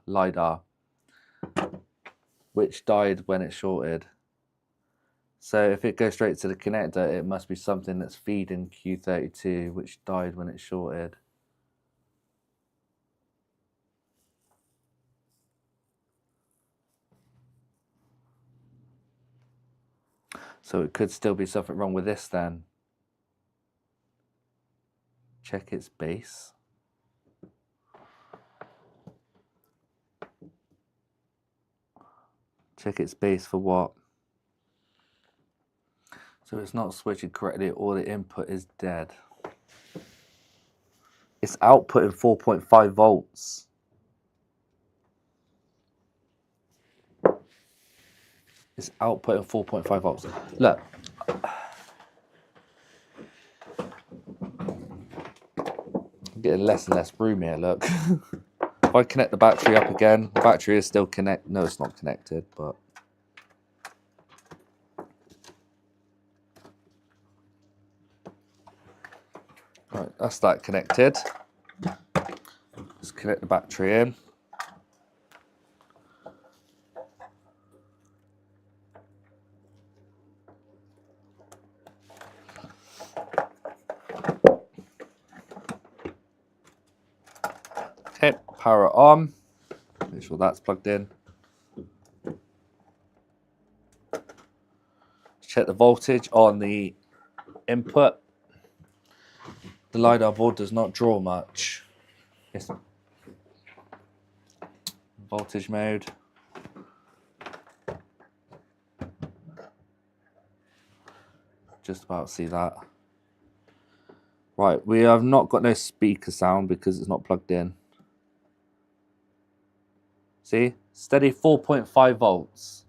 which died when it shorted. So if it goes straight to the connector, it must be something that's feeding Q32, which died when it shorted. So it could still be something wrong with this then. Check its base. Check its base for what? So it's not switching correctly or the input is dead. It's outputting 4.5 volts. It's outputting 4.5 volts. Look. I'm getting less and less room here, look. If I connect the battery up again, the battery is still connected. No, it's not connected, but... Right, that's that connected. Let's connect the battery in. Okay, power it on. Make sure that's plugged in. Check the voltage on the input. The LiDAR board does not draw much. Yes. Voltage mode. Just about see that. Right, we have not got no speaker sound because it's not plugged in. See? Steady 4.5 volts.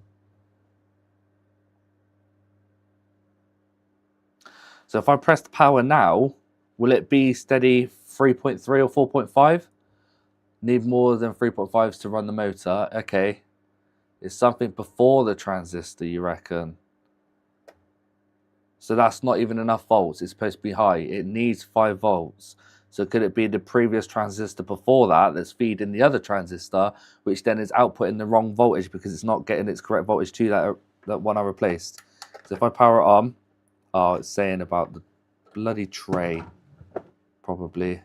So if I press the power now, will it be steady 3.3 or 4.5? Need more than 3.5s to run the motor. Okay. It's something before the transistor, you reckon? So that's not even enough volts. It's supposed to be high. It needs 5 volts. So could it be the previous transistor before that that's feeding the other transistor, which then is outputting the wrong voltage because it's not getting its correct voltage to that one I replaced? So if I power it on, oh, it's saying about the bloody tray, probably.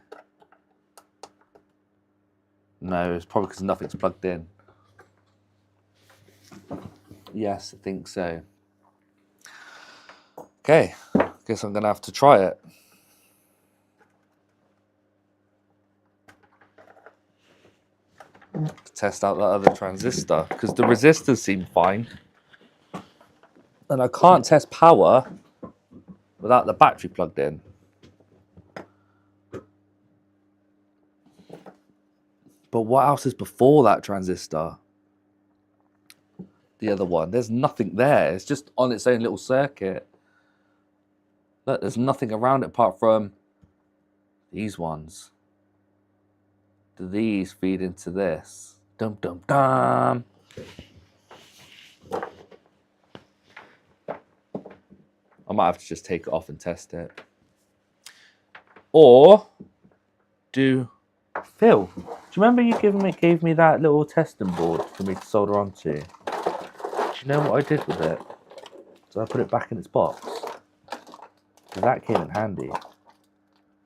No, it's probably because nothing's plugged in. Yes, I think so. Okay, guess I'm going to have to try it. To test out that other transistor, because the resistors seem fine. And I can't test power without the battery plugged in. But what else is before that transistor? The other one. There's nothing there. It's just on its own little circuit. Look, there's nothing around it apart from these ones. Do these feed into this? Dum dum dum. I might have to just take it off and test it. Or do Phil, do you remember you gave me that little testing board for me to solder onto? Do you know what I did with it? So I put it back in its box. Because that came in handy.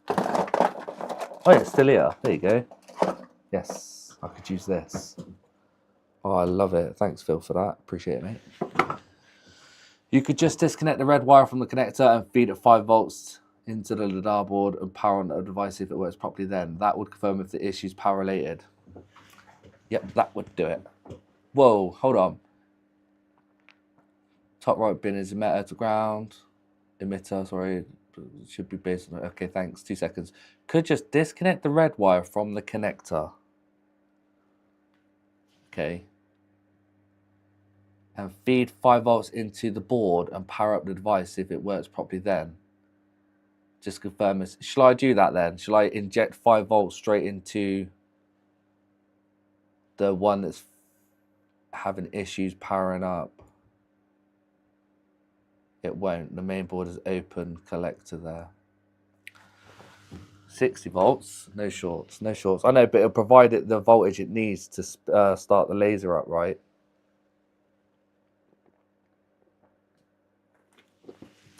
Oh yeah, it's still here. There you go. Yes, I could use this. Oh, I love it. Thanks, Phil, for that. Appreciate it, mate. You could just disconnect the red wire from the connector and feed it 5 volts into the LiDAR board and power on the device if it works properly then. That would confirm if the issue's power related. Yep, that would do it. Whoa, hold on. Top right bin is emitter to ground. Emitter, sorry. Should be based on it. Okay, thanks. 2 seconds. Could just disconnect the red wire from the connector. Okay. And feed 5 volts into the board and power up the device if it works properly then. Just confirm this. Shall I do that then? Shall I inject 5 volts straight into the one that's having issues powering up? It won't. The main board is open collector there. 60 volts, no shorts, no shorts. I know, but it'll provide it the voltage it needs to start the laser up, right?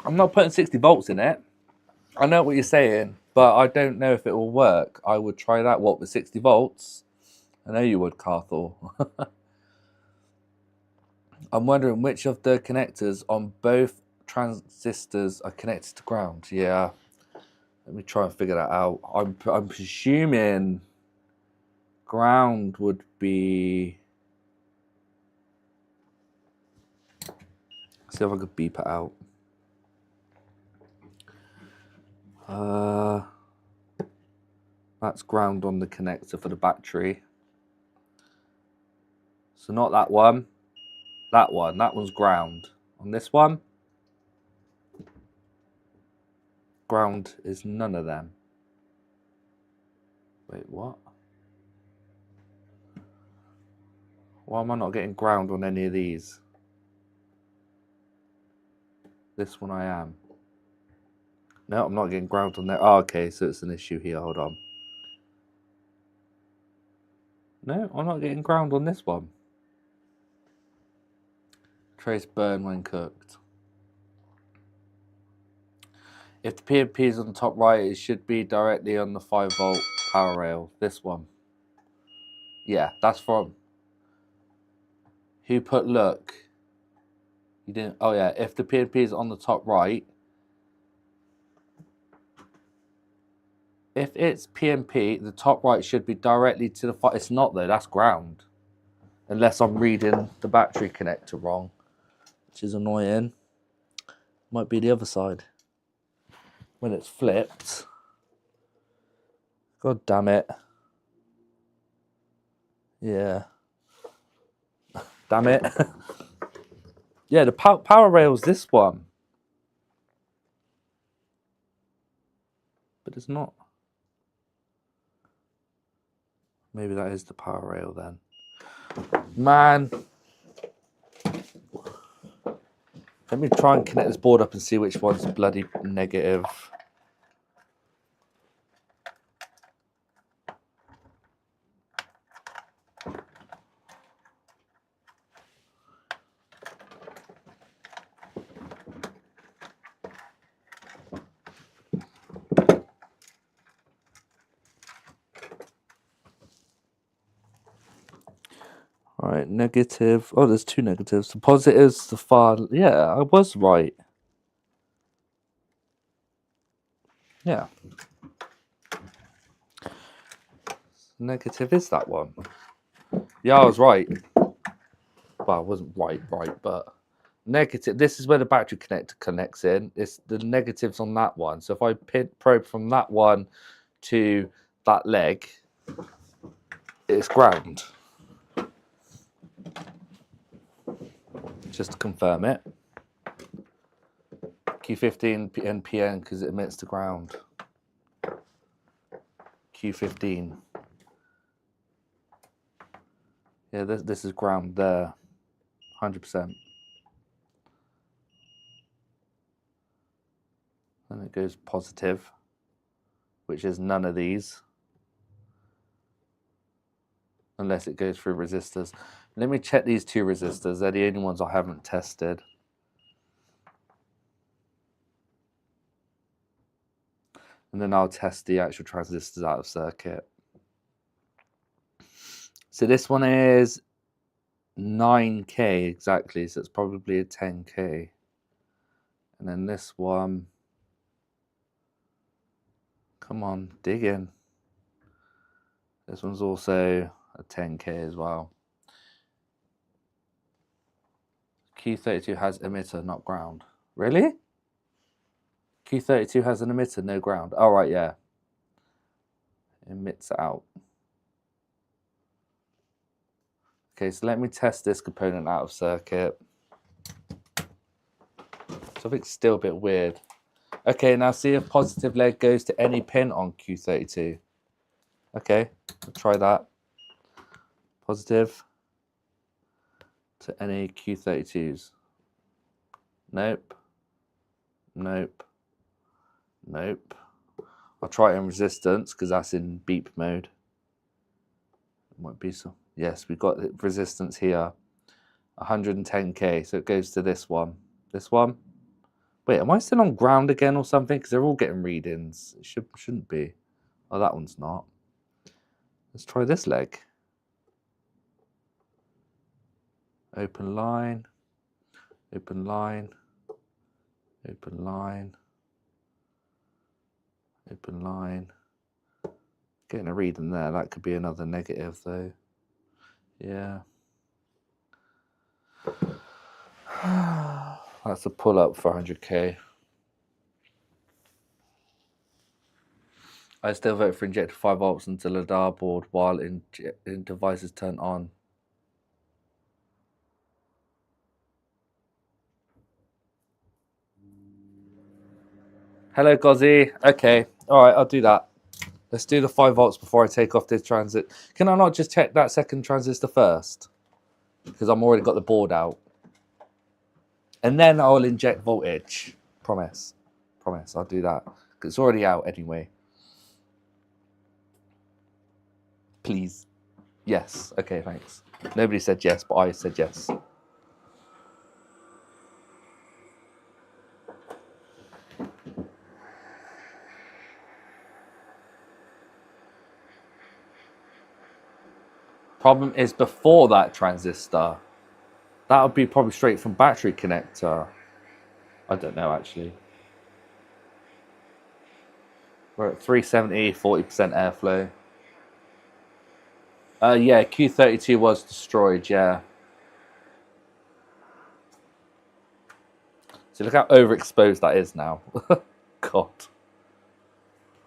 I'm not putting 60 volts in it. I know what you're saying, but I don't know if it will work. I would try that, what, with 60 volts? I know you would, Carthor. I'm wondering which of the connectors on both transistors are connected to ground. Yeah. Let me try and figure that out. I'm presuming ground would be... See if I could beep it out. That's ground on the connector for the battery. So not that one. That one. That one's ground. On this one, ground is none of them. Wait, what? Why am I not getting ground on any of these? This one I am. No, I'm not getting ground on there. Oh, okay, so it's an issue here. Hold on. No, I'm not getting ground on this one. Trace burn when cooked. If the PNP is on the top right, it should be directly on the 5 volt power rail. This one. Yeah, that's from... Who put look? You didn't... Oh yeah, if the PNP is on the top right... If it's PNP, the top right should be directly to the it's not though, that's ground. Unless I'm reading the battery connector wrong, which is annoying. Might be the other side. When it's flipped. God damn it. Yeah. Damn it. Yeah, the power rail's this one. But it's not. Maybe that is the power rail then. Man. Let me try and connect this board up and see which one's bloody negative. All right, negative. Oh, there's two negatives. The positives, the far. Yeah, I was right. Yeah. Negative is that one. Yeah, I was right. Well, I wasn't right, but negative. This is where the battery connector connects in. It's the negatives on that one. So if I probe from that one to that leg, it's ground. Just to confirm it. Q15 NPN because it emits to ground. Q15. Yeah, this is ground there. 100%. And it goes positive, which is none of these. Unless it goes through resistors. Let me check these two resistors. They're the only ones I haven't tested. And then I'll test the actual transistors out of circuit. So this one is 9K exactly, so it's probably a 10K. And then this one, come on, dig in. This one's also a 10K as well. Q32 has emitter, not ground. Really? Q32 has an emitter, no ground. Oh, right, yeah. Emits out. Okay, so let me test this component out of circuit. Something's still a bit weird. Okay, now see if positive leg goes to any pin on Q32. Okay, we'll try that. Positive to any Q32s. Nope. Nope. Nope. I'll try it in resistance because that's in beep mode. It might be some. Yes, we've got resistance here. 110K, so it goes to this one. This one. Wait, am I still on ground again or something? Because they're all getting readings. It shouldn't be. Oh, that one's not. Let's try this leg. Open line. Open line. Open line. Open line. Getting a reading there. That could be another negative though. Yeah. That's a pull up for 100K. I still vote for injected 5 volts into the LiDAR board while in devices turn on. Hello, Gozzy. Okay. All right, I'll do that. Let's do the 5 volts before I take off this transit. Can I not just check that second transistor first? Because I'm already got the board out. And then I'll inject voltage. Promise. Promise, I'll do that. Because it's already out anyway. Please. Yes. Okay, thanks. Nobody said yes, but I said yes. Problem is before that transistor. That would be probably straight from battery connector. I don't know actually. We're at 370, 40% airflow. Yeah, Q32 was destroyed, yeah. So look how overexposed that is now. God.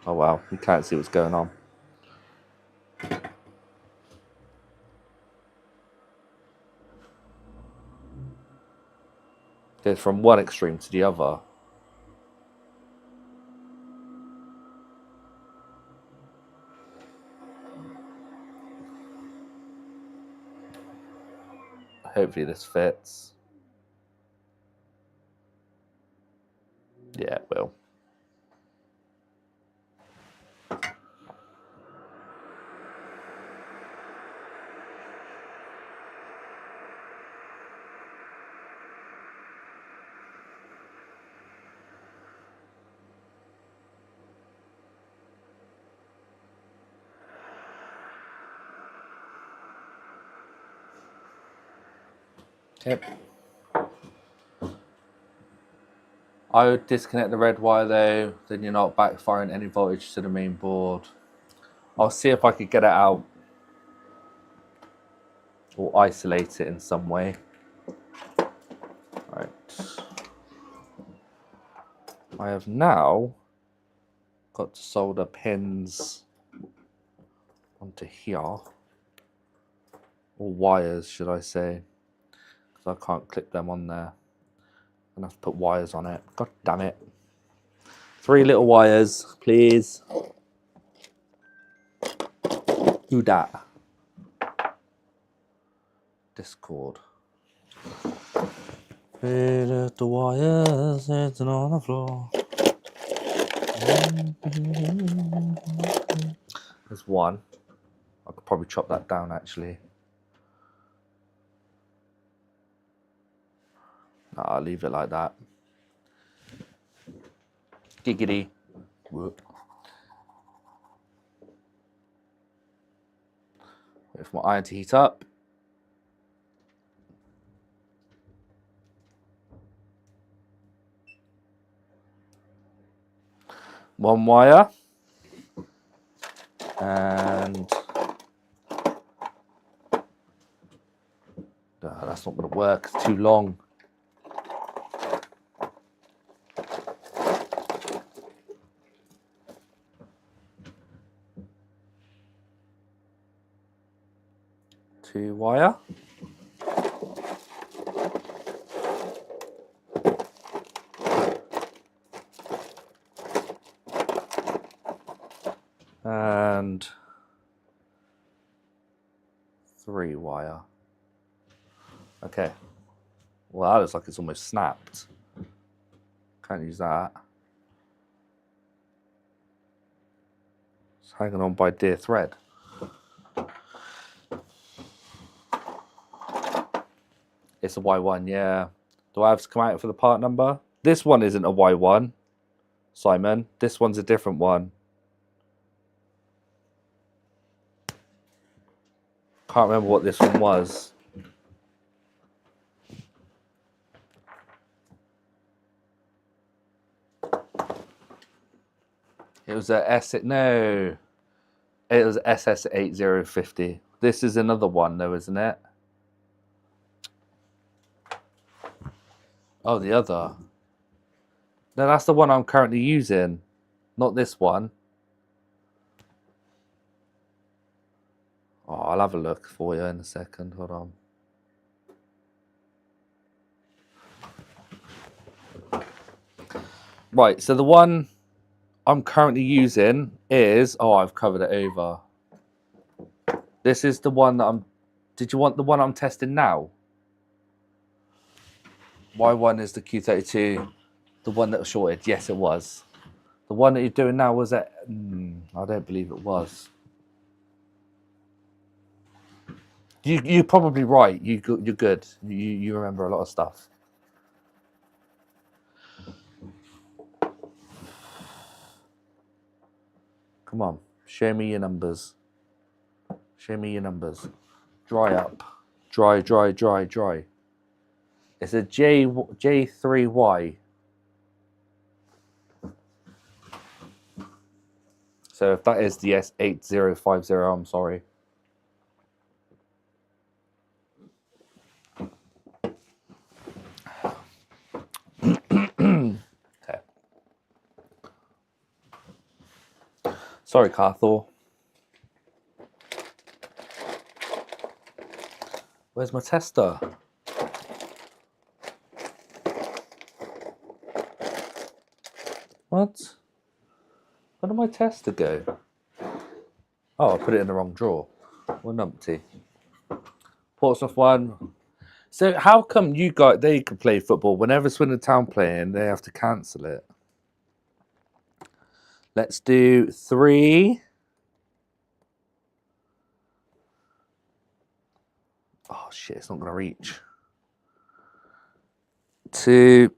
Oh wow, you can't see what's going on. Goes from one extreme to the other. Hopefully this fits. Yeah, it will. Yep. I would disconnect the red wire though, then you're not backfiring any voltage to the main board. I'll see if I could get it out or isolate it in some way. Right. I have now got to solder pins onto here, or wires should I say, because I can't clip them on there. I'm gonna have to put wires on it. God damn it. 3 little wires, please. Do that. Discord. 3 little wires sitting on the floor. There's one. I could probably chop that down actually. No, I'll leave it like that. Giggity. Whoop. Wait for my iron to heat up. One wire. And that's not going to work, it's too long. Two wire. And 3 wire. Okay. Well, that looks like it's almost snapped. Can't use that. It's hanging on by dear thread. It's a Y1, yeah. Do I have to come out for the part number? This one isn't a Y1, Simon. This one's a different one. Can't remember what this one was. It was a no. It was SS8050. This is another one though, isn't it? Oh, the other. No, that's the one I'm currently using. Not this one. Oh, I'll have a look for you in a second. Hold on. Right, so the one I'm currently using is... Oh, I've covered it over. This is the one that I'm... Did you want the one I'm testing now? Y1 is the Q32. The one that was shorted. Yes, it was. The one that you're doing now was at... I don't believe it was. You're probably right. You're good. You remember a lot of stuff. Come on. Show me your numbers. Show me your numbers. Dry up. Dry, dry, dry, dry. It's a J3Y. So if that is the S8050, I'm sorry. Okay. Sorry, Carthor. Where's my tester? What? Where did my tester go? Oh, I put it in the wrong drawer. What numpty? Portsmouth 1. So how come you guys, they can play football whenever Swindon Town playing, they have to cancel it? Let's do 3. Oh shit, it's not gonna reach. 2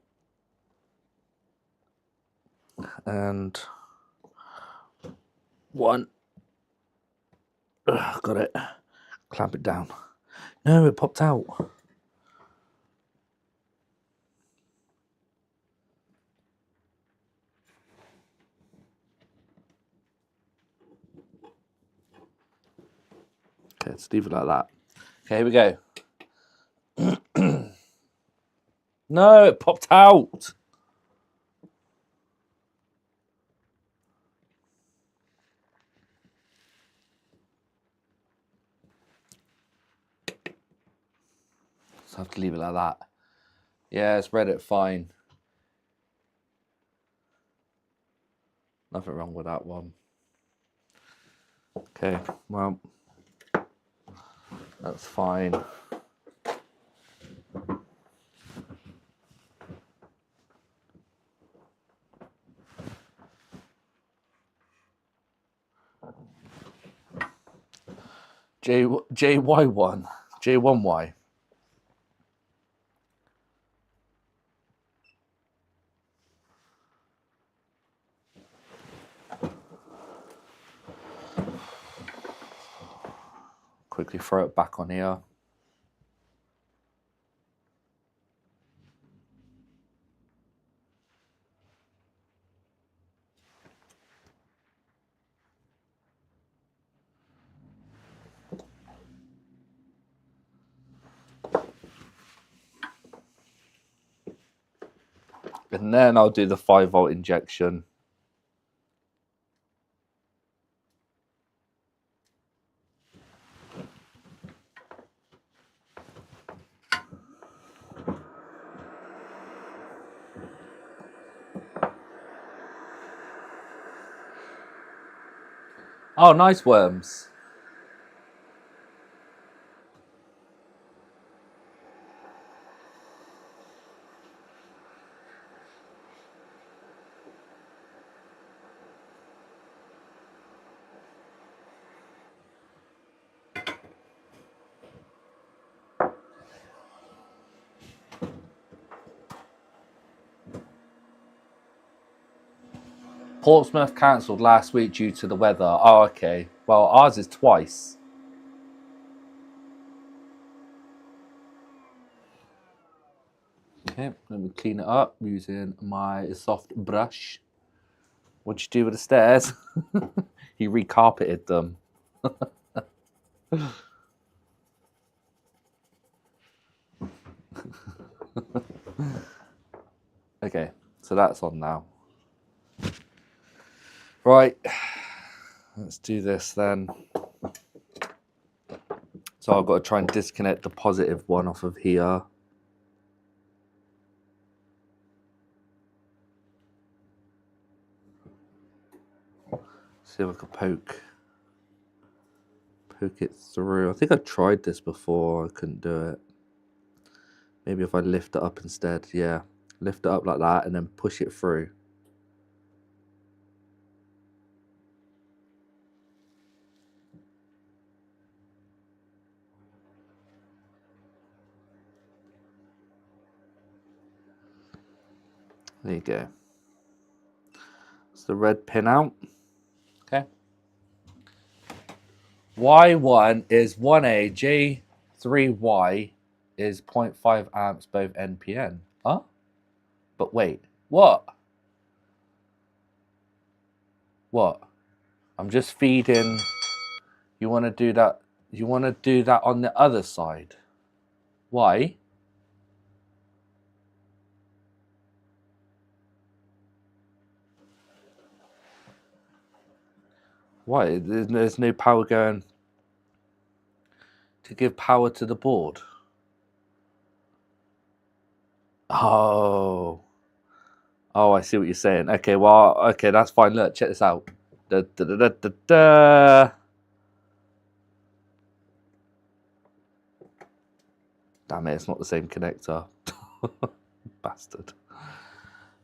and 1. Ugh, got it. Clamp it down. No, it popped out. Okay, let's leave it like that. Okay, here we go. No, it popped out. So I have to leave it like that. Yeah, it's read it fine. Nothing wrong with that one. Okay, well, that's fine. JY1, J1Y. Quickly throw it back on here. And then I'll do the 5-volt injection. Oh, nice worms. Portsmouth cancelled last week due to the weather. Oh, okay. Well, ours is twice. Okay, let me clean it up using my soft brush. What'd you do with the stairs? He recarpeted them. Okay, so that's on now. Right, let's do this then. So I've got to try and disconnect the positive one off of here. See if I can poke it through. I think I tried this before, I couldn't do it. Maybe if I lift it up instead, yeah. Lift it up like that and then push it through. There you go. It's the red pin out. Okay. Y1 is 1A, J3Y is 0.5 amps, both NPN. Huh? But wait, what? What? I'm just feeding. You want to do that? You want to do that on the other side? Why? Why? There's no power going to give power to the board. Oh. Oh, I see what you're saying. Okay, well, okay, that's fine. Look, check this out. Da, da, da, da, da, da. Damn it, it's not the same connector. Bastard.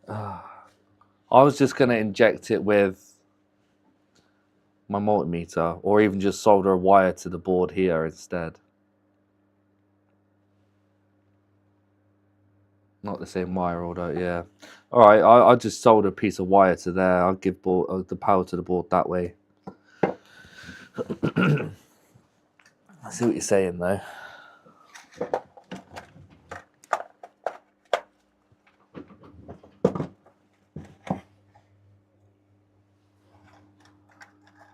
I was just going to inject it with my multimeter, or even just solder a wire to the board here instead. Not the same wire order, yeah. All right, I'll just solder a piece of wire to there. I'll give the power to the board that way. I see what you're saying, though.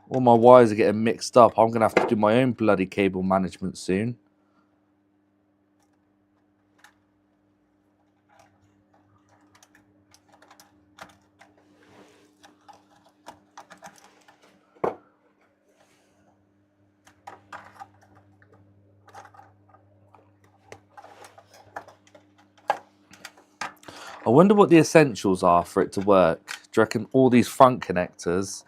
All my wires are getting mixed up. I'm going to have to do my own bloody cable management soon. I wonder what the essentials are for it to work. Do you reckon all these front connectors,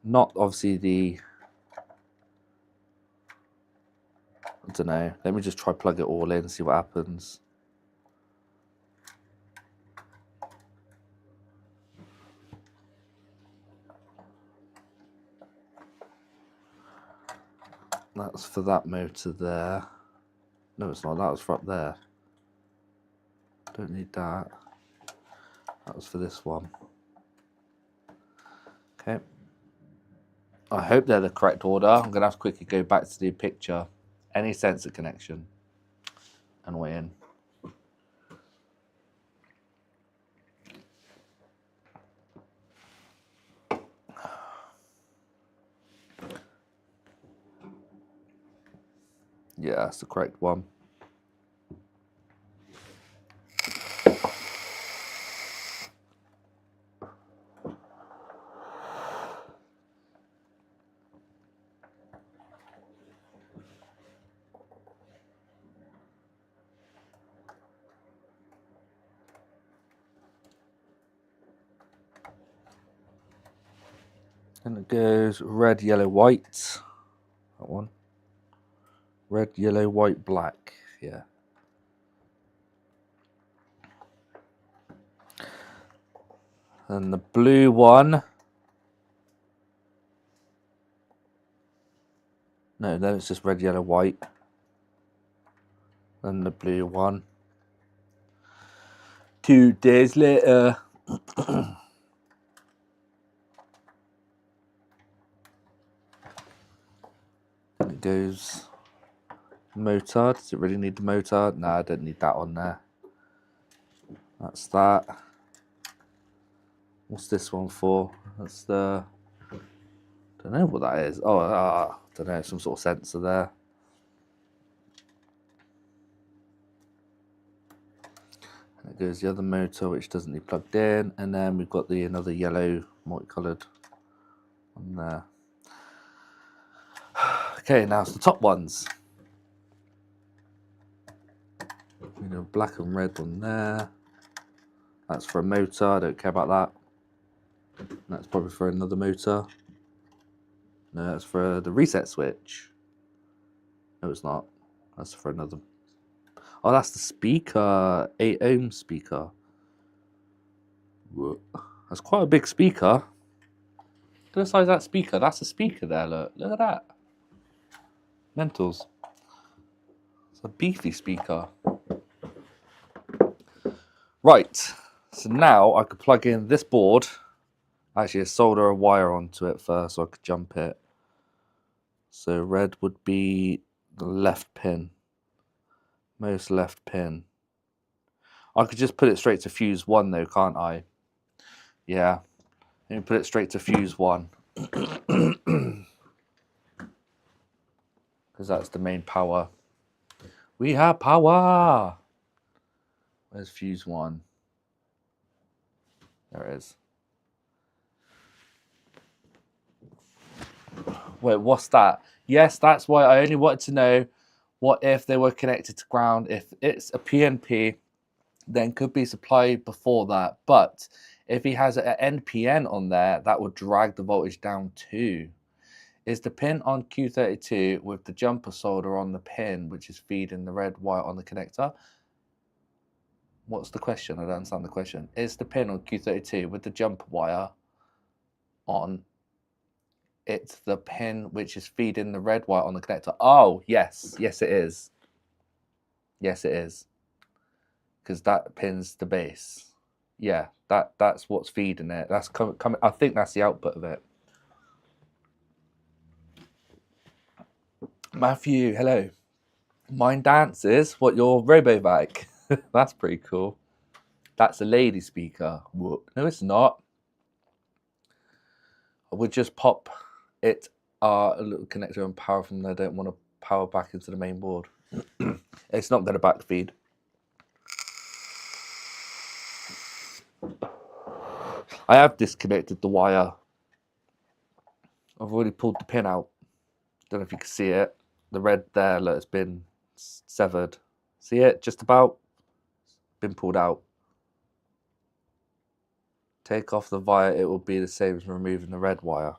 not obviously the, I don't know, let me just try plug it all in and see what happens. That's for that motor there. No, it's not. That was for up there. Don't need that. That was for this one. Okay. I hope they're the correct order. I'm going to have to quickly go back to the picture. Any sensor connection. And weigh in. Yeah, that's the correct one. And it goes red, yellow, white. That one. Red, yellow, white, black. Yeah. And the blue one. No, then it's just red, yellow, white. Then the blue one. 2 days later. It goes motor. Does it really need the motor? No, I don't need that on there. That's that. What's this one for? That's the, don't know what that is. Oh, I don't know, some sort of sensor there. And it goes the other motor, which doesn't need plugged in, and then we've got the another yellow multicolored on there. Okay, now it's the top ones. You know, black and red on there. That's for a motor. I don't care about that. That's probably for another motor. No, that's for the reset switch. No, it's not. That's for another. Oh, that's the speaker. 8 ohm speaker. Whoa. That's quite a big speaker. Look at the size of that speaker. That's a speaker there. Look at that. Mentals. It's a beefy speaker. Right. So now I could plug in this board. Actually, solder a wire onto it first so I could jump it. So red would be the left pin. Most left pin. I could just put it straight to fuse 1 though, can't I? Yeah. Let me put it straight to fuse 1. Because that's the main power. We have power. Where's fuse 1? There it is. Wait, what's that? Yes, that's why I only wanted to know what if they were connected to ground. If it's a PNP, then could be supplied before that. But if he has an NPN on there, that would drag the voltage down too. Is the pin on Q32 with the jumper solder on the pin, which is feeding the red wire on the connector? What's the question? I don't understand the question. Is the pin on Q32 with the jumper wire on? It's the pin which is feeding the red wire on the connector. Oh, yes. Yes, it is. Yes, it is. Because that pin's the base. Yeah, that's what's feeding it. That's coming. I think that's the output of it. Matthew, hello. Mine dances. What, your RoboVac? That's pretty cool. That's a lady speaker. Whoop. No, it's not. I would just pop it a little connector and power from there. I don't want to power back into the main board. It's not going to backfeed. I have disconnected the wire. I've already pulled the pin out. Don't know if you can see it. The red there, look, it's been severed. See it? Just about. Been pulled out. Take off the wire, it will be the same as removing the red wire.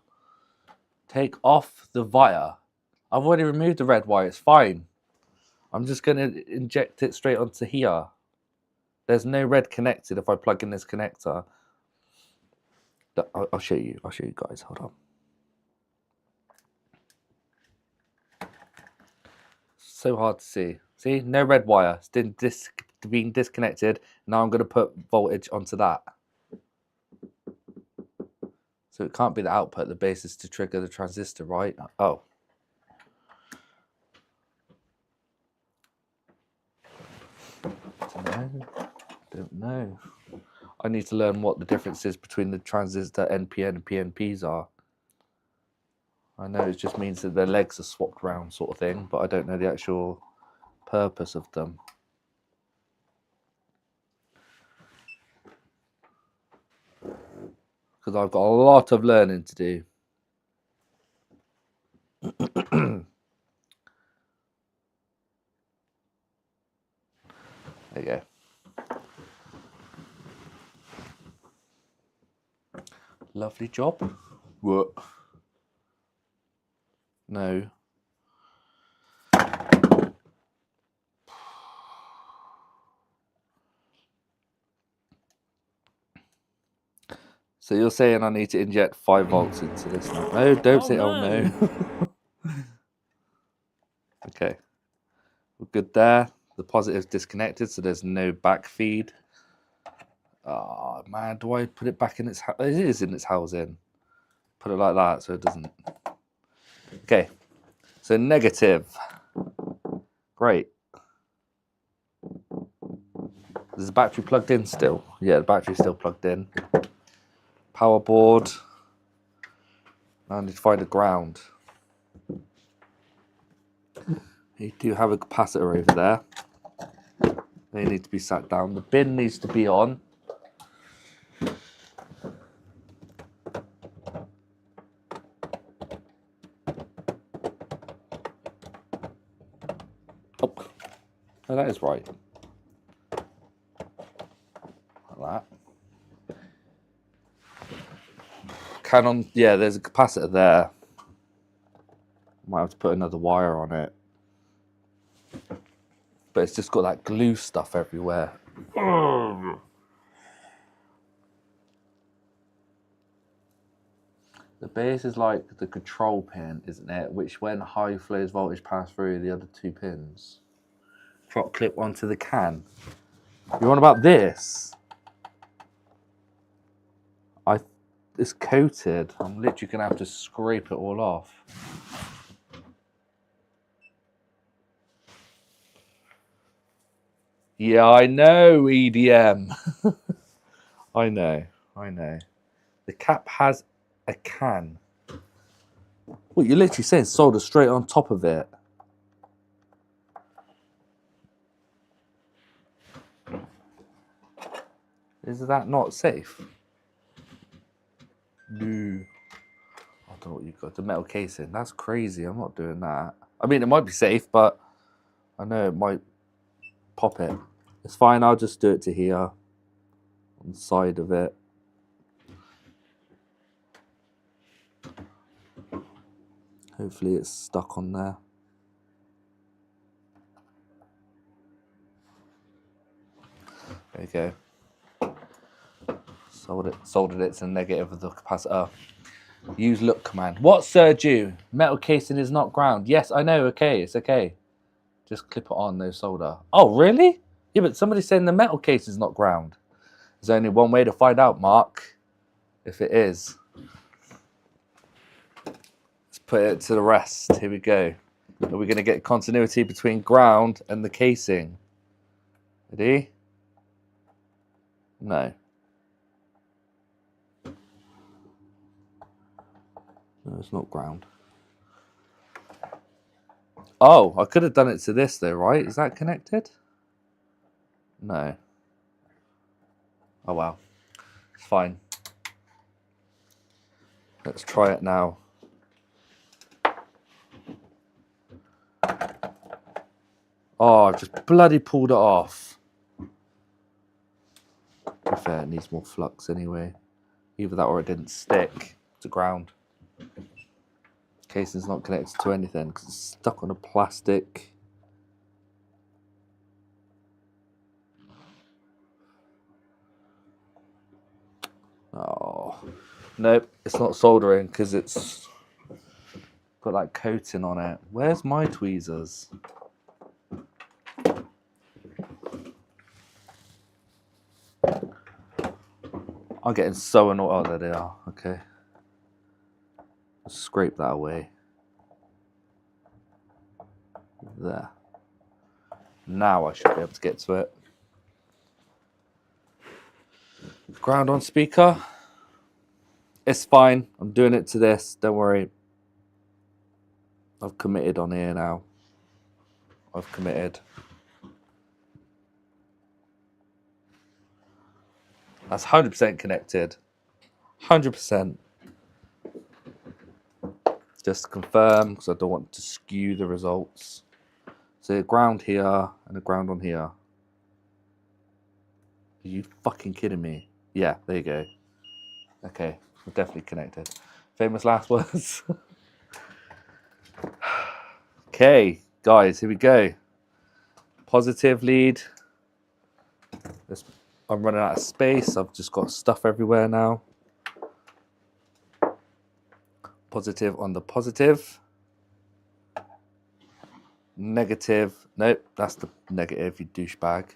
Take off the wire. I've already removed the red wire, it's fine. I'm just going to inject it straight onto here. There's no red connected if I plug in this connector. I'll show you guys, hold on. So hard to see. See, no red wire. It's being disconnected. Now I'm going to put voltage onto that. So it can't be the output. The base is to trigger the transistor, right? Oh. Don't know. I need to learn what the difference is between the transistor NPN and PNPs are. I know it just means that their legs are swapped around sort of thing, but I don't know the actual purpose of them. Because I've got a lot of learning to do. There you go. Lovely job. What? No. So you're saying I need to inject 5 volts into this now? No, don't say, oh no. Okay. We're good there. The positive's disconnected, so there's no back feed. Oh man, do I put it back in its it is in its housing. Put it like that so it doesn't. Okay. So negative. Great. Is the battery plugged in still? Yeah, the battery's still plugged in. Power board. Now I need to find a ground. You do have a capacitor over there. They need to be sat down. The bin needs to be on. Oh, no, that is right. Like that. Canon, yeah, there's a capacitor there. Might have to put another wire on it. But it's just got that glue stuff everywhere. The base is like the control pin, isn't it? Which when high flows voltage pass through the other 2 pins. Drop clip onto the can. You're on about this? It's coated. I'm literally gonna have to scrape it all off. Yeah, I know, EDM. I know. The cap has a can. What, you're literally saying solder straight on top of it? Is that not safe? No. I don't know what you've got. The metal casing. That's crazy. I'm not doing that. I mean, it might be safe, but I know it might pop it. It's fine. I'll just do it to here. On the side of it. Hopefully it's stuck on there. There you go. Soldered it to the negative of the capacitor. Use look command. What, Sir Jew? Metal casing is not ground. Yes, I know. Okay, it's okay. Just clip it on, no solder. Oh, really? Yeah, but somebody's saying the metal case is not ground. There's only one way to find out, Mark. If it is. Let's put it to the rest. Here we go. Are we going to get continuity between ground and the casing? Ready? No. No, it's not ground. Oh, I could have done it to this though, right? Is that connected? No. Oh well. It's fine. Let's try it now. Oh, I've just bloody pulled it off. To be fair, it needs more flux anyway. Either that or it didn't stick to ground. Casing's not connected to anything because it's stuck on a plastic. Oh, nope, it's not soldering because it's got that coating on it. Where's my tweezers? I'm getting so annoyed. Oh, there they are. Okay. Scrape that away. There. Now I should be able to get to it. Ground on speaker. It's fine. I'm doing it to this. Don't worry. I've committed on here now. I've committed. That's 100% connected. 100%. Just to confirm, because I don't want to skew the results. So a ground here and a ground on here. Are you fucking kidding me? Yeah, there you go. Okay, we're definitely connected. Famous last words. Okay, guys, here we go. Positive lead. I'm running out of space. I've just got stuff everywhere now. Positive on the positive. Negative. Nope, that's the negative, you douchebag.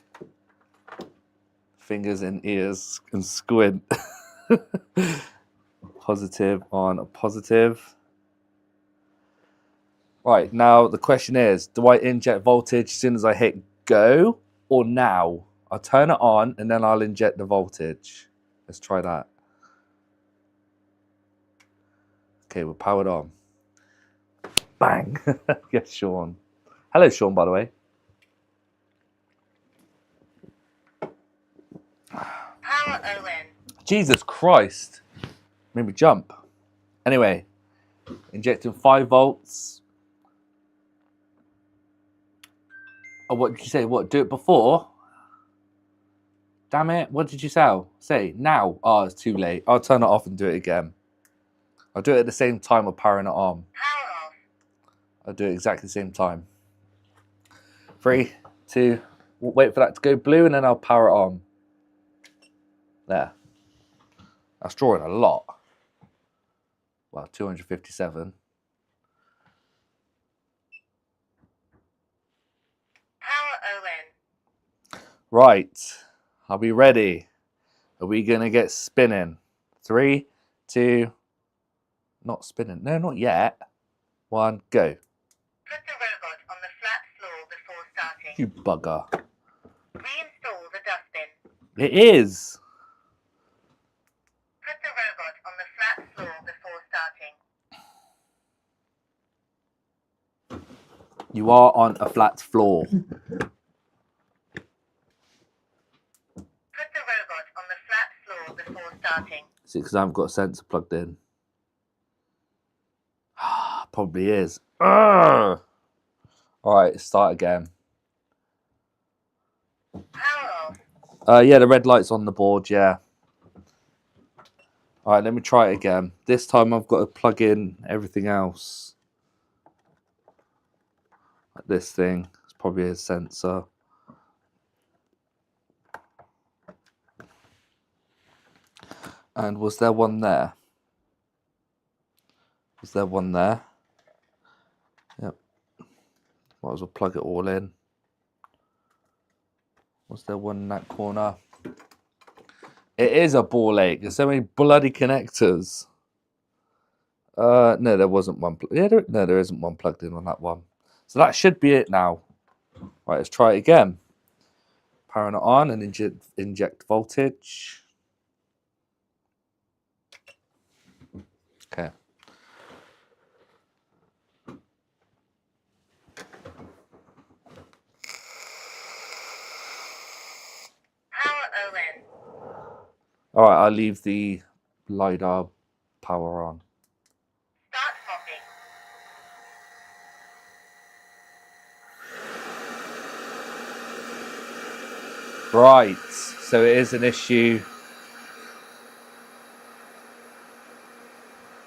Fingers in ears and squint. Positive on a positive. Right, now the question is, do I inject voltage as soon as I hit go or now? I'll turn it on and then I'll inject the voltage. Let's try that. Okay, we're powered on. Bang. Yes, Sean. Hello, Sean, by the way. Power Owen. Jesus Christ. Made me jump. Anyway, injecting 5 volts. Oh, what did you say? What, do it before? Damn it. What did you say? Now. Oh, it's too late. I'll turn it off and do it again. I'll do it at the same time of powering it on. Power off. I'll do it exactly the same time. 3, 2, wait for that to go blue and then I'll power it on. There. That's drawing a lot. Well, 257. Power Owen. Right. Are we ready? Are we going to get spinning? 3, 2, not spinning. No, not yet. 1, go. Put the robot on the flat floor before starting. You bugger. Reinstall the dustbin. It is. Put the robot on the flat floor before starting. You are on a flat floor. Put the robot on the flat floor before starting. See, because I haven't got a sensor plugged in. Probably is. All right, start again. Power off. Yeah, the red light's on the board, yeah. All right, let me try it again. This time I've got to plug in everything else. Like this thing. It's probably a sensor. And was there one there? Was there one there? Yep. Might as well plug it all in. Was there one in that corner? It is a ball ache. There's so many bloody connectors. No, there wasn't one. No, there isn't one plugged in on that one. So that should be it now. Right, let's try it again. Powering it on and inject voltage. Okay. Power on. All right, I'll leave the LiDAR power on. Start hopping. Right, so it is an issue.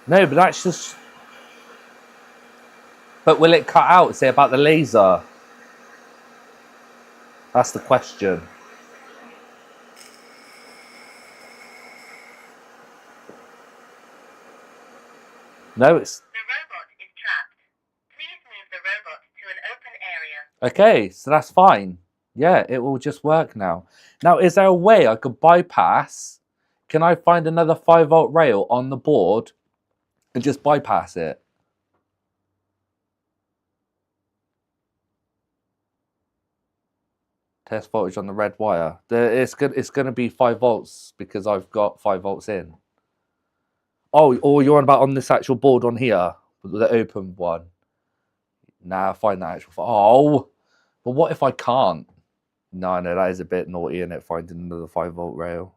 No, but that's just... But will it cut out, say, about the laser? That's the question. No, it's... The robot is trapped. Please move the robot to an open area. Okay, so that's fine. Yeah, it will just work now. Now, is there a way I could bypass? Can I find another 5-volt rail on the board and just bypass it? Test voltage on the red wire. It's going to be 5 volts because I've got 5 volts in. Oh, or you're on about on this actual board on here, the open one. Nah, find that actual. Oh, but what if I can't? No, that is a bit naughty, isn't it? Finding another 5-volt rail.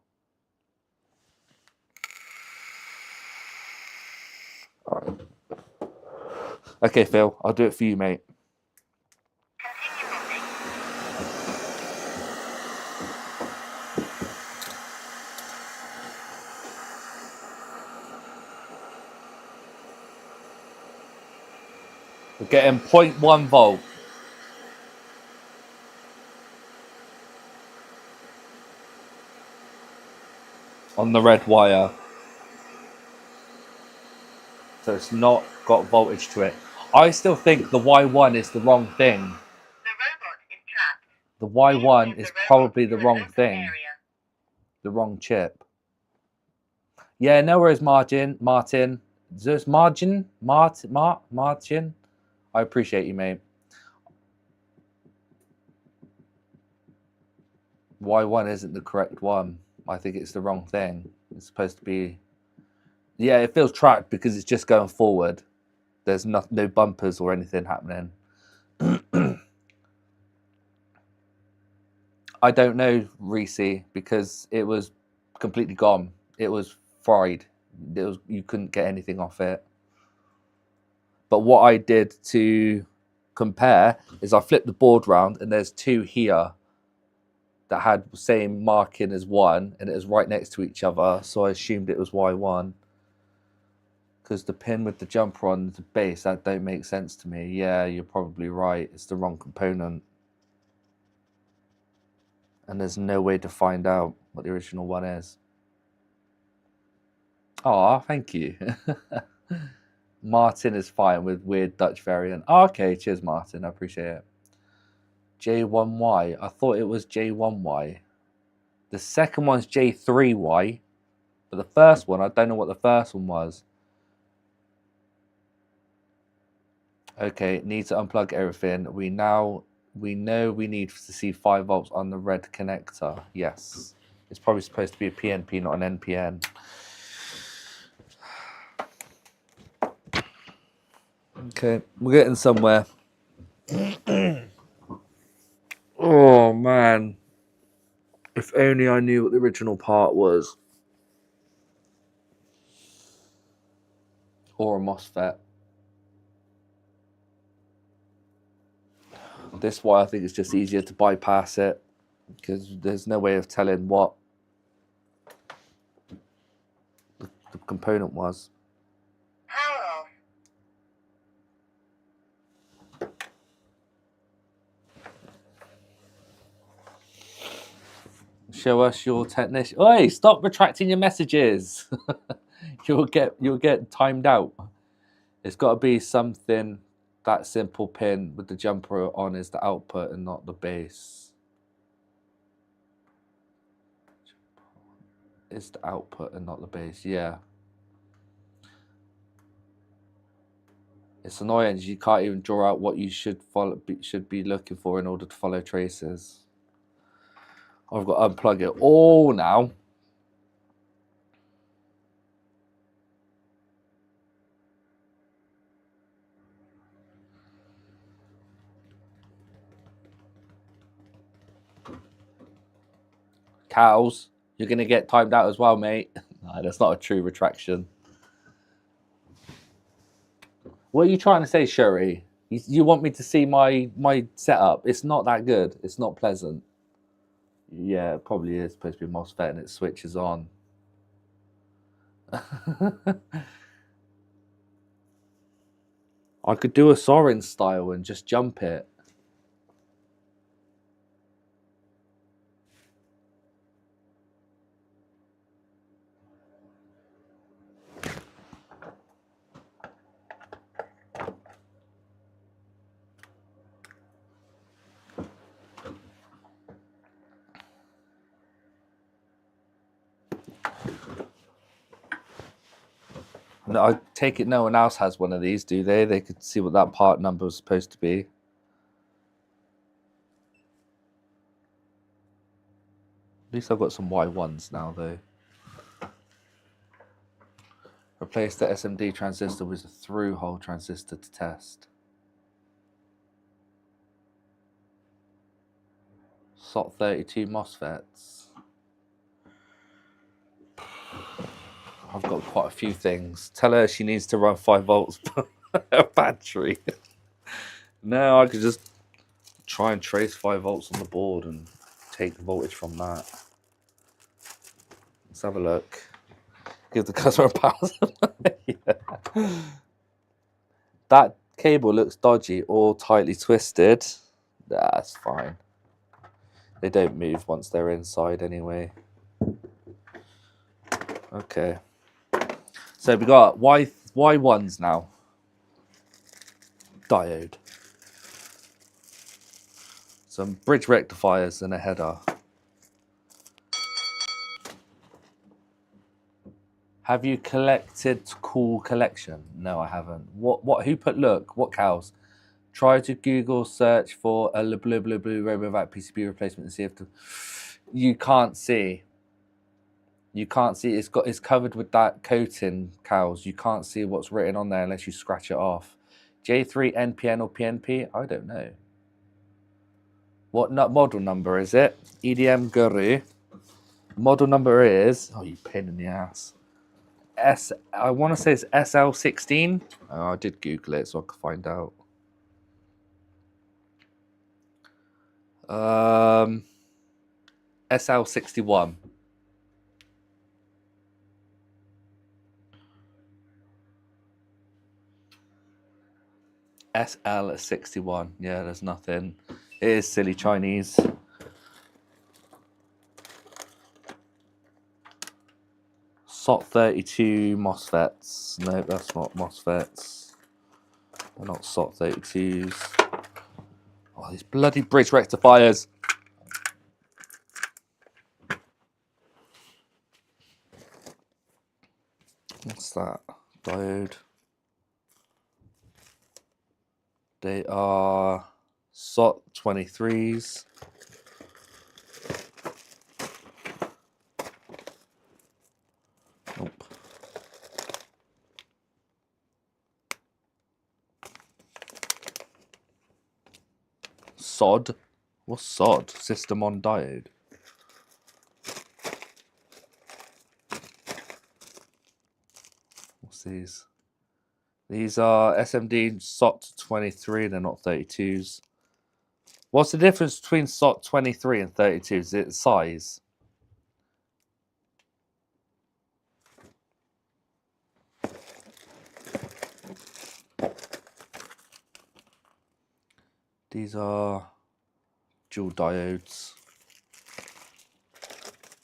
All right. Okay, Phil, I'll do it for you, mate. Continue hopping. We're getting 0.1 volt. On the red wire. So it's not got voltage to it. I still think the Y1 is the wrong thing. The robot is trapped. The Please Y1 move is the robot probably to the an wrong open thing. area. The wrong chip. Yeah, no worries, Martin. There's Martin. I appreciate you, mate. Y1 isn't the correct one. I think it's the wrong thing. It's supposed to be... Yeah, it feels tracked because it's just going forward. There's no bumpers or anything happening. I don't know, Reese, because it was completely gone. It was fried. You couldn't get anything off it. But what I did to compare is I flipped the board round and there's 2 here that had the same marking as 1 and it was right next to each other. So I assumed it was Y1. Because the pin with the jumper on the base, that don't make sense to me. Yeah, you're probably right. It's the wrong component. And there's no way to find out what the original one is. Oh, thank you. Martin is fine with weird Dutch variant. Oh, okay, cheers, Martin. I appreciate it. J1Y. I thought it was J1Y. The second one's J3Y. But the first one, I don't know what the first one was. Okay, need to unplug everything. We know we need to see 5 volts on the red connector. Yes. It's probably supposed to be a PNP, not an NPN. Okay, we're getting somewhere. Oh man. If only I knew what the original part was. Or a MOSFET. This is why I think it's just easier to bypass it. Because there's no way of telling what the component was. Power off. Show us your technician. Oi, stop retracting your messages. you'll get timed out. It's got to be something that simple. Pin with the jumper on is the output and not the base. It's the output and not the base. Yeah. It's annoying. You can't even draw out what you should be looking for in order to follow traces. I've got to unplug it all now. Cows, you're going to get timed out as well, mate. No, that's not a true retraction. What are you trying to say, Sherry? You want me to see my setup? It's not that good. It's not pleasant. Yeah, it probably is supposed to be MOSFET and it switches on. I could do a Sorin style and just jump it. No, I take it no one else has one of these, do they? They could see what that part number was supposed to be. At least I've got some Y1s now, though. Replace the SMD transistor with a through-hole transistor to test. SOT32 MOSFETs. I've got quite a few things. Tell her she needs to run 5 volts per battery. No, I could just try and trace 5 volts on the board and take the voltage from that. Let's have a look. Give the customer a pause. Yeah. That cable looks dodgy or tightly twisted. That's fine. They don't move once they're inside anyway. Okay. So we got Y1s now. Diode. Some bridge rectifiers and a header. Have you collected cool collection? No, I haven't. What? Who put look? What cows? Try to Google search for a blue RoboVac PCB replacement and see if you can't see. You can't see. It's covered with that coating, cows. You can't see what's written on there unless you scratch it off. J3 NPN or PNP? I don't know. What model number is it? EDM Guru. Model number is. Oh, you pain in the ass. I want to say it's SL16. Oh, I did Google it so I could find out. SL61. SL61. Yeah, there's nothing. It is silly Chinese. SOT32 MOSFETs. No, that's not MOSFETs. They're not SOT32s. Oh, these bloody bridge rectifiers. What's that? Diode. They are SOT23s. Nope. SOD. What's SOD? System on diode. What's these? These are SMD SOT 23. They're not 32s. What's the difference between SOT 23 and 32? Is it size? These are dual diodes.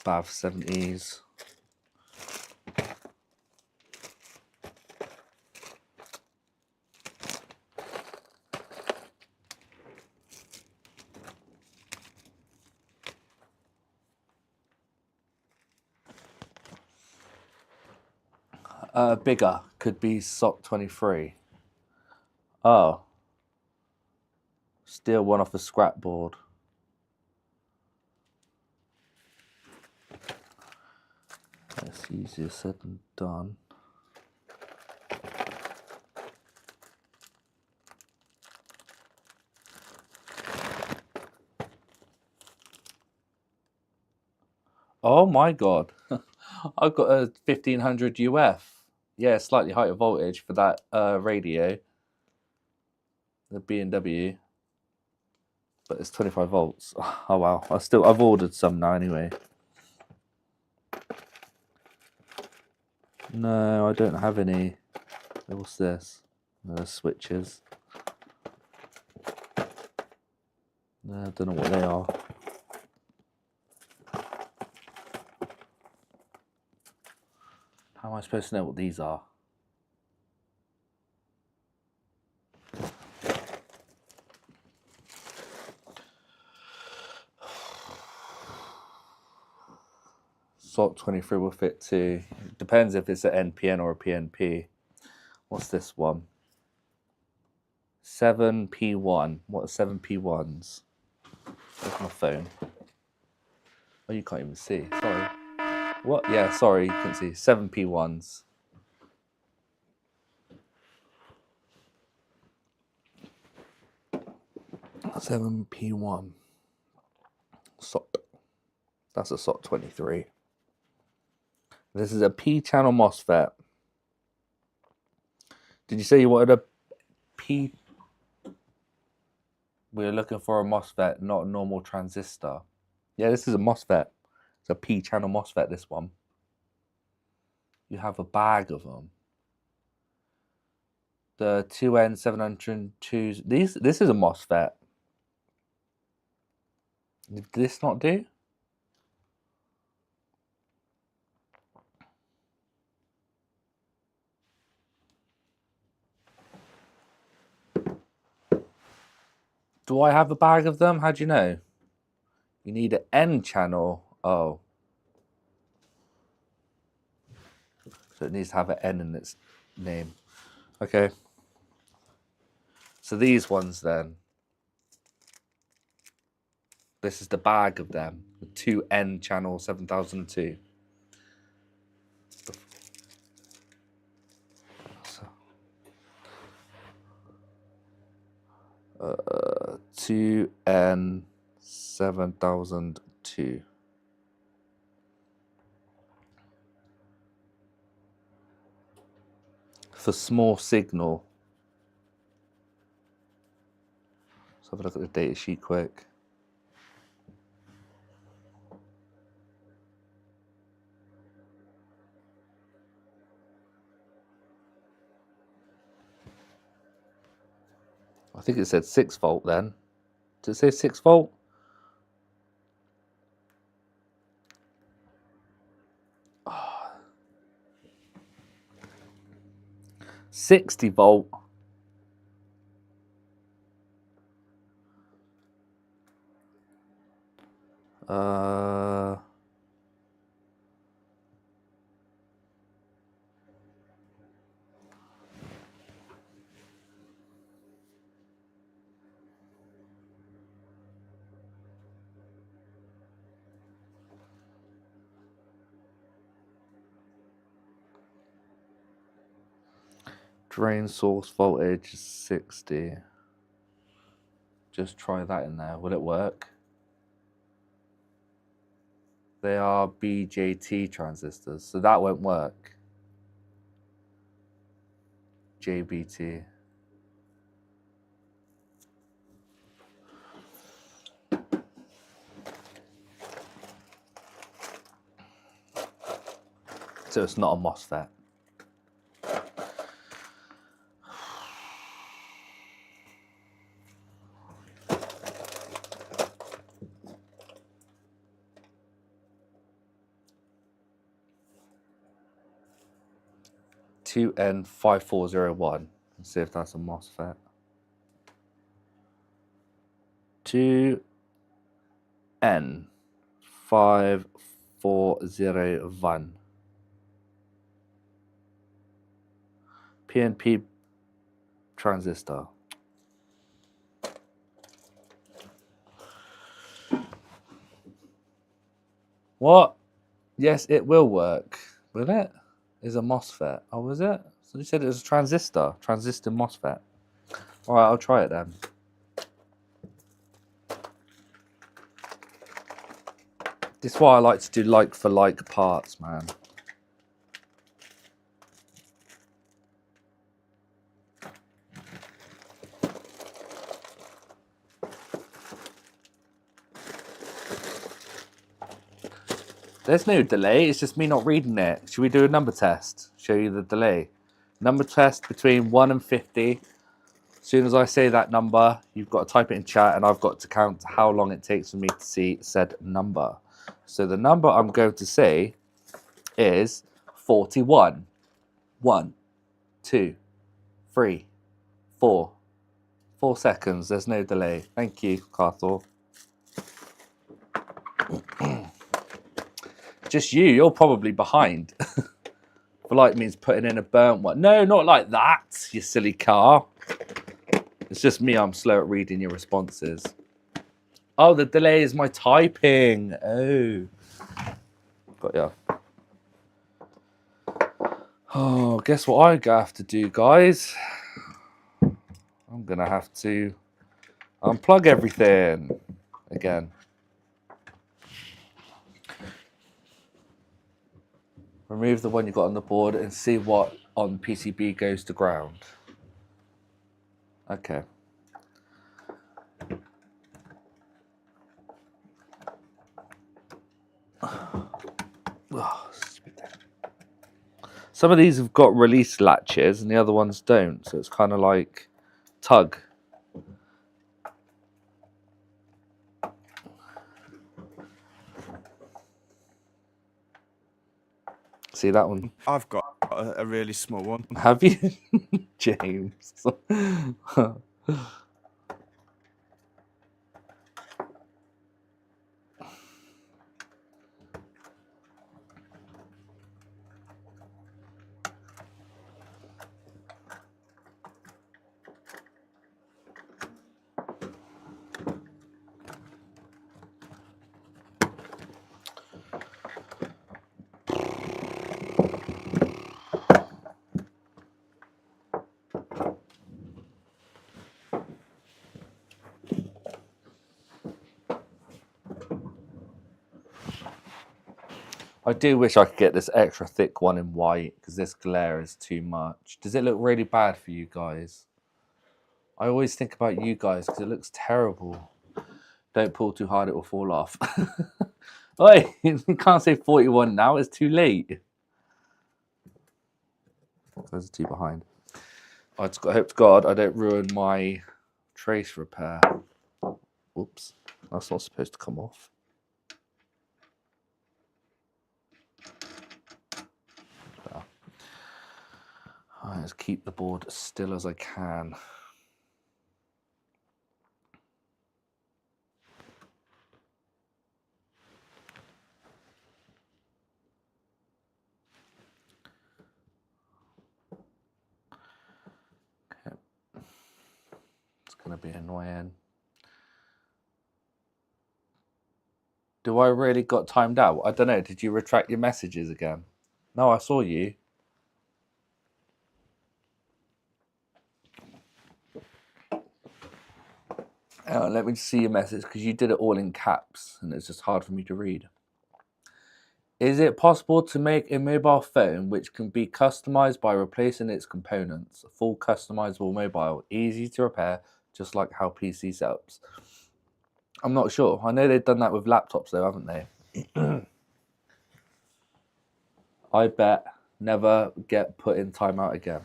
BAV 70s. Bigger. Could be SOT 23. Oh. Steal one off the scrap board. That's easier said than done. Oh my god. I've got a 1500 UF. Yeah, slightly higher voltage for that radio. The B&W. But it's 25 volts. Oh wow. I've ordered some now anyway. No, I don't have any. What's this? Switches. No, I don't know what they are. How am I supposed to know what these are? SOT 23 will fit too. Depends if it's an NPN or a PNP. What's this one? 7P1. What are 7P1s? Where's my phone? Oh, you can't even see. Sorry. What? Yeah, sorry, you can see. 7P1s. (7P1) SOT. That's a SOT 23. This is a P-channel MOSFET. Did you say you wanted a P? We're looking for a MOSFET, not a normal transistor. Yeah, this is a MOSFET. It's a P-channel MOSFET, this one. You have a bag of them. The 2N702s. This is a MOSFET. Did this not do? Do I have a bag of them? How do you know? You need an N channel. Oh. So it needs to have an N in its name. Okay. So these ones then. This is the bag of them. The 2N channel 7002. 2N 7002. For small signal. Let's have a look at the data sheet quick. I think it said 6 volt then. Did it say 6 volt? Oh. 60 volt. Drain source voltage is 60. just try that in there. Will it work? They are BJT transistors, so that won't work. JBT. So it's not a MOSFET. N5401. Let's see if that's a MOSFET. 2N5401. PNP transistor. What? Yes, it will work. Will it? Is a MOSFET. Oh, was it? So you said it was a transistor. Transistor MOSFET. All right, I'll try it then. This is why I like to do like for like parts, man. There's no delay, it's just me not reading it. Should we do a number test? Show you the delay. Number test between 1 and 50. As soon as I say that number, you've got to type it in chat and I've got to count how long it takes for me to see said number. So the number I'm going to say is 41. 1, 2, 3, 4. 4 seconds, there's no delay. Thank you, Carthor. Just you're probably behind. For like means putting in a burnt one. No, not like that, you silly car. It's just me, I'm slow at reading your responses. Oh, the delay is my typing. Oh. But yeah. Oh, guess what I have to do, guys? I'm gonna have to unplug everything again. Remove the one you got on the board and see what on PCB goes to ground. Okay. Oh, some of these have got release latches and the other ones don't, so it's kind of like tug. See that one? I've got a really small one. Have you, James? I do wish I could get this extra thick one in white because this glare is too much. Does it look really bad for you guys? I always think about you guys because it looks terrible. Don't pull too hard, it will fall off. Oi, you can't say 41 now, it's too late. There's 2 behind. I hope to God I don't ruin my trace repair. Oops, that's not supposed to come off. Let's keep the board as still as I can. Okay. It's going to be annoying. Do I really got timed out? I don't know. Did you retract your messages again? No, I saw you. Hang on, let me just see your message because you did it all in caps and it's just hard for me to read. Is it possible to make a mobile phone which can be customized by replacing its components? A full customizable mobile, easy to repair, just like how PC setups. I'm not sure. I know they've done that with laptops though, haven't they? I bet never get put in timeout again.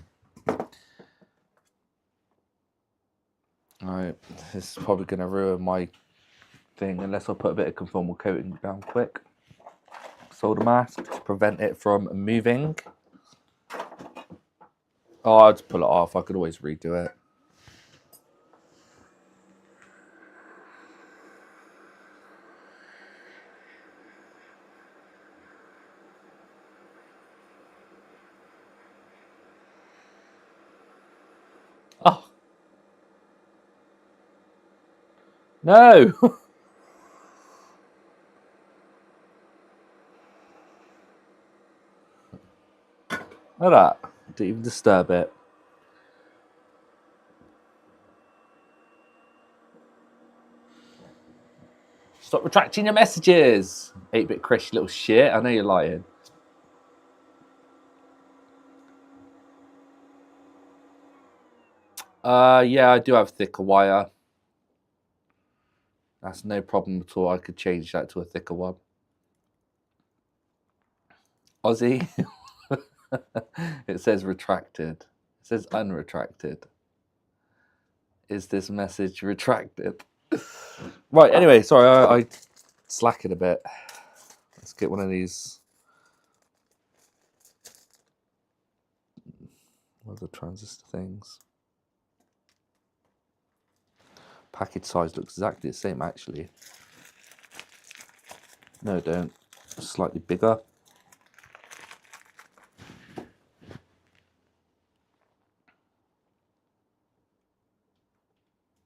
Alright, this is probably going to ruin my thing unless I put a bit of conformal coating down quick. Solder mask to prevent it from moving. Oh, I'll just pull it off. I could always redo it. Oh. No. Look at that. Didn't even disturb it. Stop retracting your messages. 8-bit Chris, you little shit. I know you're lying. Yeah, I do have thicker wire. That's no problem at all. I could change that to a thicker one. Aussie. It says retracted. It says unretracted. Is this message retracted? Right, anyway, sorry, I slacking a bit. Let's get one of these. What are the transistor things? Package size looks exactly the same, actually. No, don't. Slightly bigger.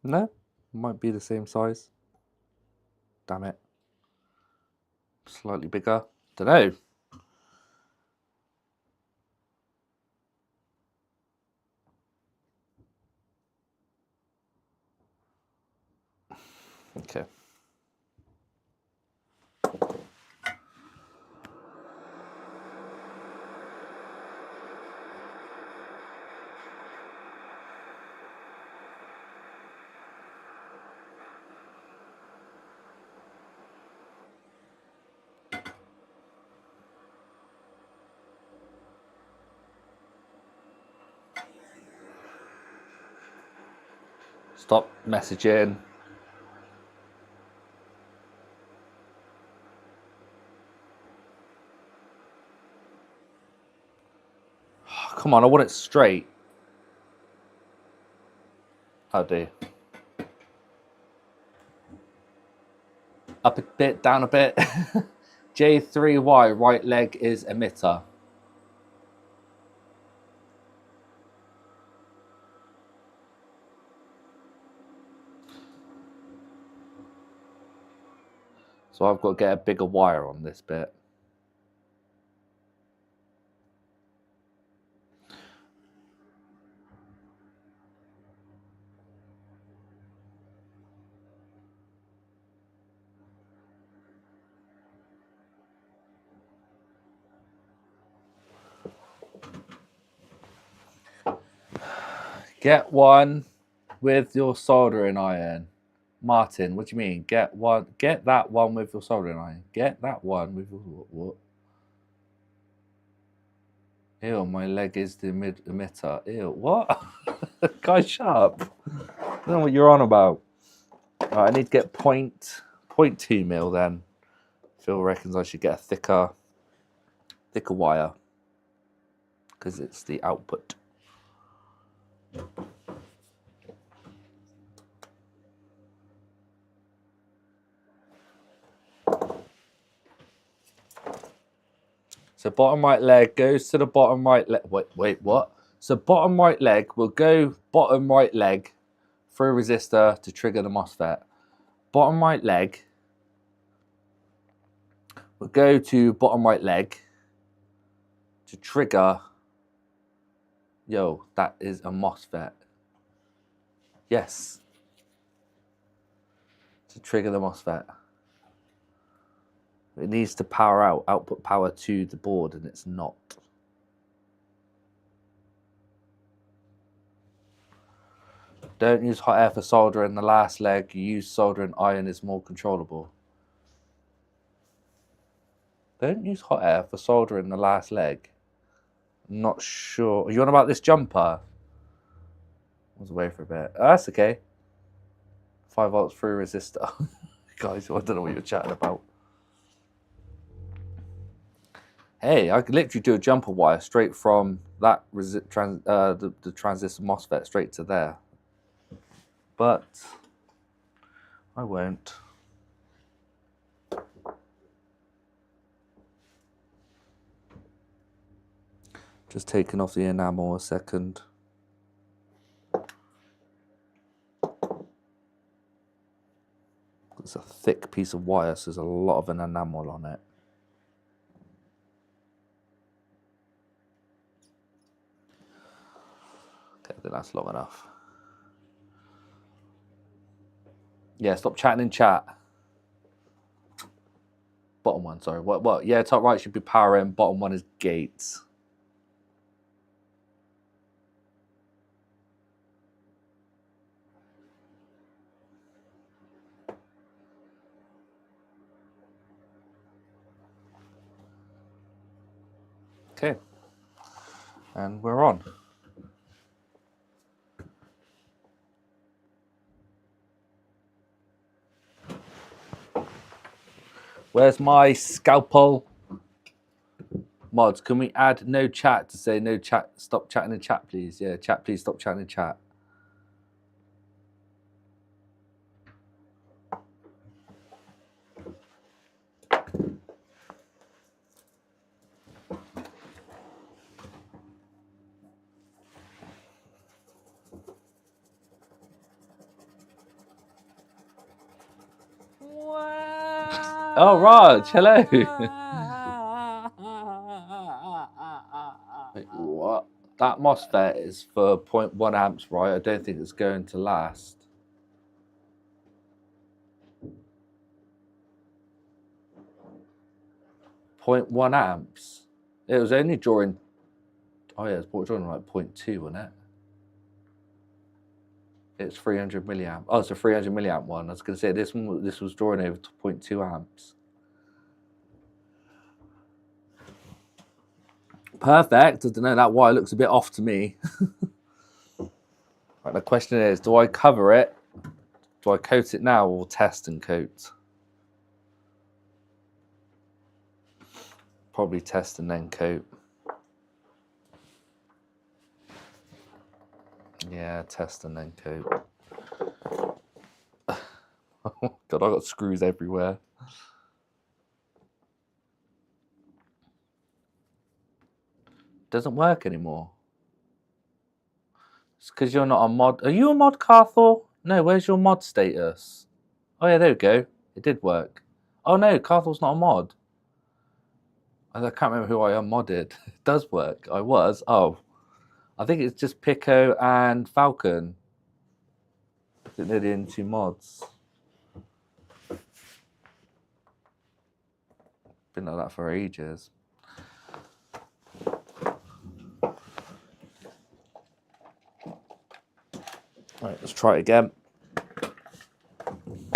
No, might be the same size. Damn it. Slightly bigger. Don't know. Okay. Stop messaging. Come on, I want it straight. Oh dear. Up a bit, down a bit. J3Y, right leg is emitter. So I've got to get a bigger wire on this bit. Get one with your soldering iron. Martin, what do you mean? Get that one with your soldering iron. Get that one with your what? Ew, my leg is the emitter. Ew, what? Guys, shut up. I don't know what you're on about. Right, I need to get 0.2 mil then. Phil reckons I should get a thicker wire because it's the output. So bottom right leg goes to the bottom right leg. Wait, what? So bottom right leg will go bottom right leg through a resistor to trigger the MOSFET. Bottom right leg will go to bottom right leg to trigger. Yo, that is a MOSFET. Yes. to trigger the MOSFET. It needs to power out, output power to the board, and it's not. Don't use hot air for solder in the last leg. You use solder and iron is more controllable. Don't use hot air for solder in the last leg. I'm not sure. Are you on about this jumper? I was away for a bit. Oh, that's okay. 5 volts through resistor. Guys, I don't know what you're chatting about. Hey, I could literally do a jumper wire straight from that the transistor MOSFET straight to there. But I won't. Just taking off the enamel a second. It's a thick piece of wire, so there's a lot of an enamel on it. Okay, I think that's long enough. Yeah, stop chatting in chat. Bottom one, sorry. What? Yeah, top right should be power in. Bottom one is gates. Okay. And we're on. Where's my scalpel? Mods, can we add no chat to say no chat? Stop chatting in chat, please. Yeah, chat, please stop chatting in chat. Oh, Raj, hello. Wait, what? That MOSFET is for 0.1 amps, right? I don't think it's going to last. Point 0.1 amps. It was only drawing. Oh yeah, it's drawing like 0.2, wasn't it? It's 300 milliamp. Oh, it's a 300 milliamp one. I was going to say this was drawing over to 0.2 amps. Perfect. I don't know, that wire looks a bit off to me. Right, the question is, do I cover it? Do I coat it now or test and coat? Probably test and then coat. Yeah, test and then coat. Oh God, I got screws everywhere. Doesn't work anymore. It's because you're not a mod. Are you a mod, Carthor? No, where's your mod status? Oh yeah, there we go. It did work. Oh no, Carthor's not a mod. I can't remember who I unmodded. It does work. I was. Oh. I think it's just Pico and Falcon. I think they're the only two mods. Been like that for ages. Right, let's try it again.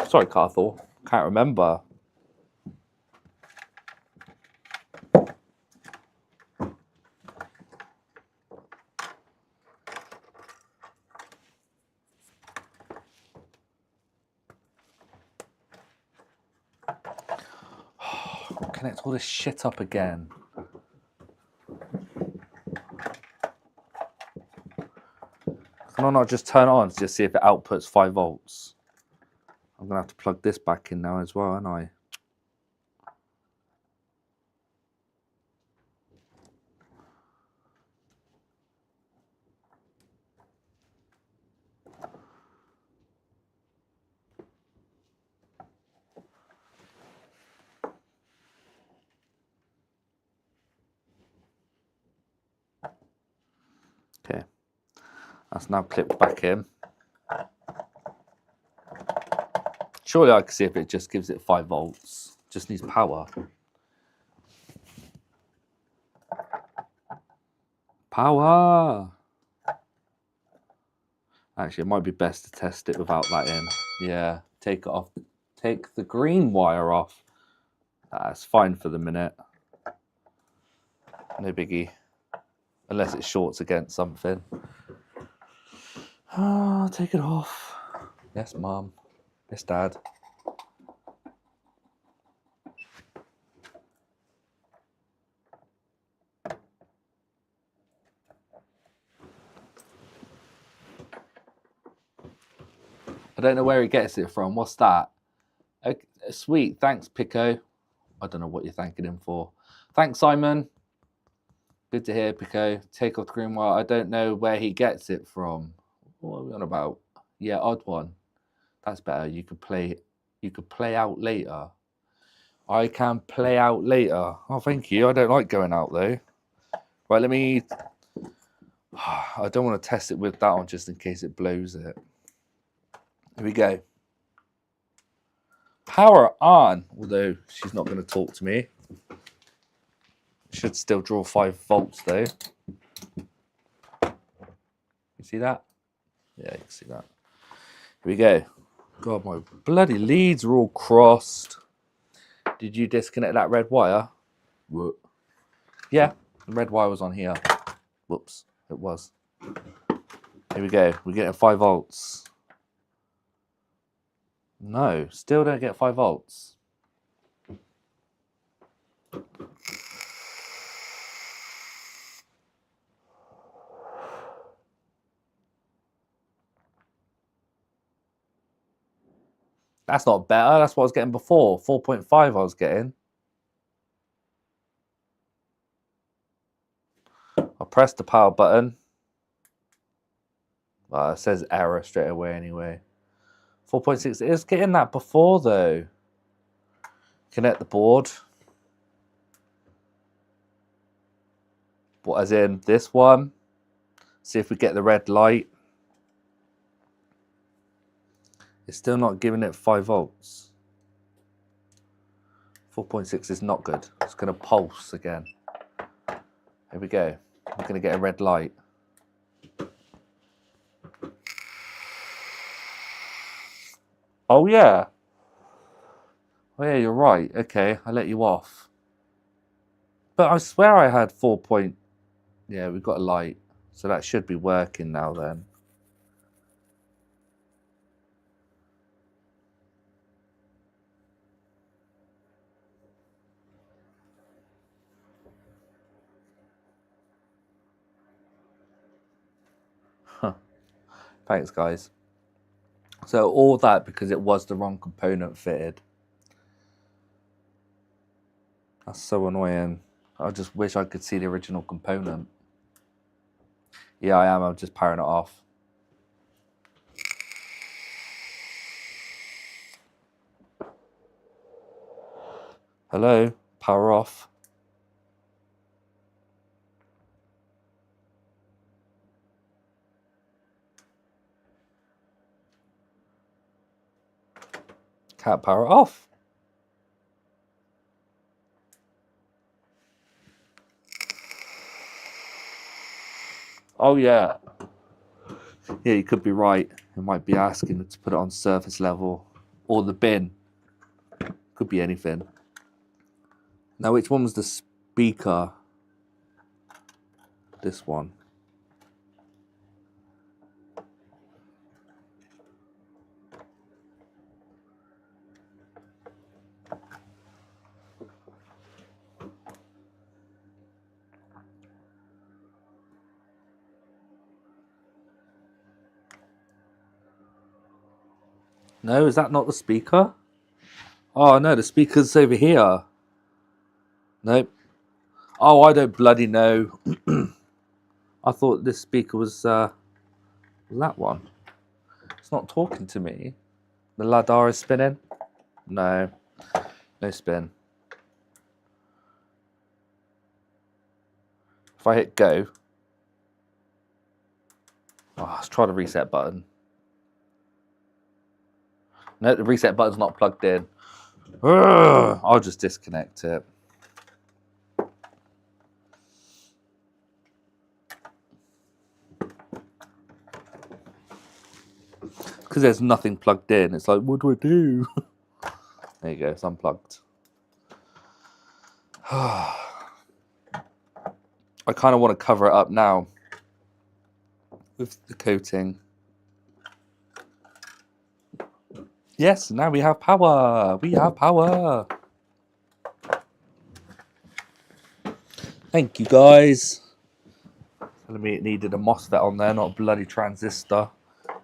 Sorry, Carthor. Can't remember. Connect all this shit up again. Can I not just turn it on to just see if it outputs 5 volts? I'm going to have to plug this back in now as well, aren't I? Okay. That's now clipped back in. Surely I can see if it just gives it 5 volts. Just needs power. Power! Actually, it might be best to test it without that in. Yeah, take it off. Take the green wire off. That's fine for the minute. No biggie. Unless it shorts against something. Ah, take it off. Yes, Mum. Yes, Dad. I don't know where he gets it from. What's that? Okay, sweet. Thanks, Pico. I don't know what you're thanking him for. Thanks, Simon. Good to hear, Pico. Take off the green wire. I don't know where he gets it from. What are we on about? Yeah, odd one. That's better. You could play out later. I can play out later. Oh, thank you. I don't like going out though. Right, let me. I don't want to test it with that on just in case it blows it. Here we go. Power on. Although she's not going to talk to me. Should still draw 5 volts though. You see that? Yeah, you can see that. Here we go. God, my bloody leads are all crossed. Did you disconnect that red wire? Whoop. Yeah, the red wire was on here. Whoops, it was. Here we go. We're getting 5 volts. No, still don't get 5 volts. That's not better. That's what I was getting before. 4.5 I was getting. I pressed the power button. It says error straight away anyway. 4.6. It was getting that before though. Connect the board. What, as in this one? See if we get the red light. It's still not giving it 5 volts. 4.6 is not good. It's going to pulse again. Here we go. We're going to get a red light. Oh yeah. Oh yeah, you're right. Okay, I let you off. But I swear I had 4 point... Yeah, we've got a light. So that should be working now then. Huh. Thanks, guys. So all that because it was the wrong component fitted. That's so annoying. I just wish I could see the original component. Yeah, I am. I'm just powering it off. Hello? Power off. Can't power it off. Oh yeah. Yeah, you could be right. It might be asking to put it on surface level. Or the bin. Could be anything. Now, which one was the speaker? This one. No, is that not the speaker? Oh no, the speaker's over here. Nope. Oh, I don't bloody know. I thought this speaker was that one. It's not talking to me. The LiDAR is spinning? No. No spin. If I hit go. Oh, let's try the reset button. No, the reset button's not plugged in. Ugh, I'll just disconnect it. Because there's nothing plugged in. It's like, what do I do? There you go, it's unplugged. I kind of want to cover it up now with the coating. Yes, now we have power. We have power. Thank you, guys. Telling me it needed a MOSFET on there, not a bloody transistor,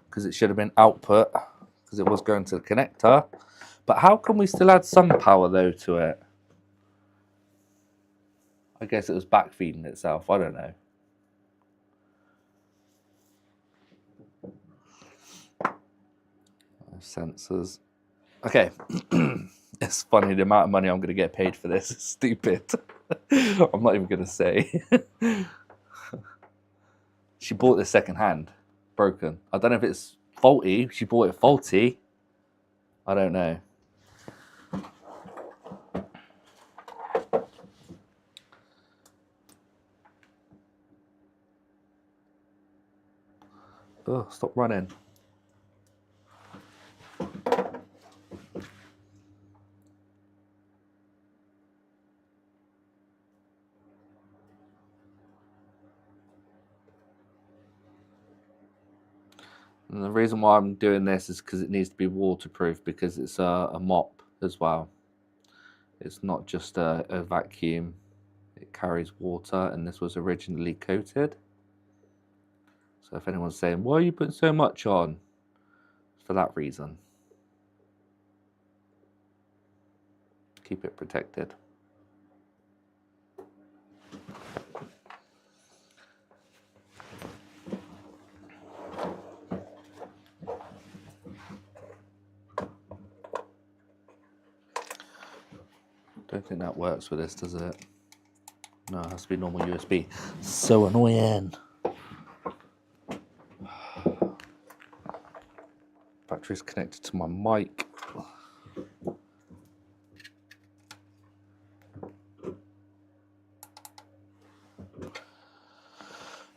because it should have been output, because it was going to the connector. But how can we still add some power, though, to it? I guess it was backfeeding itself. I don't know. Sensors. Okay. It's funny the amount of money I'm going to get paid for this is stupid. I'm not even going to say. She bought this second hand, broken. I don't know if it's faulty. She bought it faulty. I don't know. Oh, stop running. And the reason why I'm doing this is because it needs to be waterproof, because it's a mop as well. It's not just a vacuum. It carries water, and this was originally coated. So if anyone's saying, why are you putting so much on? For that reason. Keep it protected. Don't think that works with this, does it? No, it has to be normal USB. So annoying. Battery's connected to my mic.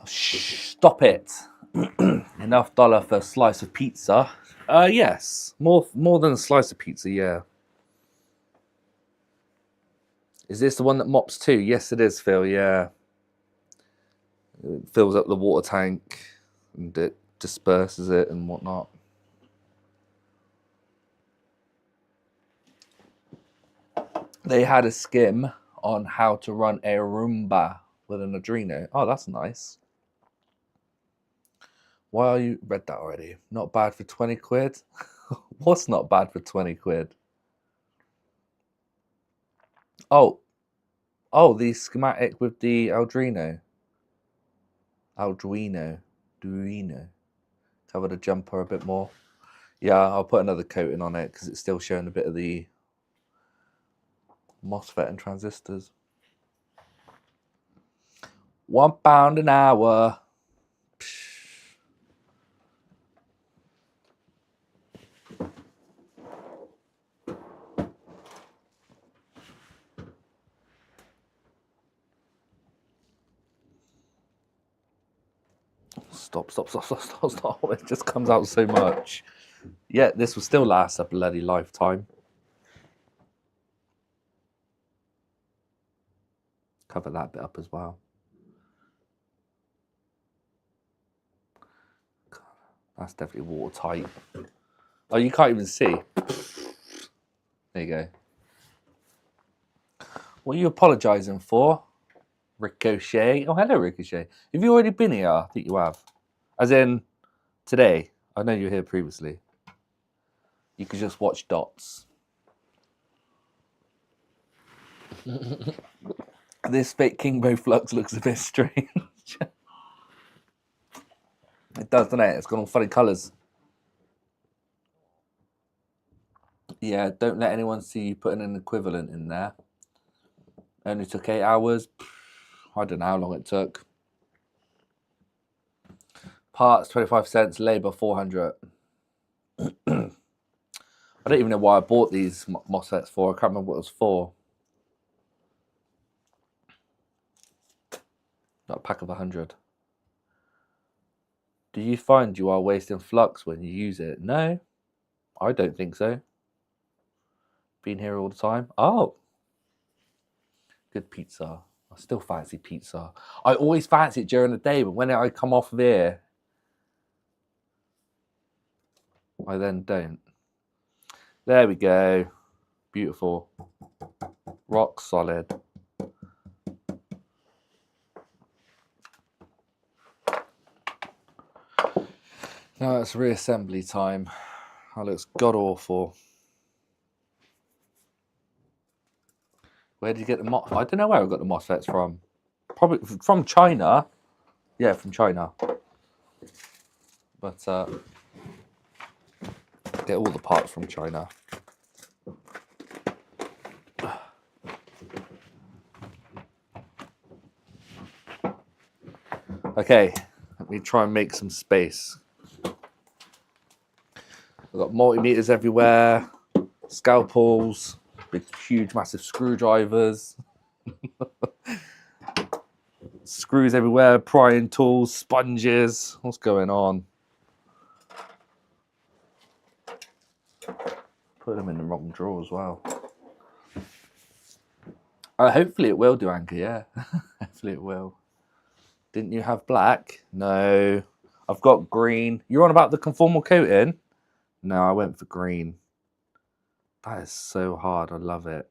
Stop it. Enough dollar for a slice of pizza. Yes. More than a slice of pizza, yeah. Is this the one that mops too? Yes, it is, Phil, yeah. It fills up the water tank and it disperses it and whatnot. They had a skim on how to run a Roomba with an Arduino. Oh, that's nice. Why are you... Read that already. Not bad for 20 quid? What's not bad for 20 quid? Oh, the schematic with the Arduino. Arduino. Cover the jumper a bit more. Yeah, I'll put another coating on it because it's still showing a bit of the MOSFET and transistors. £1 an hour. Stop. It just comes out so much. Yeah, this will still last a bloody lifetime. Cover that bit up as well. That's definitely watertight. Oh, you can't even see. There you go. What are you apologising for? Ricochet. Oh, hello, Ricochet. Have you already been here? I think you have. As in, today. I know you were here previously. You could just watch dots. This fake Kingbo Flux looks a bit strange. It does, doesn't it? It's got all funny colours. Yeah, don't let anyone see you putting an equivalent in there. Only took 8 hours. I don't know how long it took. Parts 25 cents, labour 400. I don't even know why I bought these MOSFETs for. I can't remember what it was for. Not a pack of 100. Do you find you are wasting flux when you use it? No, I don't think so. Been here all the time. Oh, good pizza. I still fancy pizza. I always fancy it during the day, but when I come off of here, I then don't. There we go. Beautiful. Rock solid. Now it's reassembly time. That looks god awful. Where did you get the MOSFETs? I don't know where I got the MOSFETs from. Probably from China. Yeah, from China. But get all the parts from China. Okay, let me try and make some space. I've got multimeters everywhere, scalpels, big, huge, massive screwdrivers, screws everywhere, prying tools, sponges. What's going on? Put them in the wrong drawer as well. Hopefully it will do, Anchor, yeah. Hopefully it will. Didn't you have black? No. I've got green. You're on about the conformal coating? No, I went for green. That is so hard. I love it.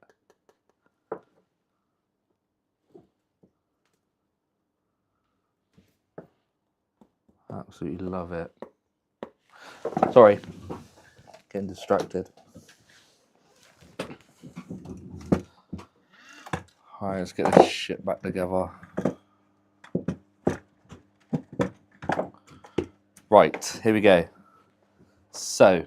Absolutely love it. Sorry. Getting distracted. Alright, let's get this shit back together. Right, here we go. So,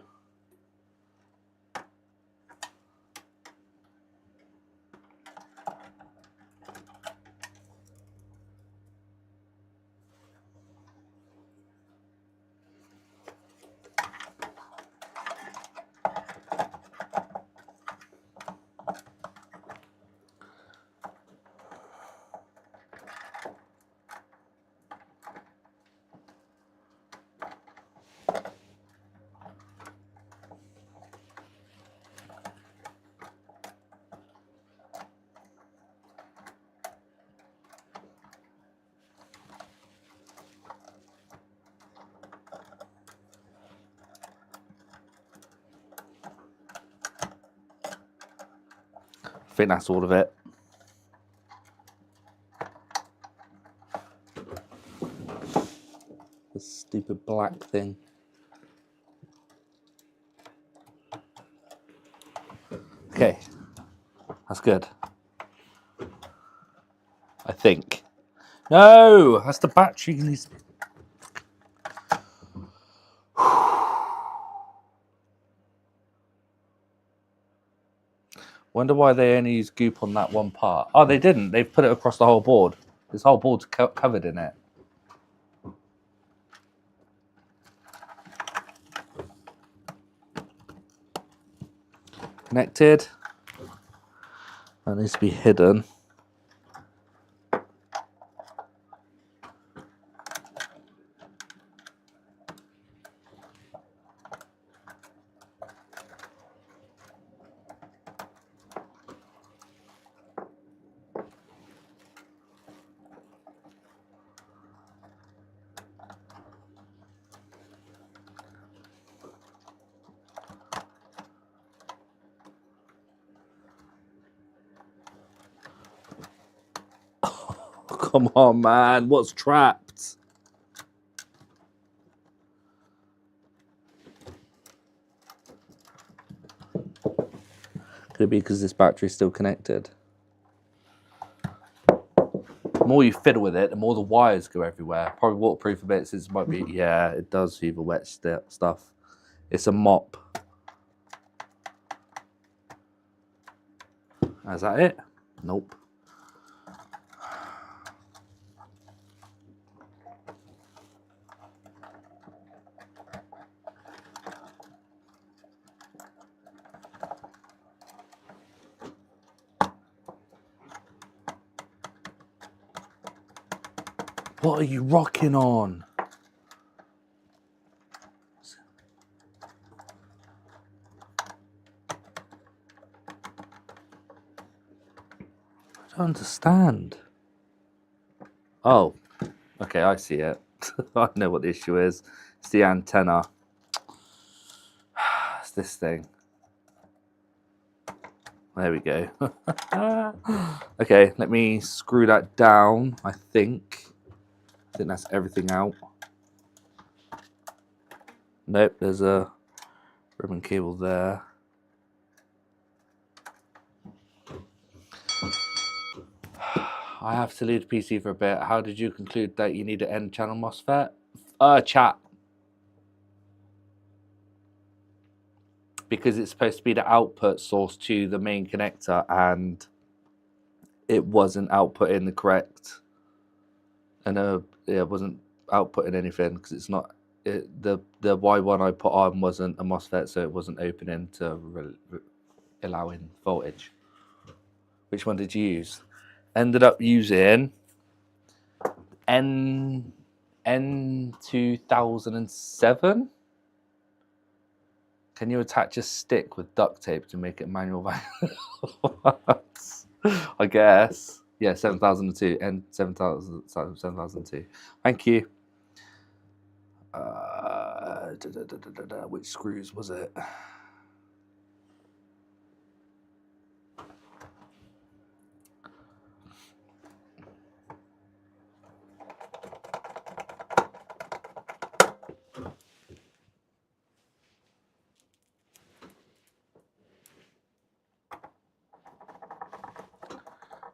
I think that's all of it. This stupid black thing. Okay, that's good. I think. No, that's the battery. Wonder why they only use goop on that one part. Oh, they didn't. They've put it across the whole board. This whole board's covered in it. Connected. That needs to be hidden. Come on, man. What's trapped? Could it be because this battery's still connected? The more you fiddle with it, the more the wires go everywhere. Probably waterproof a bit since it might be... Yeah, it does fever wet stuff. It's a mop. Is that it? Nope. What are you rocking on? I don't understand. Oh, okay, I see it. I know what the issue is. It's the antenna. It's this thing. There we go. Okay, let me screw that down, I think. I think that's everything out. Nope, there's a ribbon cable there. I have to leave the PC for a bit. How did you conclude that you need an N-channel MOSFET? Chat. Because it's supposed to be the output source to the main connector, and it wasn't outputting the correct. And it wasn't outputting anything because it's not. The Y1 I put on wasn't a MOSFET, so it wasn't opening to allowing voltage. Which one did you use? Ended up using N2007. Can you attach a stick with duct tape to make it manual? I guess. Yeah, 7002. N7002. Thank you. Which screws was it?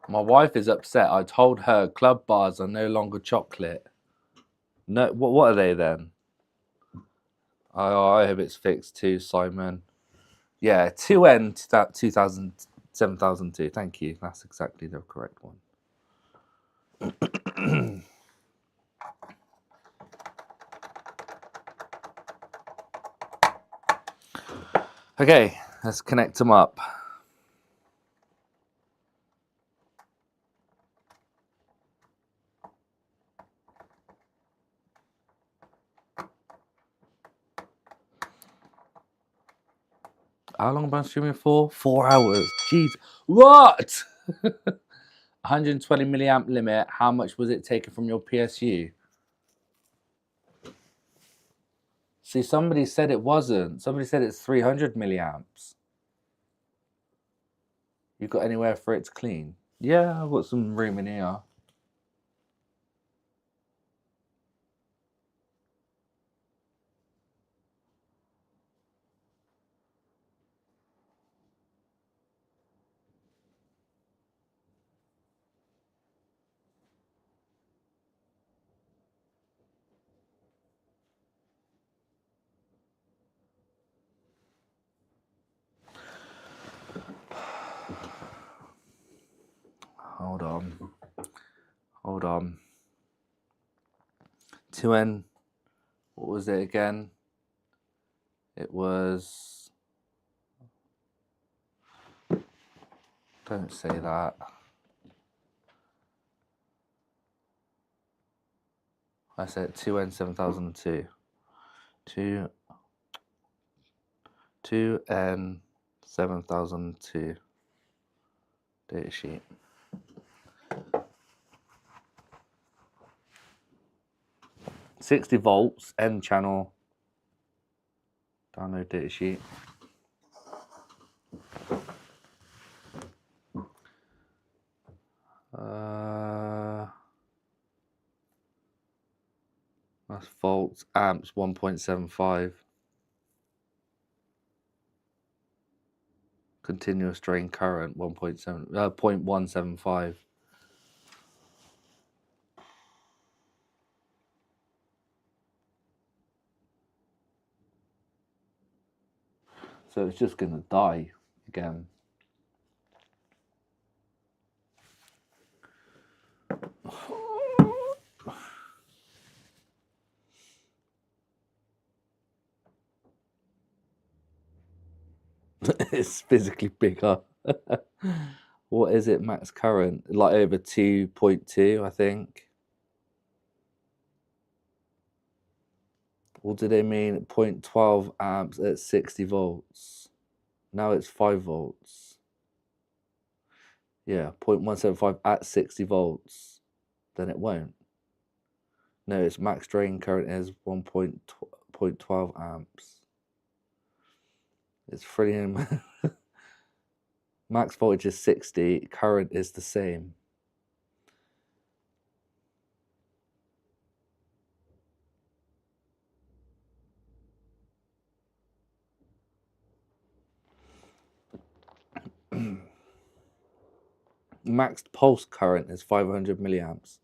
My wife is upset. I told her club bars are no longer chocolate. No, what are they then? I hope it's fixed too, Simon. Yeah, 2N 7002. Thank you. That's exactly the correct one. Okay, let's connect them up. How long am I streaming for? 4 hours. Jeez. What? 120 milliamp limit. How much was it taken from your PSU? See, somebody said it wasn't. Somebody said it's 300 milliamps. You got anywhere for it to clean? Yeah, I've got some room in here. Hold on. Hold on. 2N. What was it again? It was... Don't say that. I said 2N 7002. 2N 7002. Datasheet. $60 volts, N channel. Download datasheet. That's volts, amps 1.75. Continuous drain current 0.175. So it's just going to die again. It's physically bigger. What is it, max current? Like over 2.2, I think. Or do they mean 0.12 amps at 60 volts? Now it's 5 volts. Yeah, 0.175 at 60 volts. Then it won't. No, its max drain current is 1.12 amps. It's freaking max voltage is 60, current is the same. Max pulse current is 500 milliamps.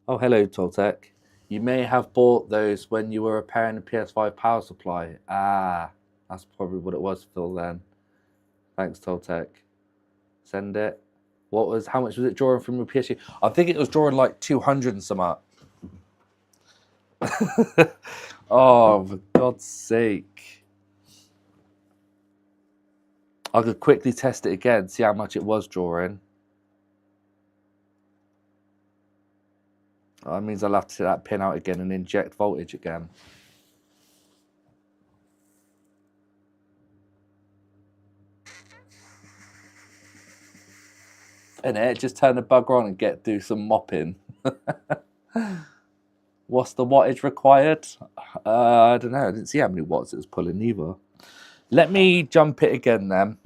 Oh, hello, Toltec. You may have bought those when you were repairing the PS5 power supply. Ah, that's probably what it was, Phil, then. Thanks, Toltec. Send it. How much was it drawing from your PS5? I think it was drawing like 200 and some up. Oh, for God's sake. I could quickly test it again, see how much it was drawing. That means I'll have to take that pin out again and inject voltage again. And just turn the bugger on and do some mopping. What's the wattage required? I don't know. I didn't see how many watts it was pulling either. Let me jump it again then.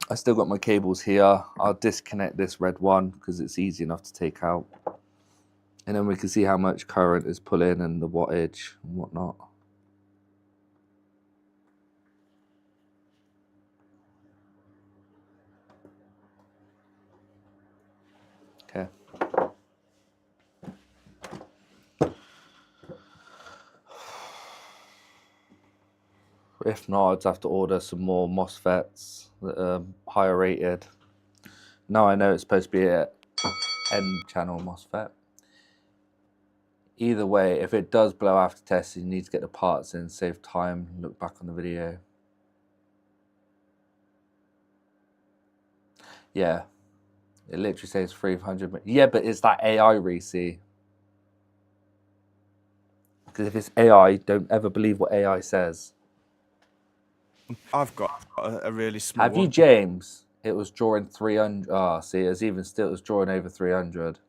I still got my cables here. I'll disconnect this red one because it's easy enough to take out. And then we can see how much current is pulling and the wattage and whatnot. Okay. If not, I'd have to order some more MOSFETs that are higher rated. Now I know it's supposed to be an N-channel MOSFET. Either way, if it does blow after testing, you need to get the parts in, save time, look back on the video. Yeah, it literally says 300. Yeah, but it's that AI, Reese. Because if it's AI, don't ever believe what AI says. I've got a really small Have you, one. James? It was drawing 300. Ah, see, it's even still, it was drawing over 300.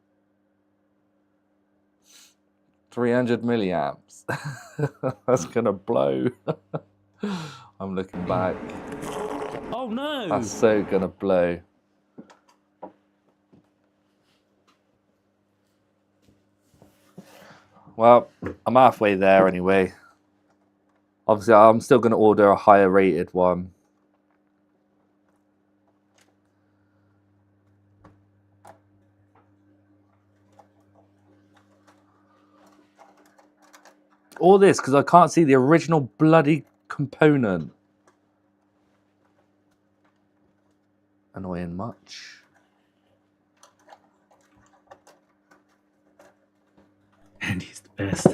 300 milliamps. That's gonna blow. I'm looking back. Oh no! That's so gonna blow. Well, I'm halfway there anyway. Obviously, I'm still gonna order a higher rated one. All this because I can't see the original bloody component. Annoying much. And he's the best.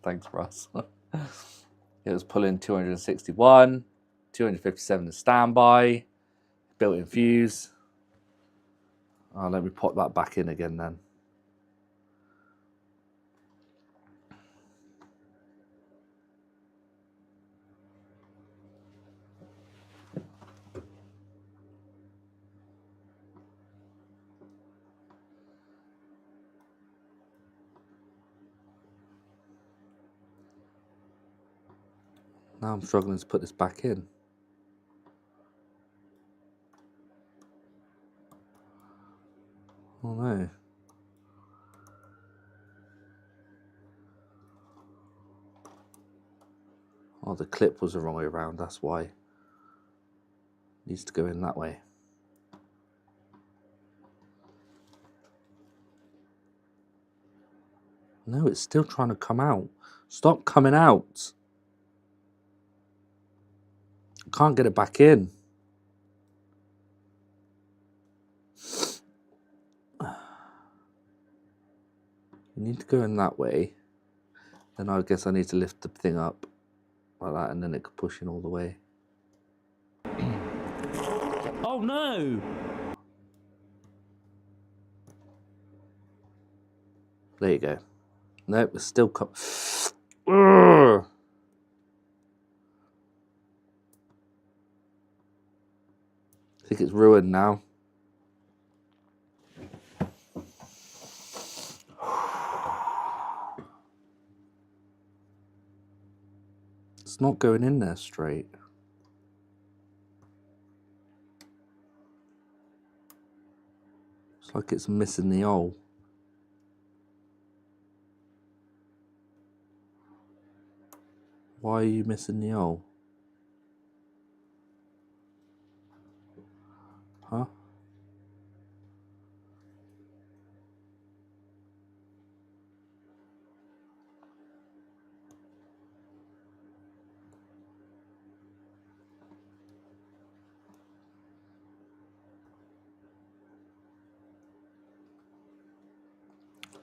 Thanks, Russ. It was pulling 261, 257 to standby, built-in fuse. Oh, let me pop that back in again then. Now I'm struggling to put this back in. Oh no. Oh, the clip was the wrong way around, that's why. Needs to go in that way. No, it's still trying to come out. Stop coming out. Can't get it back in. You need to go in that way. Then I guess I need to lift the thing up like that and then it could push in all the way. Oh no! There you go. Nope, it's still Ugh. I think it's ruined now. It's not going in there straight. It's like it's missing the hole. Why are you missing the hole? Huh?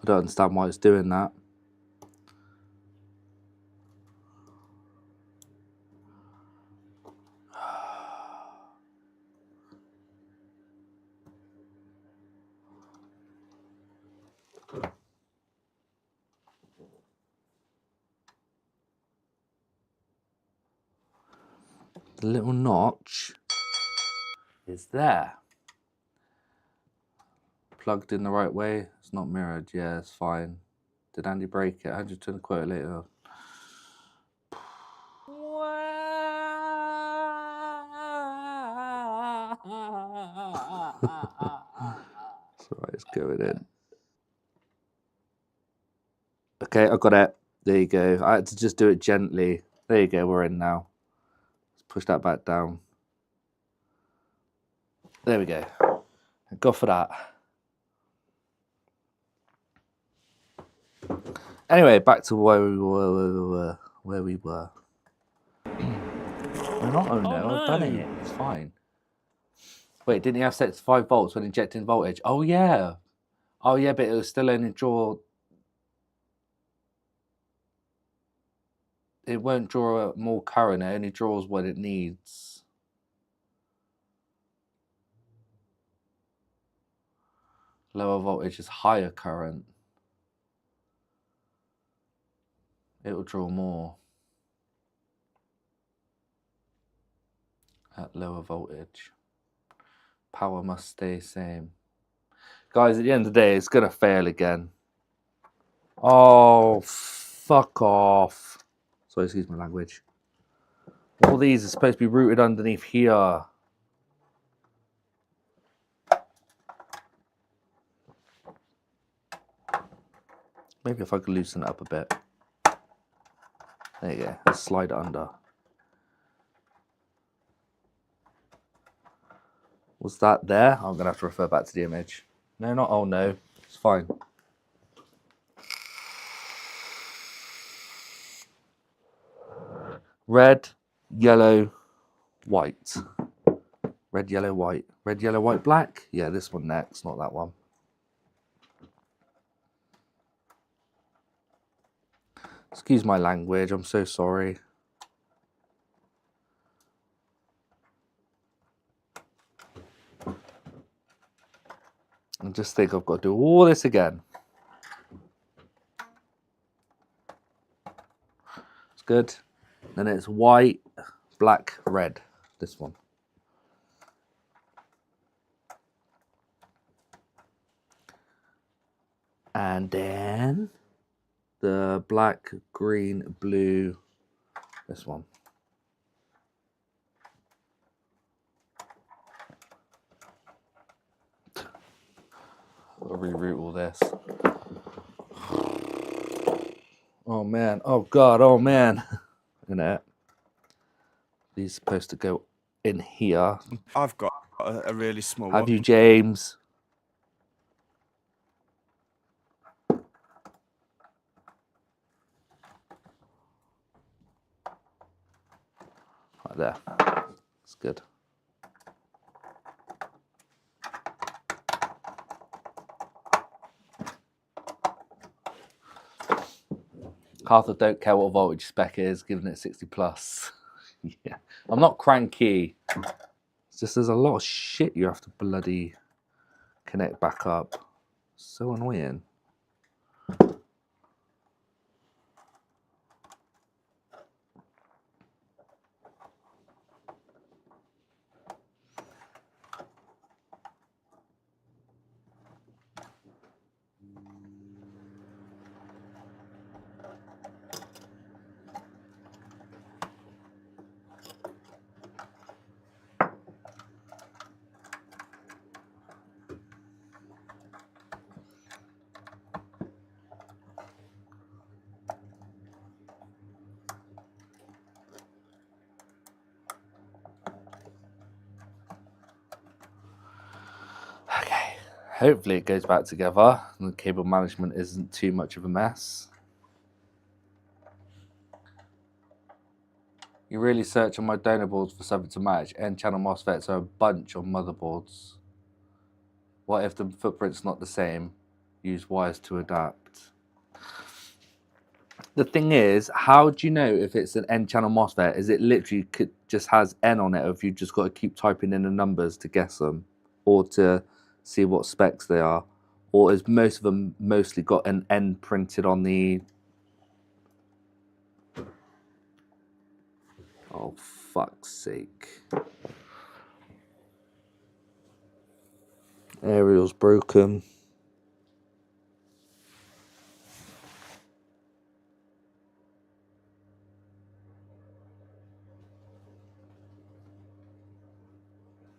I don't understand why it's doing that. The little notch is there. Plugged in the right way. It's not mirrored. Yeah, it's fine. Did Andy break it? I just turn the quote later. It's alright, it's going in. Okay, I got it. There you go. I had to just do it gently. There you go, we're in now. Let's push that back down. There we go. Go for that. Anyway, back to where we were. We're not, oh no, I've done it. It's fine. Wait, didn't he have set to 5 volts when injecting voltage? Oh yeah. Oh yeah, but it will still only draw. It won't draw more current. It only draws what it needs. Lower voltage is higher current. It will draw more at lower voltage. Power must stay same. Guys, at the end of the day, it's going to fail again. Oh, fuck off. Sorry, excuse my language. All these are supposed to be routed underneath here. Maybe if I could loosen it up a bit. There you go. Let's slide it under. Was that there? I'm going to have to refer back to the image. No, not oh no. It's fine. Red, yellow, white. Red, yellow, white. Red, yellow, white, black. Yeah, this one next, not that one. Excuse my language, I'm so sorry. I just think I've got to do all this again. It's good. Then it's white, black, red. This one. And then the black, green, blue, this one. I'll reroute all this. Oh man, oh god, oh man. Look at it. These are supposed to go in here. I've got a really small Have one. you, James? Right there. That's good. Arthur don't care what voltage spec is, giving it 60 plus. Yeah, I'm not cranky. It's just there's a lot of shit you have to bloody connect back up. So annoying. Hopefully it goes back together and the cable management isn't too much of a mess. You really search on my donor boards for something to match. N-channel MOSFETs are a bunch of motherboards. What if the footprint's not the same? Use wires to adapt. The thing is, how do you know if it's an N-channel MOSFET? Is it literally just has N on it, or if you've just got to keep typing in the numbers to guess them, or to see what specs they are? Or is most of them mostly got an N printed on the... Oh, fuck's sake. Aerial's broken.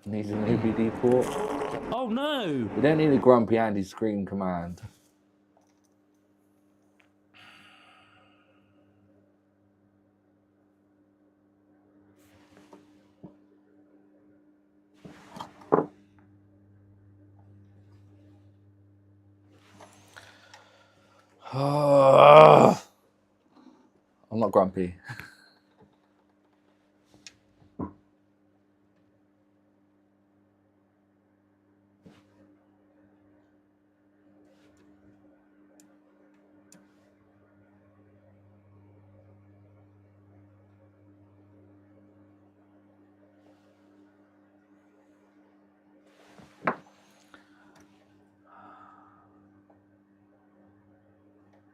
Needs an OBD port. Oh no! We don't need a Grumpy Andy screen command. I'm not grumpy.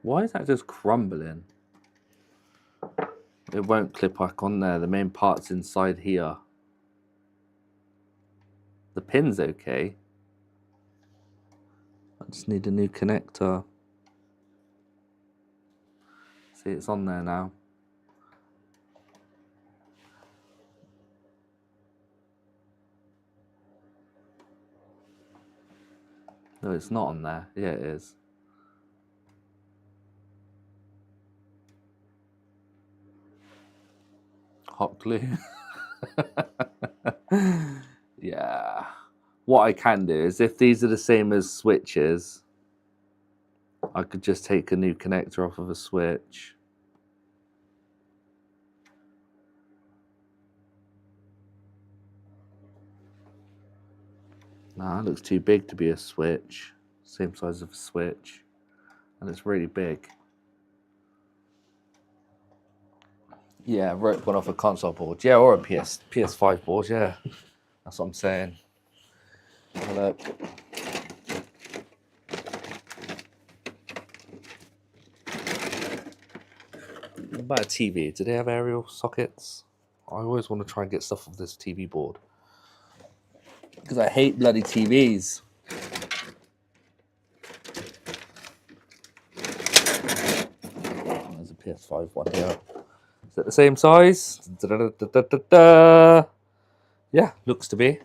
Why is that just crumbling? It won't clip back on there. The main part's inside here. The pin's okay. I just need a new connector. See, it's on there now. No, it's not on there. Yeah, it is. Hot glue. Yeah. What I can do is, if these are the same as switches, I could just take a new connector off of a switch. Nah, it looks too big to be a switch. Same size of a switch. And it's really big. Yeah, rope one off a console board. Yeah, or a PS5 board, yeah. That's what I'm saying. Have a look. What about a TV? Do they have aerial sockets? I always want to try and get stuff off this TV board. Because I hate bloody TVs. There's a PS5 one here. Is it the same size? Da-da-da-da-da-da. Yeah, looks to be.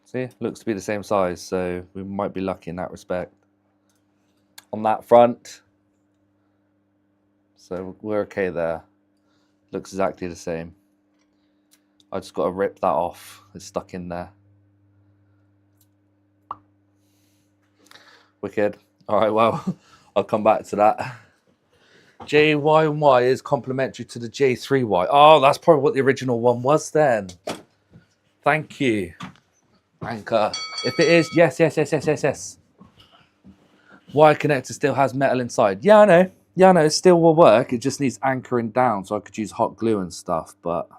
See, looks to be the same size, so we might be lucky in that respect. On that front, so we're okay there. Looks exactly the same. I just got to rip that off. It's stuck in there. Wicked. All right, well, I'll come back to that. JY is complementary to the J3Y. Oh, that's probably what the original one was then. Thank you, Anchor. If it is, yes. Wire connector still has metal inside. Yeah, I know. It still will work. It just needs anchoring down, so I could use hot glue and stuff, but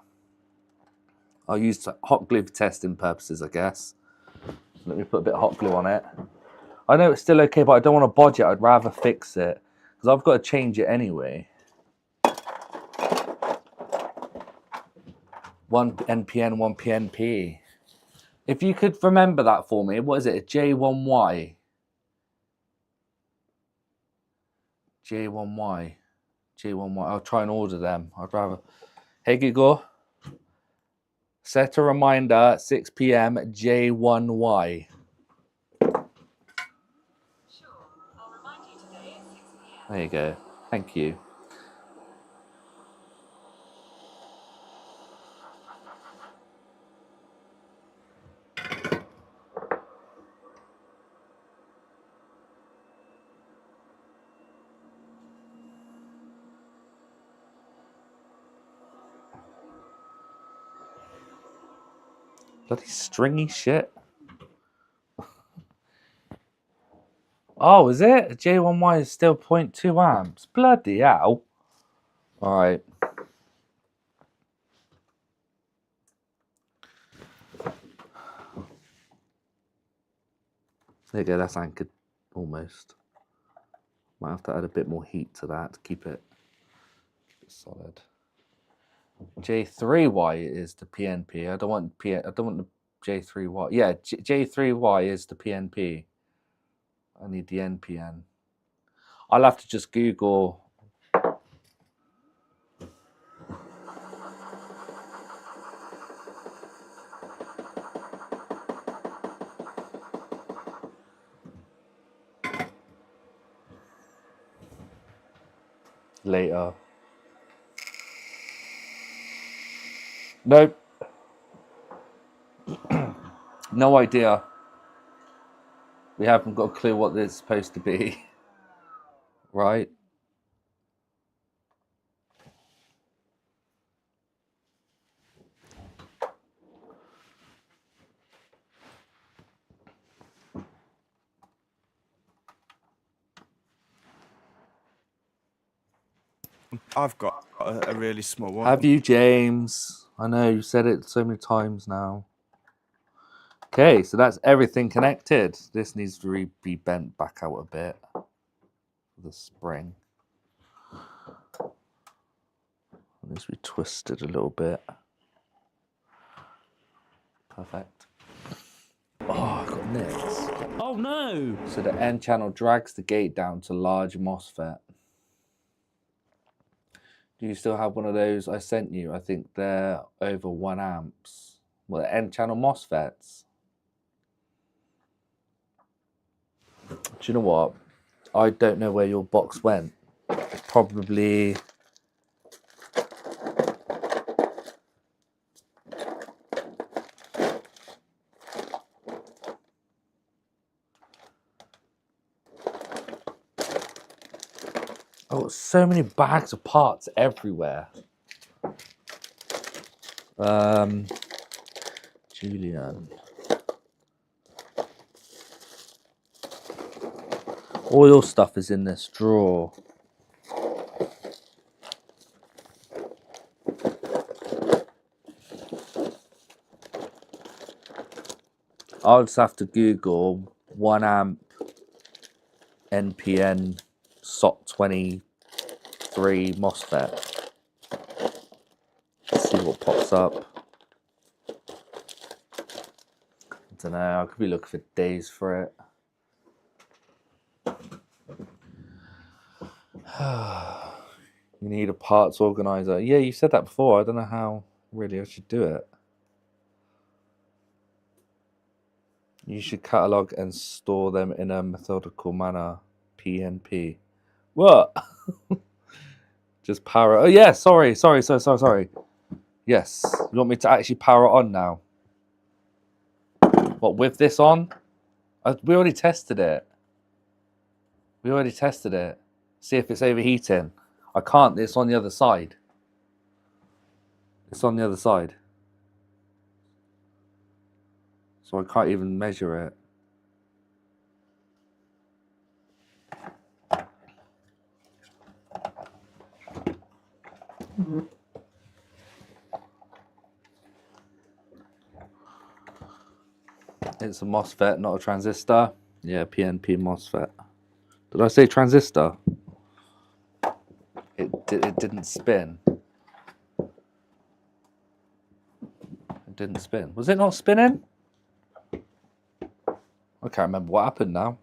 I'll use hot glue for testing purposes, I guess. Let me put a bit of hot glue on it. I know it's still okay, but I don't want to bodge it. I'd rather fix it, because I've got to change it anyway. One NPN, one PNP. If you could remember that for me, what is it? A J1Y. J1Y. I'll try and order them. I'd rather. Hey Google, set a reminder 6 p.m. J1Y. There you go. Thank you. Bloody stringy shit. Oh, is it? J1Y is still 0.2 amps. Bloody hell. Alright. There you go, that's anchored almost. Might have to add a bit more heat to that to keep it solid. J3Y is the PNP. I don't want I don't want the J3Y. Yeah, J3Y is the PNP. I need the NPN. I'll have to just Google. Later. Nope. No idea. We haven't got a clue what it's supposed to be. Right? I've got a really small one. Have you, James? I know you said it so many times now. Okay, so that's everything connected. This needs to be bent back out a bit. The spring. It needs to be twisted a little bit. Perfect. Oh, I got nits. Oh no! So the N channel drags the gate down to large MOSFET. Do you still have one of those I sent you? I think they're over 1 amps. Well, the N channel MOSFETs. Do you know what? I don't know where your box went. Probably. Oh, so many bags of parts everywhere. Julian. All your stuff is in this drawer. I'll just have to Google 1 amp NPN SOT23 MOSFET. See what pops up. I don't know, I could be looking for days for it. You need a parts organizer. Yeah, you said that before. I don't know how really I should do it. You should catalog and store them in a methodical manner. PNP. What? Just power. Oh yeah, sorry. Yes, you want me to actually power it on now? What, with this on? We already tested it. See if it's overheating. I can't. It's on the other side. So I can't even measure it. It's a MOSFET, not a transistor. Yeah, PNP MOSFET. Did I say transistor? It didn't spin. It didn't spin. Was it not spinning? I can't remember what happened now.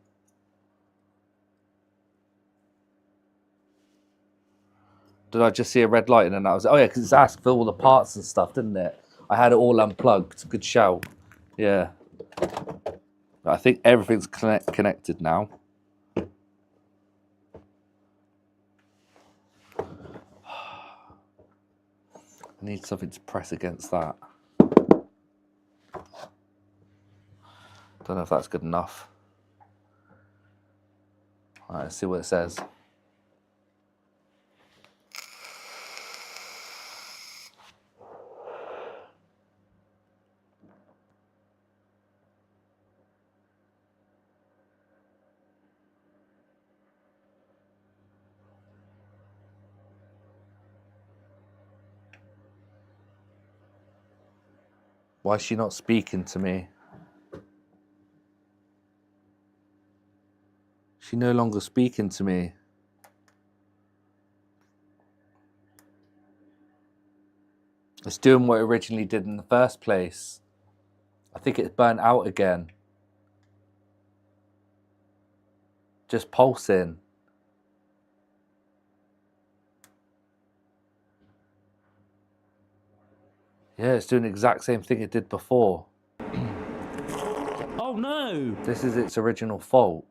Did I just see a red light and then I was... Oh yeah, because it's asked for all the parts and stuff, didn't it? I had it all unplugged. Good shout. Yeah. I think everything's connected now. I need something to press against that. Don't know if that's good enough. All right, let's see what it says. Why is she not speaking to me? She no longer speaking to me. It's doing what it originally did in the first place. I think it's burnt out again. Just pulsing. Yeah, it's doing the exact same thing it did before. Oh no! This is its original fault.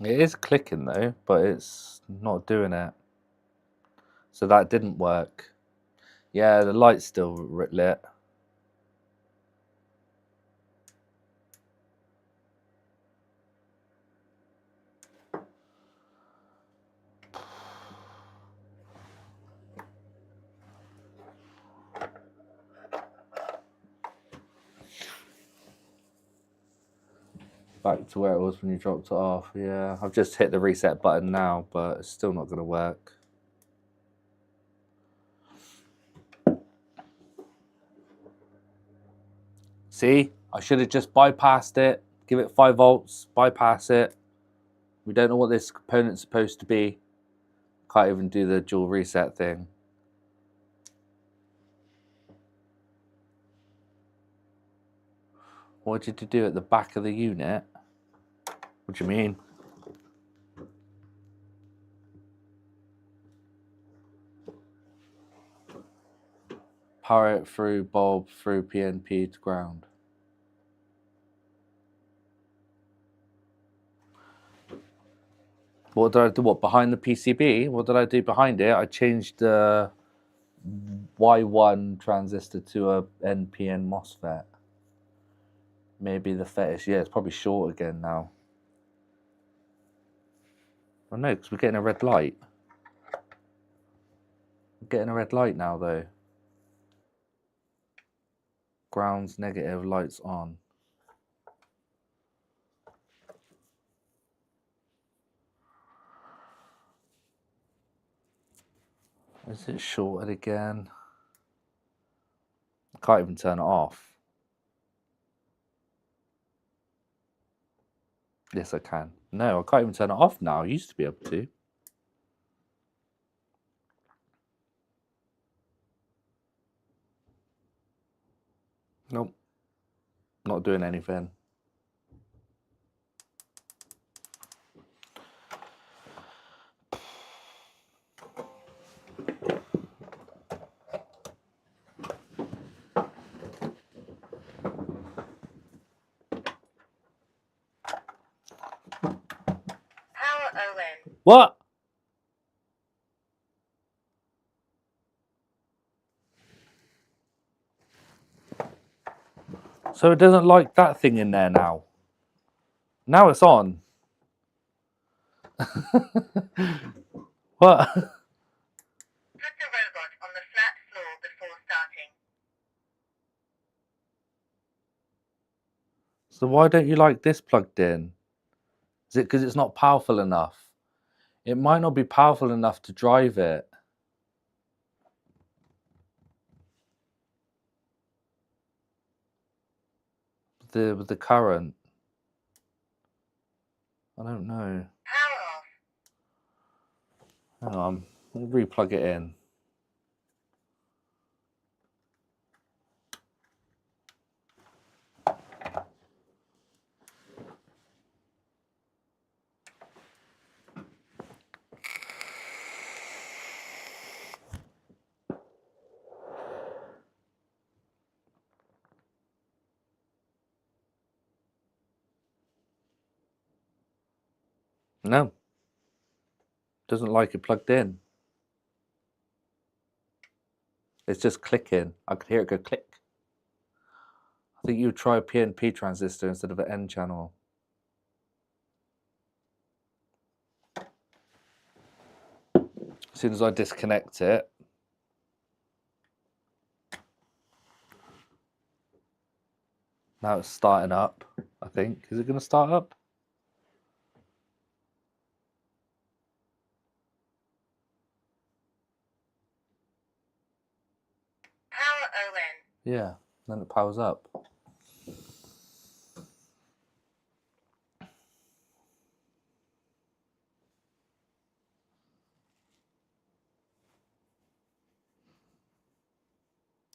It is clicking though, but it's not doing it. So that didn't work. Yeah, the light's still lit. Back to where it was when you dropped it off. Yeah, I've just hit the reset button now, but it's still not going to work. See, I should have just bypassed it. Give it 5 volts, bypass it. We don't know what this component's supposed to be. Can't even do the dual reset thing. What did you do at the back of the unit? What do you mean? Power it through bulb, through PNP to ground. What did I do? What, behind the PCB? What did I do behind it? I changed the Y1 transistor to a NPN MOSFET. Maybe the fetish. Yeah, it's probably short again now. Well, no, because we're getting a red light. We're getting a red light now, though. Ground's negative, lights on. Is it shorted again? I can't even turn it off. Yes, I can. No, I can't even turn it off now. I used to be able to. Nope. Not doing anything. Power ON. What? So it doesn't like that thing in there now. Now it's on. What? Put the robot on the flat floor before starting. So why don't you like this plugged in? Is it because it's not powerful enough? It might not be powerful enough to drive it. With the current. I don't know. Power off. Hang on. Let me replug it in. No. Doesn't like it plugged in. It's just clicking. I could hear it go click. I think you would try a PNP transistor instead of an N channel. As soon as I disconnect it, now it's starting up, I think. Is it going to start up? Power on. Yeah, then it powers up.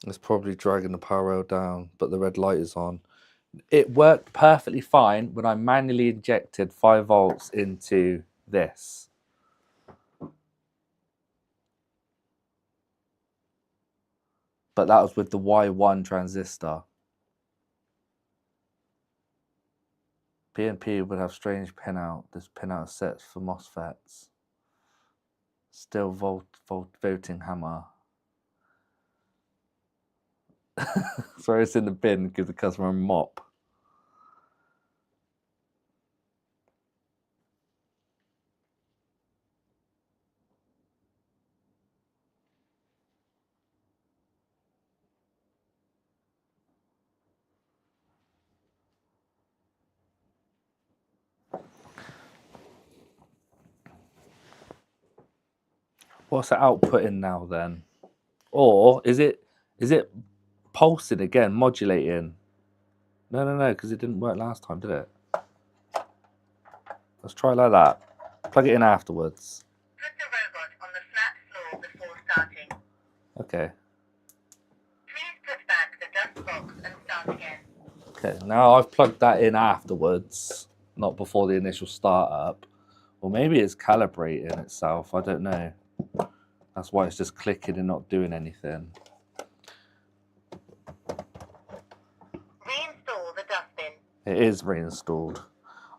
It's probably dragging the power rail down, but the red light is on. It worked perfectly fine when I manually injected 5 volts into this. But that was with the Y1 transistor. PNP would have strange pinout. This pinout is set for MOSFETs. Still voting hammer. Throw this in the bin, give the customer a mop. What's it outputting now then? Or is it pulsing again, modulating? No, because it didn't work last time, did it? Let's try like that. Plug it in afterwards. Put the robot on the flat floor before starting. Okay. Please put back the dust box and start again. Okay, now I've plugged that in afterwards, not before the initial startup. Or maybe it's calibrating itself, I don't know. That's why it's just clicking and not doing anything. Reinstall the dustbin. It is reinstalled.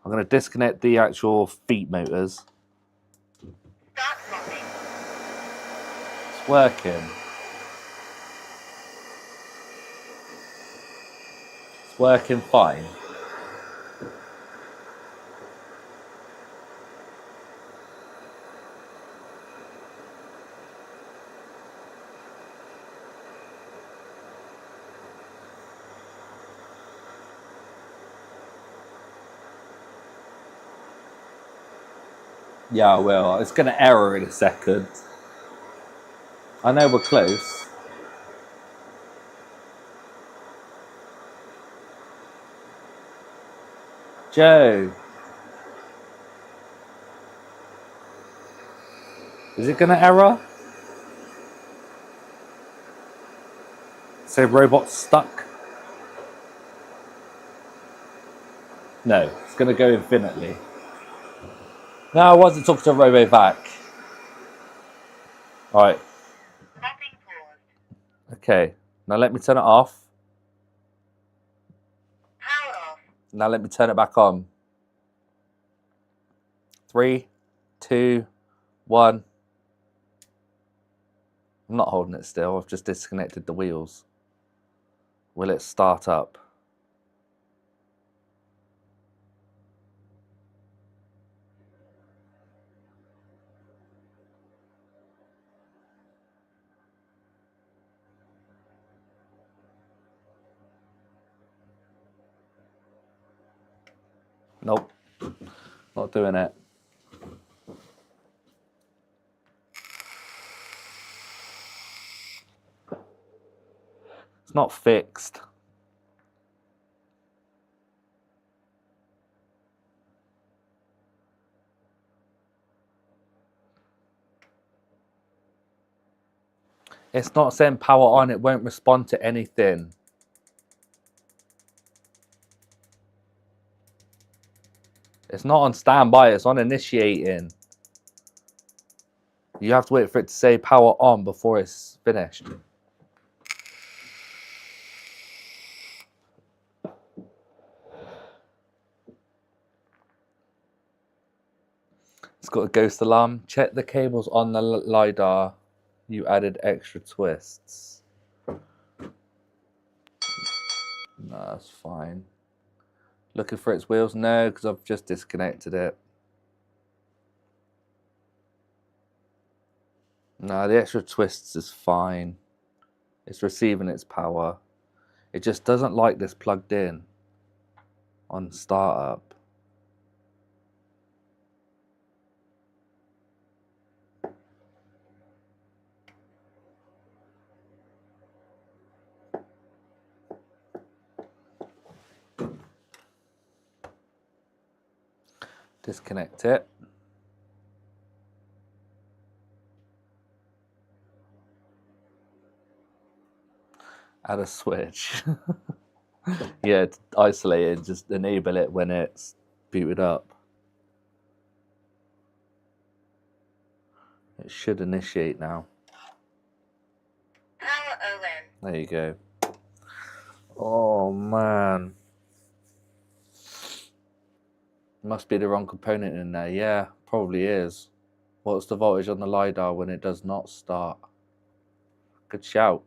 I'm going to disconnect the actual feet motors. Start mopping. It's working. It's working fine. Yeah, well, it's going to error in a second. I know we're close. Joe. Is it going to error? Say robot stuck? No, it's going to go infinitely. No, I wasn't talking to RoboVac. Alright, Mopping paused. okay. Now let me turn it off. Power off. Now let me turn it back on. 3, 2, 1. I'm not holding it still, I've just disconnected the wheels. Will it start up? Nope, not doing it. It's not fixed. It's not saying power on, it won't respond to anything. It's not on standby, it's on initiating. You have to wait for it to say power on before it's finished. It's got a ghost alarm. Check the cables on the LiDAR. You added extra twists. No, that's fine. Looking for its wheels? No, because I've just disconnected it. No, the extra twists is fine. It's receiving its power. It just doesn't like this plugged in on startup. Disconnect it. Add a switch. Yeah, it's isolated. Just enable it when it's booted up. It should initiate now. Power on. There you go. Oh man. Must be the wrong component in there. Yeah, probably is. What's the voltage on the LiDAR when it does not start? Good shout.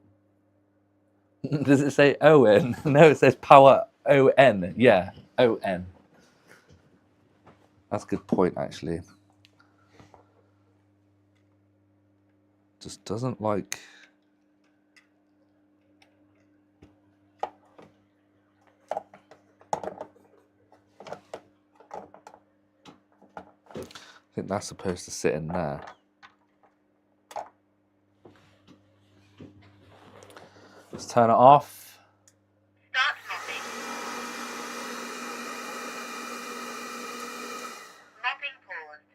Does it say ON? No, it says power ON. Yeah, ON. That's a good point, actually. Just doesn't like... I think that's supposed to sit in there. Let's turn it off. Start mopping. Mopping paused.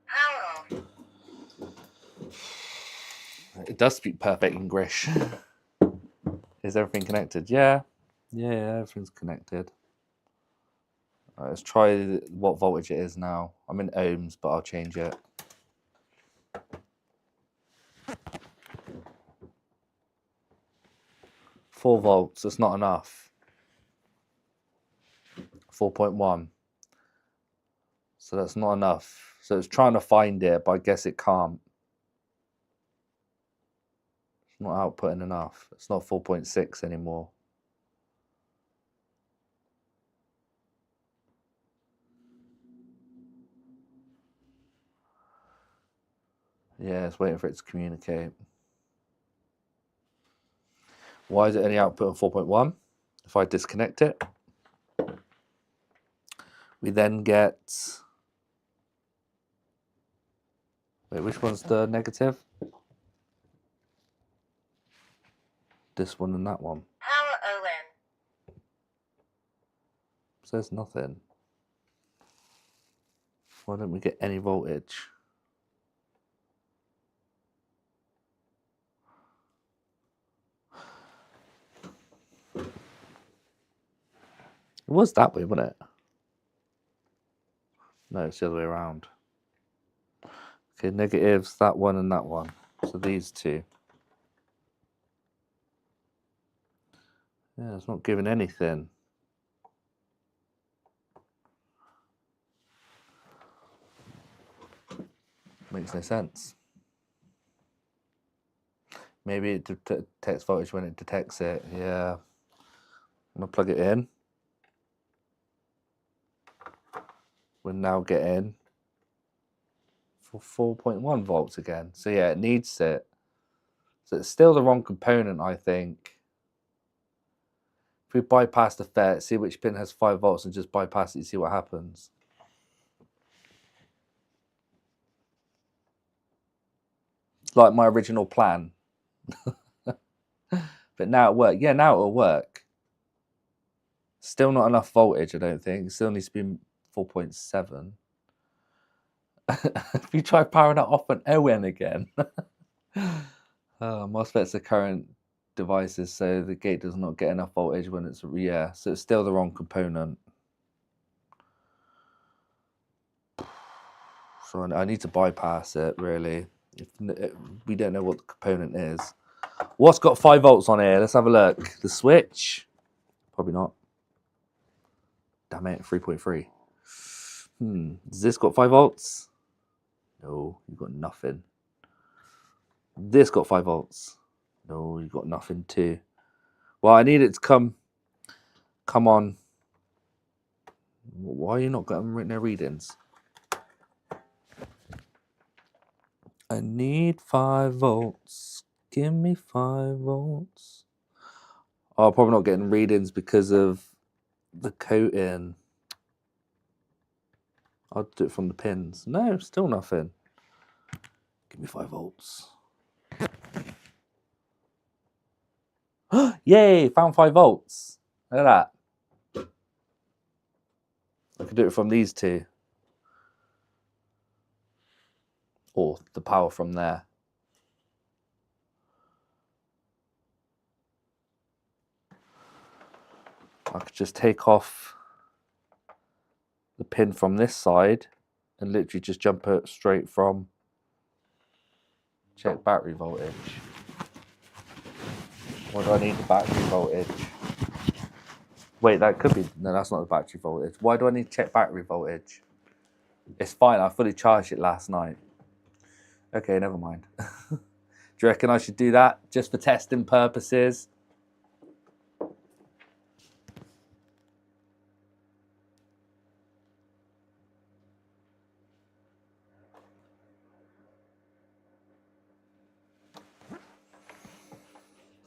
Power off. It does speak perfect English. Is everything connected? Yeah. Yeah, everything's connected. All right, let's try what voltage it is now. I'm in ohms, but I'll change it. Four volts, that's not enough. 4.1. So that's not enough. So it's trying to find it, but I guess it can't. It's not outputting enough. It's not 4.6 anymore. Yeah, it's waiting for it to communicate. Why is it only outputting 4.1? If I disconnect it, we then get... Wait, which one's the negative? This one and that one. Power on. Says nothing. Why don't we get any voltage? It was that way, wasn't it? No, it's the other way around. Okay, negatives, that one and that one. So these two. Yeah, it's not giving anything. Makes no sense. Maybe it detects voltage when it detects it. Yeah. I'm going to plug it in. We're now getting 4.1 volts again. So yeah, it needs it. So it's still the wrong component, I think. If we bypass the FET, see which pin has 5 volts and just bypass it, see what happens. It's like my original plan. But now it worked. Yeah, now it'll work. Still not enough voltage, I don't think. It still needs to be 4.7. If you try powering it off an ON again. MOSFETs are current devices, so the gate does not get enough voltage when it's... Yeah, so it's still the wrong component. So I need to bypass it, really. If we don't know what the component is. What's got 5 volts on here? Let's have a look. The switch? Probably not. Damn it, 3.3. Has this got 5 volts? No, you've got nothing. This got 5 volts. No, you've got nothing too. Well, I need it to come on. Why are you not getting no readings? I need 5 volts. Give me 5 volts. Oh, probably not getting readings because of the coating. I'll do it from the pins. No, still nothing. Give me 5 volts. Yay, found 5 volts. Look at that. I can do it from these two. Or the power from there. I could just take off the pin from this side and literally just jump it straight from check battery voltage. Why do I need the battery voltage? Wait, that could be, no, that's not the battery voltage. Why do I need to check battery voltage? It's fine, I fully charged it last night. Okay, never mind. Do you reckon I should do that just for testing purposes?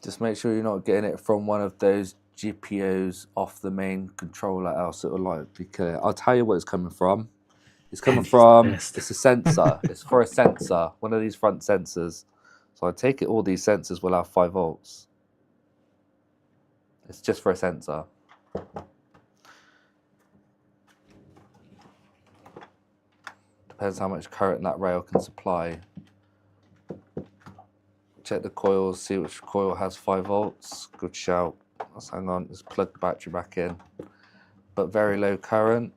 Just make sure you're not getting it from one of those GPIOs off the main controller, else it will likely kill it. I'll tell you what it's coming from. It's coming Andy's the from, best. it's a sensor. It's for a sensor, one of these front sensors. So I take it all these sensors will have 5 volts. It's just for a sensor. Depends how much current that rail can supply. Check the coils, see which coil has 5 volts. Good shout. Let's hang on, let's plug the battery back in. But very low current.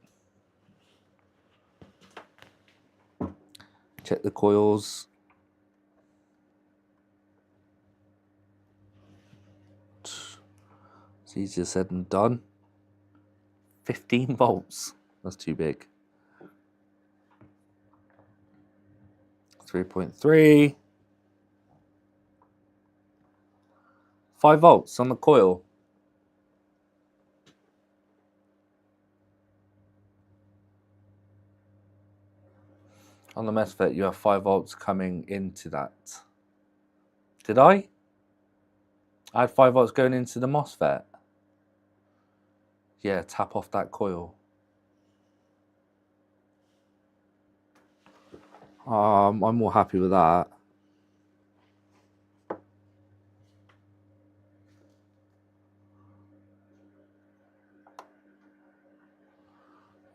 Check the coils. It's easier said than done. 15 volts. That's too big. 3.3. 5 volts on the coil. On the MOSFET, you have 5 volts coming into that. Did I? I had 5 volts going into the MOSFET. Yeah, tap off that coil. I'm more happy with that.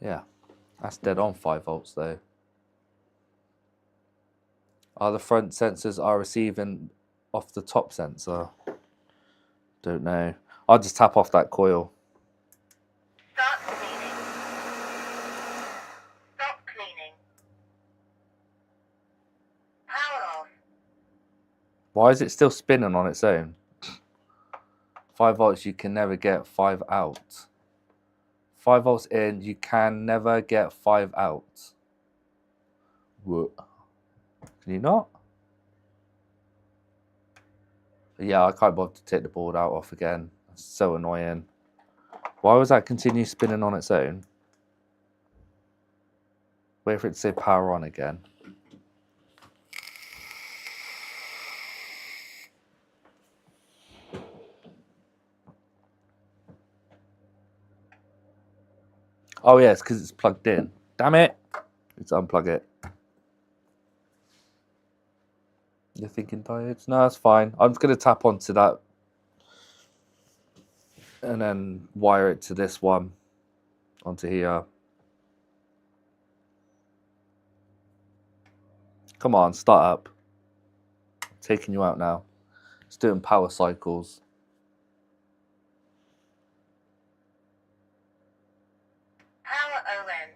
Yeah, that's dead on 5 volts though. Are the front sensors are receiving off the top sensor? Don't know. I'll just tap off that coil. Start cleaning. Stop cleaning. Power off. Why is it still spinning on its own? 5 volts, you can never get 5 out. 5 volts in, you can never get 5 out. What? Can you not? Yeah, I can't bother to take the board out off again. It's so annoying. Why was that continue spinning on its own? Wait for it to say power on again. Oh yeah, it's because it's plugged in. Damn it! Let's unplug it. You're thinking diodes? No, that's fine. I'm just going to tap onto that and then wire it to this one, onto here. Come on, start up. I'm taking you out now. It's doing power cycles. Power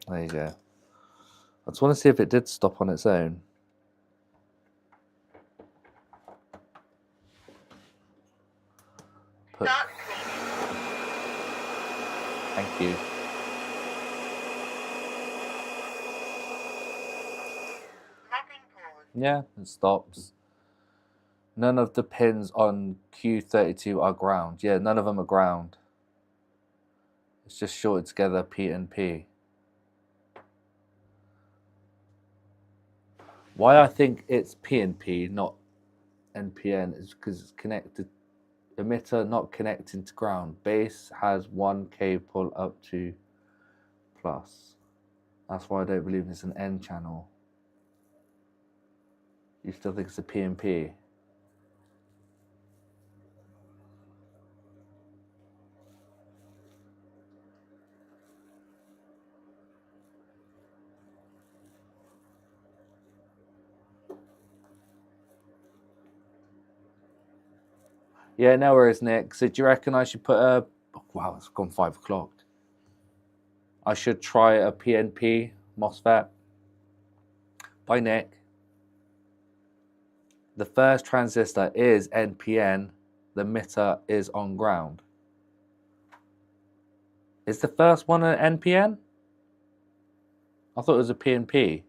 on. There you go. I just want to see if it did stop on its own. Put, Start cleaning. thank you. Mapping pause. Yeah, it stops. None of the pins on Q32 are ground. Yeah, none of them are ground. It's just shorted together P and P. Why I think it's PNP, not NPN, is because it's connected. Emitter not connecting to ground. Base has 1K pull up to plus. That's why I don't believe it's an N channel. You still think it's a PNP? Yeah, no worries, Nick. So do you reckon I should put a... Wow, it's gone 5 o'clock. I should try a PNP MOSFET. Bye, Nick. The first transistor is NPN. The emitter is on ground. Is the first one an NPN? I thought it was a PNP.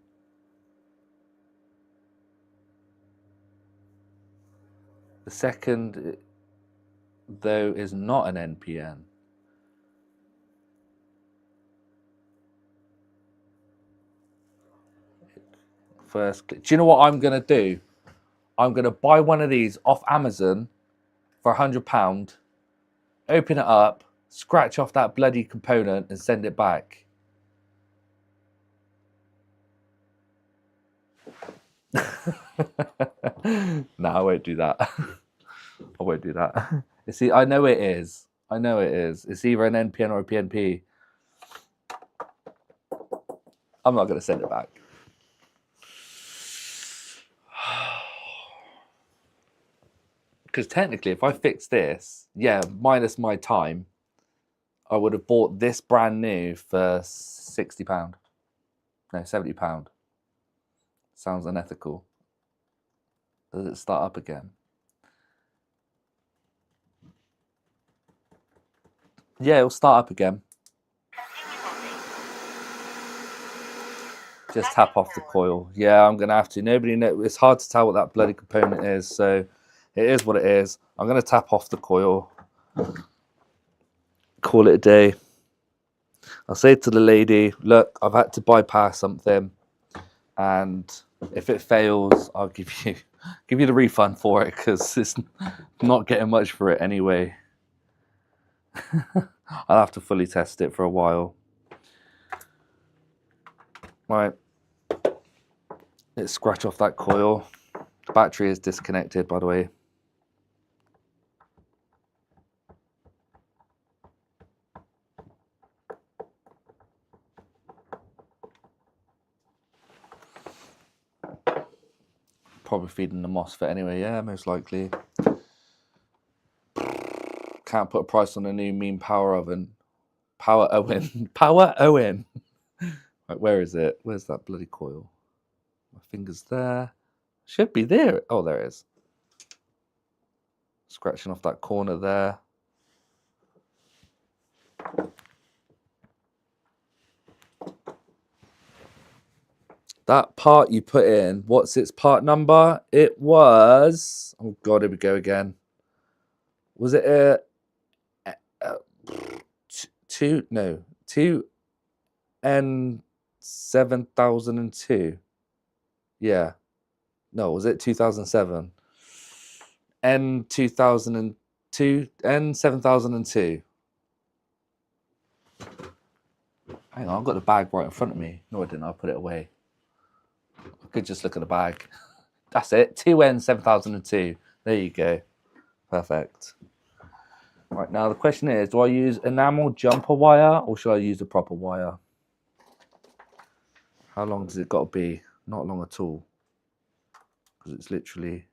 The second, though, is not an NPN. First, do you know what I'm going to do? I'm going to buy one of these off Amazon for £100, open it up, scratch off that bloody component and send it back. No, I won't do that. I won't do that. You see, I know it is. I know it is. It's either an NPN or a PNP. I'm not going to send it back. Because technically, if I fix this, yeah, minus my time, I would have bought this brand new for £60. No, £70. Sounds unethical. Does it start up again? Yeah, it'll start up again. Just tap off the coil. Yeah, I'm going to have to. Nobody knows. It's hard to tell what that bloody component is, so it is what it is. I'm going to tap off the coil. Call it a day. I'll say to the lady, look, I've had to bypass something, and if it fails, I'll give you the refund for it, because it's not getting much for it anyway. I'll have to fully test it for a while. Right. Let's scratch off that coil. The battery is disconnected, by the way. Probably feeding the MOSFET anyway, yeah, most likely. Can't put a price on a new mean power oven. Power Owen. Power Owen. Right, where is it? Where's that bloody coil? My finger's there. Should be there. Oh, there it is. Scratching off that corner there. That part you put in, what's its part number? It was, oh God, here we go again. Was it a 2N7002? Yeah. No, was it 2007? N2002, N7002. Hang on, I've got the bag right in front of me. No, I didn't. I'll put it away. I could just look at the bag. That's it. 2N7002. There you go. Perfect. Right, now the question is, do I use enamel jumper wire or should I use a proper wire? How long does it got to be? Not long at all. Because it's literally...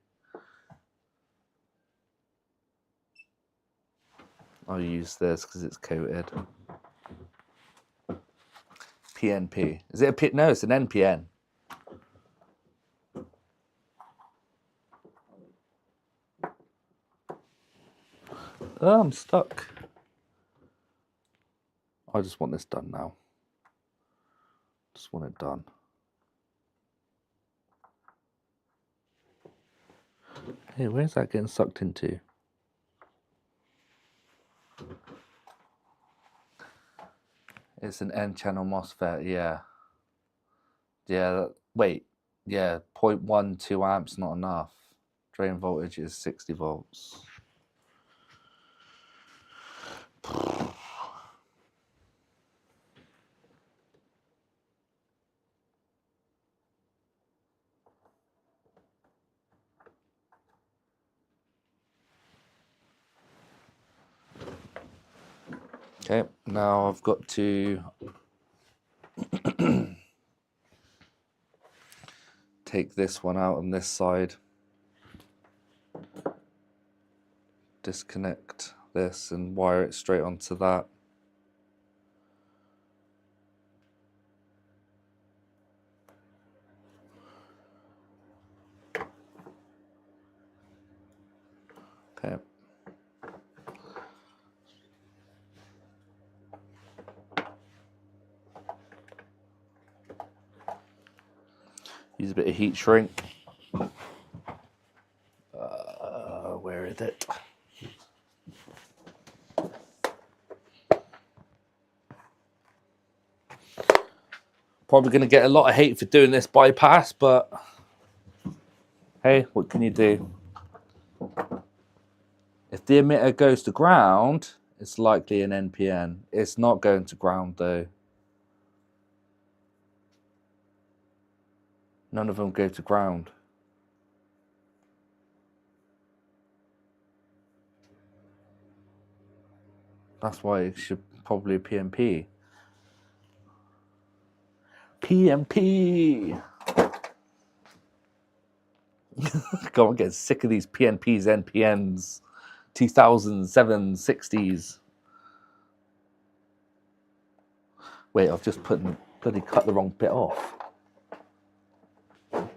I'll use this because it's coated. PNP. Is it a P? No, it's an NPN. Oh, I'm stuck. I just want this done now. Just want it done. Hey, where's that getting sucked into? It's an N-channel MOSFET, yeah. Yeah, wait. Yeah, 0.12 amps not enough. Drain voltage is 60 volts. Okay, now I've got to take this one out on this side. Disconnect this and wire it straight onto that. Okay. Use a bit of heat shrink. Where is it? Probably going to get a lot of hate for doing this bypass, but hey, what can you do? If the emitter goes to ground, it's likely an NPN. It's not going to ground though. None of them go to ground. That's why it should probably PMP. PMP! God, I'm getting sick of these PNPs, NPNs, 2007, 60s. Wait, I've just bloody cut the wrong bit off.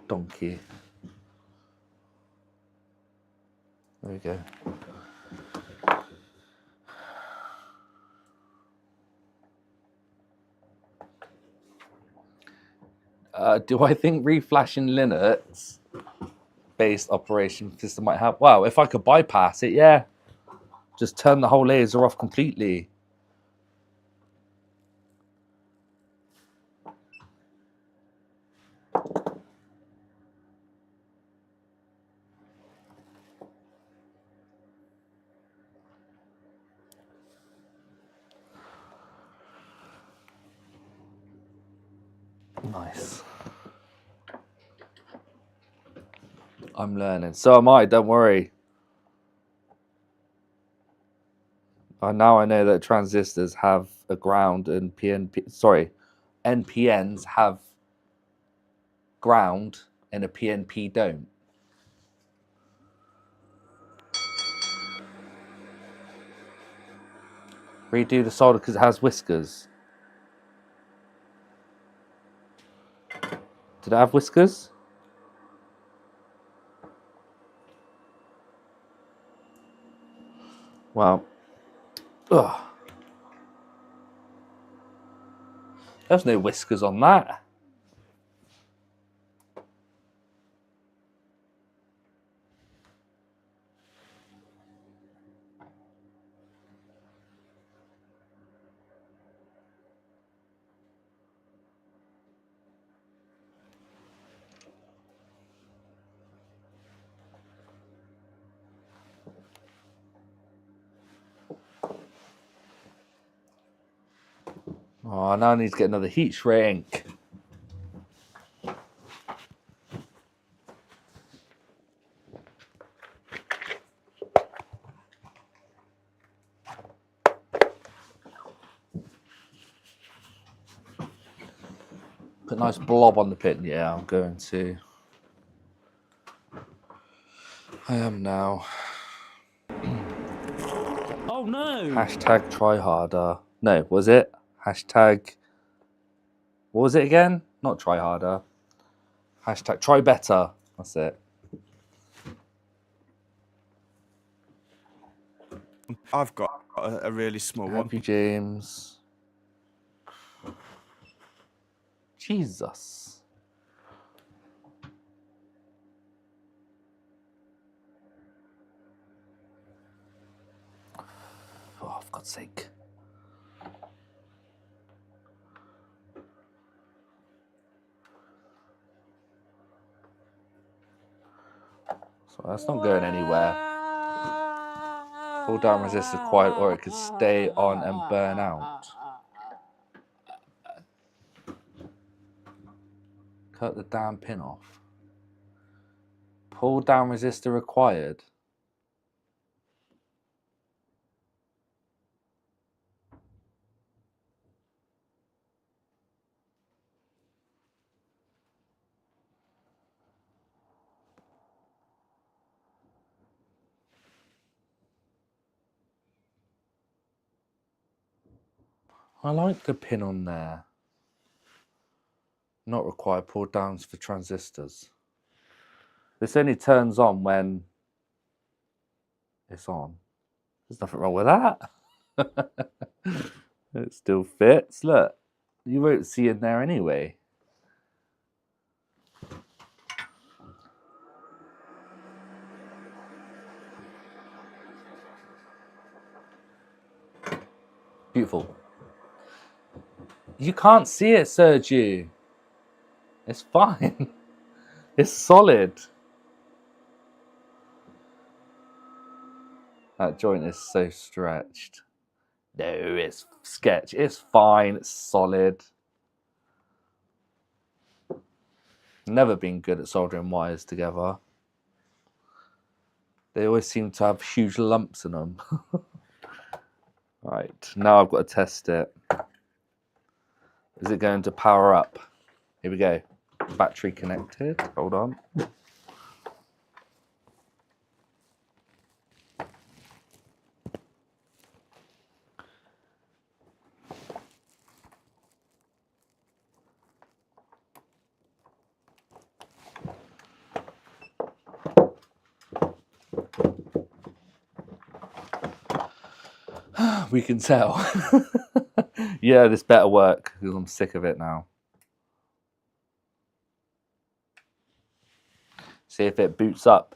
Donkey. There we go. Do I think reflashing Linux based operation system might help? Well, if I could bypass it, yeah. Just turn the whole laser off completely. Nice. I'm learning. So am I, don't worry. Now I know that transistors have a ground and NPNs have ground and a PNP don't. Redo the solder because it has whiskers. Did it have whiskers? Well, ugh. There's no whiskers on that. Oh, now I need to get another heat shrink. Put a nice blob on the pin. Yeah, I'm going to. I am now. Oh no! Hashtag try harder. No, was it? Hashtag. What was it again? Not try harder. Hashtag try better. That's it. I've got a really small one. Happy James. Jesus. Oh, for God's sake. That's not going anywhere. Pull down resistor required or it could stay on and burn out. Cut the damn pin off. Pull down resistor required. I like the pin on there. Not required pull downs for transistors. This only turns on when it's on. There's nothing wrong with that. It still fits. Look, you won't see in there anyway. Beautiful. You can't see it, Sergio. It's fine. It's solid. That joint is so stretched. No, it's sketch. It's fine. It's solid. Never been good at soldering wires together. They always seem to have huge lumps in them. Right, now I've got to test it. Is it going to power up? Here we go. Battery connected. Hold on. We can tell. Yeah, this better work because I'm sick of it now. See if it boots up.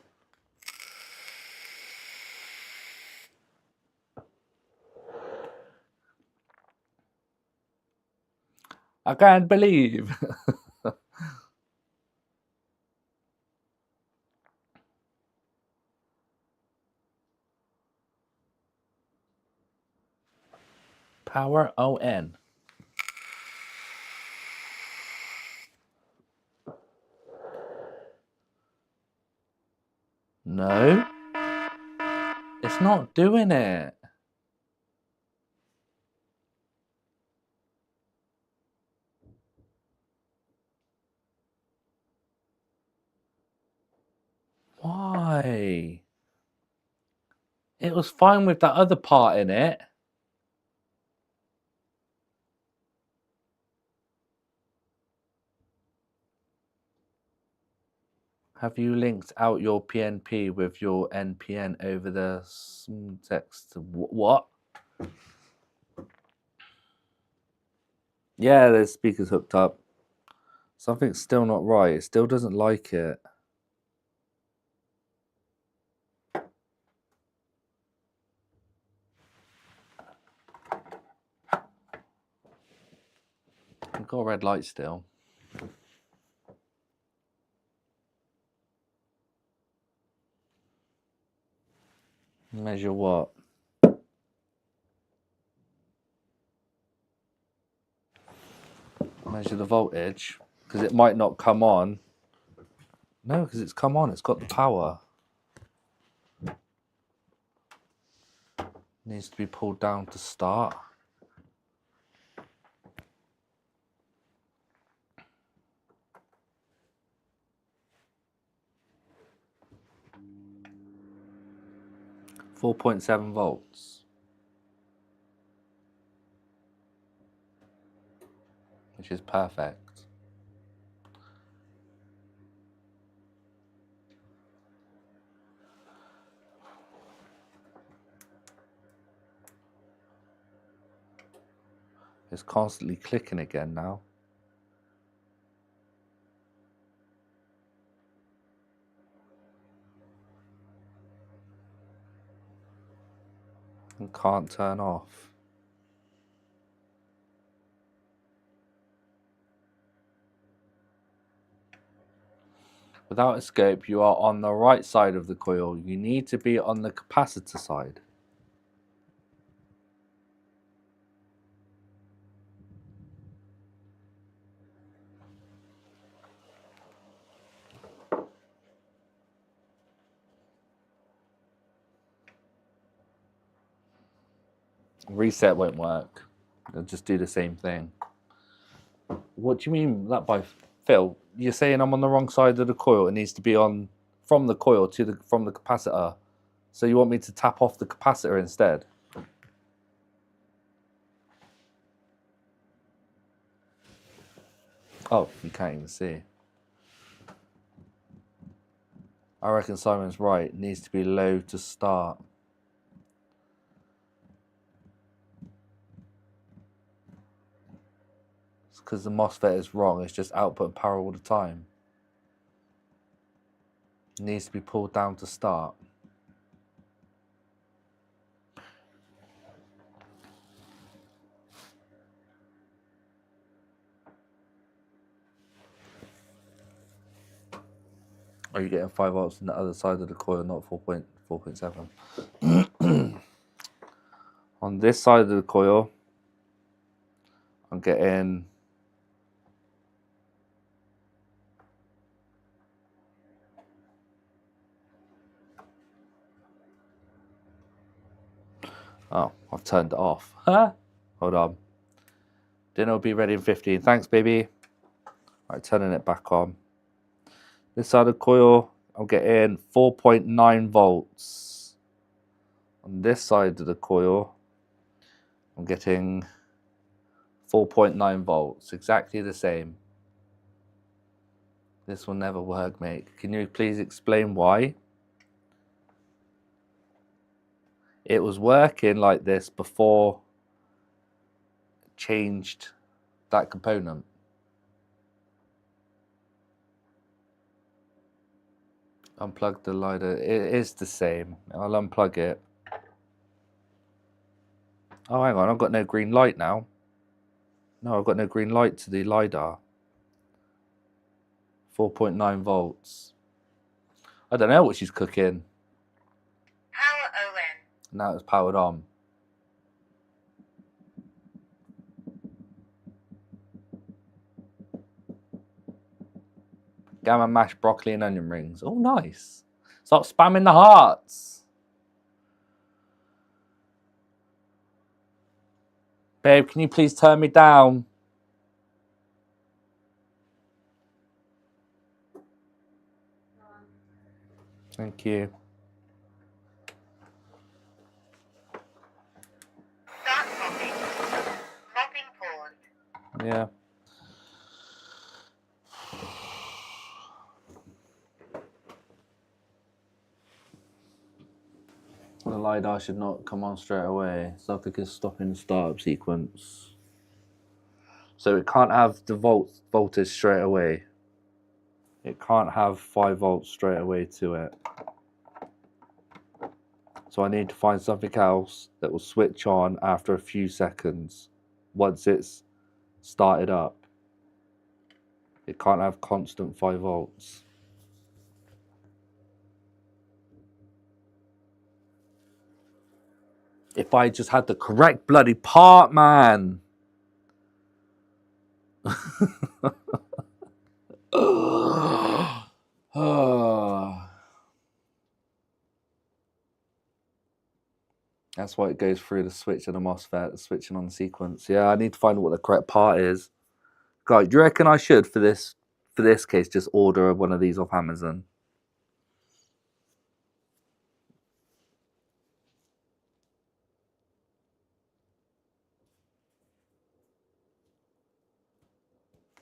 I can't believe. Power on. No, it's not doing it. Why? It was fine with that other part in it. Have you linked out your PNP with your NPN over the text? What? Yeah, there's speakers hooked up. Something's still not right. It still doesn't like it. I've got a red light still. Measure what? Measure the voltage, because it might not come on. No, because it's come on. It's got the power. Needs to be pulled down to start. .7 volts. Which is perfect. It's constantly clicking again now. And can't turn off. Without a scope, you are on the right side of the coil. You need to be on the capacitor side. Reset won't work. It'll just do the same thing. What do you mean that by Phil? You're saying I'm on the wrong side of the coil. It needs to be on from the coil to the from the capacitor. So you want me to tap off the capacitor instead? Oh, you can't even see. I reckon Simon's right. It needs to be low to start. It's because the MOSFET is wrong. It's just output power all the time. It needs to be pulled down to start. Are you getting 5 volts on the other side of the coil, not 4.7? On this side of the coil, I'm getting oh, I've turned it off. Huh? Hold on. Dinner will be ready in 15. Thanks, baby. Alright, turning it back on. This side of the coil, I'm getting 4.9 volts. On this side of the coil, I'm getting 4.9 volts. Exactly the same. This will never work, mate. Can you please explain why? It was working like this before I changed that component. Unplug the LiDAR. It is the same. I'll unplug it. Oh, hang on. I've got no green light now. No, I've got no green light to the LiDAR. 4.9 volts. I don't know what she's cooking. Power on. Now it's powered on. Gamma mashed broccoli and onion rings. Oh, nice. Stop spamming the hearts. Babe, can you please turn me down? Thank you. Start mopping. Mopping pause. Yeah. The LiDAR should not come on straight away. It's like a stopping startup sequence. So it can't have the voltage straight away. It can't have 5 volts straight away to it. So I need to find something else that will switch on after a few seconds once it's started up. It can't have constant 5 volts. If I just had the correct bloody part, man. That's why it goes through the switch and the MOSFET, the switching on the sequence. Yeah, I need to find what the correct part is. Guys, do you reckon I should, for this case, just order one of these off Amazon?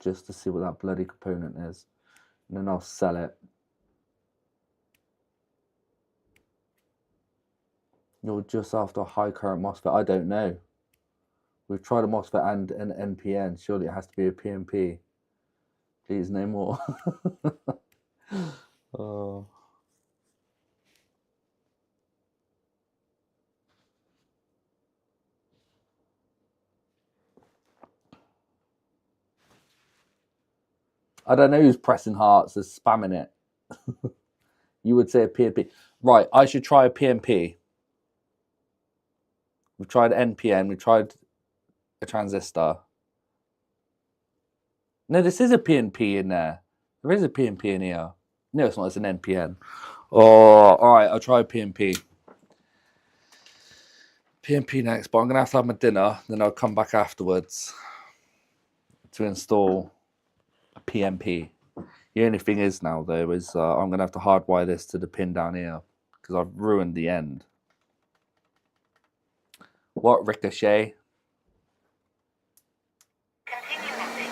Just to see what that bloody component is. And then I'll sell it. You're just after a high current MOSFET. I don't know. We've tried a MOSFET and an NPN. Surely it has to be a PNP. Please, no more. Oh. I don't know who's pressing hearts, is spamming it. You would say a PNP. Right, I should try a PNP. We've tried NPN, we tried a transistor. No, this is a PNP in there. There is a PNP in here. No, it's not, it's an NPN. Oh, alright, I'll try a PNP. PNP next, but I'm going to have my dinner, then I'll come back afterwards to install a PNP. The only thing is now, though, is I'm going to have to hardwire this to the pin down here because I've ruined the end. What, Ricochet? Continue message.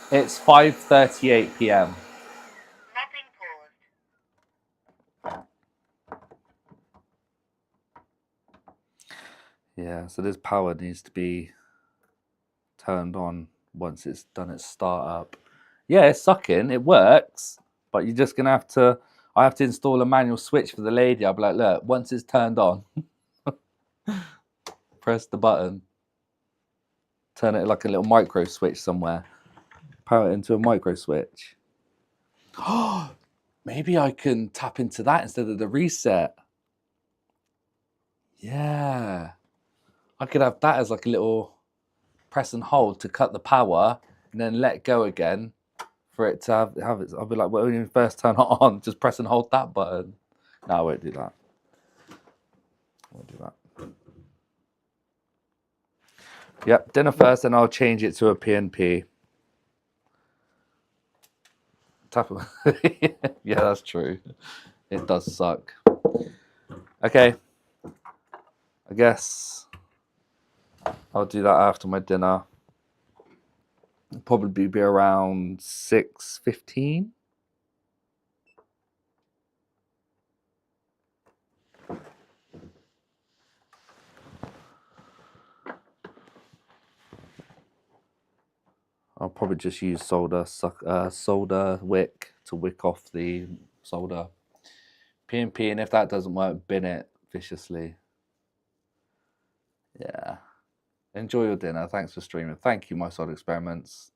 It's 5:38 p.m. Mapping paused. Yeah, so this power needs to be turned on once it's done its startup. Yeah, it's sucking, it works, but you're just gonna have to. I have to install a manual switch for the lady. I'll be like, look, once it's turned on, press the button, turn it like a little micro switch somewhere, power it into a micro switch. Oh, maybe I can tap into that instead of the reset. Yeah, I could have that as like a little press and hold to cut the power and then let go again for it to have it. I'll be like, well, when you first turn it on, just press and hold that button. No, I won't do that. I won't do that. Yep, dinner first, and I'll change it to a PNP. Tap. Yeah, that's true. It does suck. Okay. I guess I'll do that after my dinner. It'll probably be around 6:15. I'll probably just use solder wick to wick off the solder. PNP, and if that doesn't work, bin it viciously. Yeah. Enjoy your dinner. Thanks for streaming. Thank you, my sod experiments.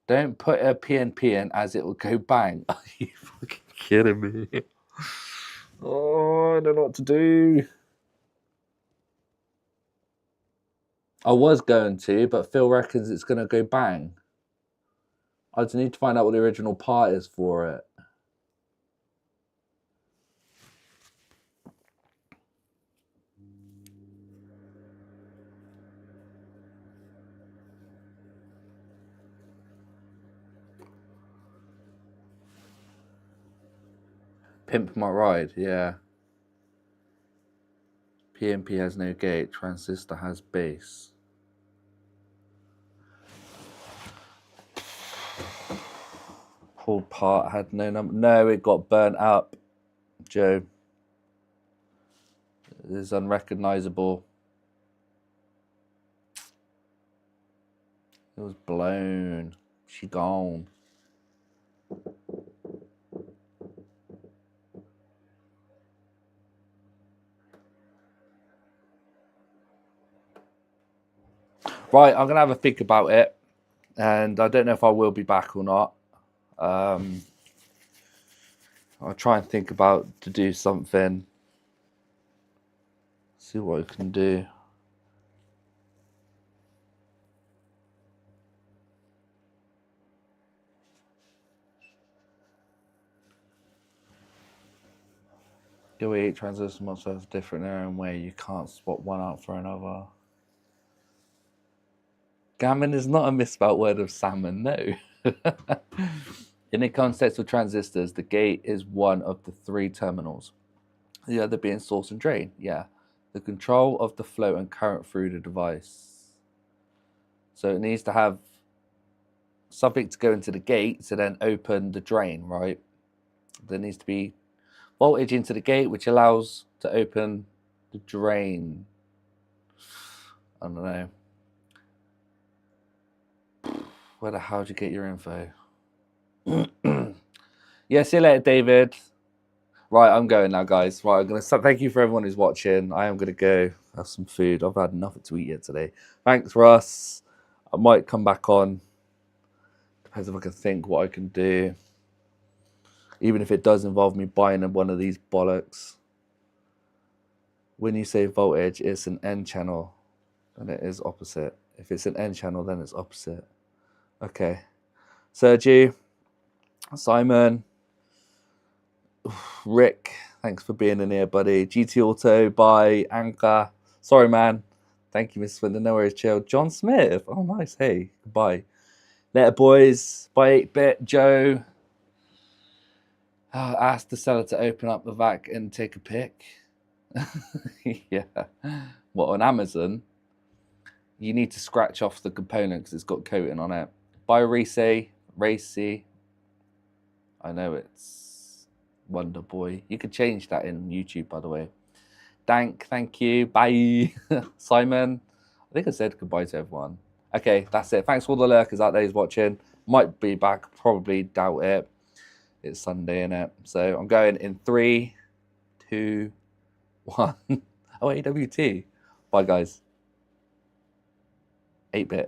Don't put a PNP in as it will go bang. Are you fucking kidding me? Oh, I don't know what to do. I was going to, but Phil reckons it's going to go bang. I just need to find out what the original part is for it. Pimp My Ride, yeah. PNP has no gate, transistor has base. Pulled part had no number. No, it got burnt up, Joe. It is unrecognizable. It was blown. She gone. Right, I'm gonna have a think about it, and I don't know if I will be back or not. I'll try and think about to do something. See what I can do. Do we eat transistors monsters different in their own way? You can't swap one out for another. Gammon is not a misspelt word of salmon, no. In the context of transistors, the gate is one of the three terminals, the other being source and drain. Yeah, the control of the flow and current through the device. So it needs to have something to go into the gate to then open the drain, right? There needs to be voltage into the gate, which allows to open the drain. I don't know. Where the hell did you get your info? Yeah, see you later, David. Right, I'm going now, guys. Right, I'm gonna stop. Thank you for everyone who's watching. I am gonna go have some food. I've had nothing to eat yet today. Thanks, Russ. I might come back on. Depends if I can think what I can do. Even if it does involve me buying one of these bollocks. When you say voltage, it's an N channel, and it is opposite. If it's an N channel, then it's opposite. Okay. Sergi, Simon, Rick, thanks for being in here, buddy. GT Auto, bye. Anchor, sorry, man. Thank you, Miss Swindon. No worries, chill. John Smith, oh, nice. Hey, goodbye. Letter Boys, by 8-Bit, Joe. Asked the seller to open up the vac and take a pic. Yeah. What, on Amazon? You need to scratch off the component because it's got coating on it. By Racy. I know it's Wonder Boy. You could change that in YouTube, by the way. Dank, thank you. Bye. Simon. I think I said goodbye to everyone. Okay, that's it. Thanks for all the lurkers out there who's watching. Might be back, probably doubt it. It's Sunday, innit? So I'm going in 3, 2, 1. Oh, AWT. Bye, guys. 8-Bit.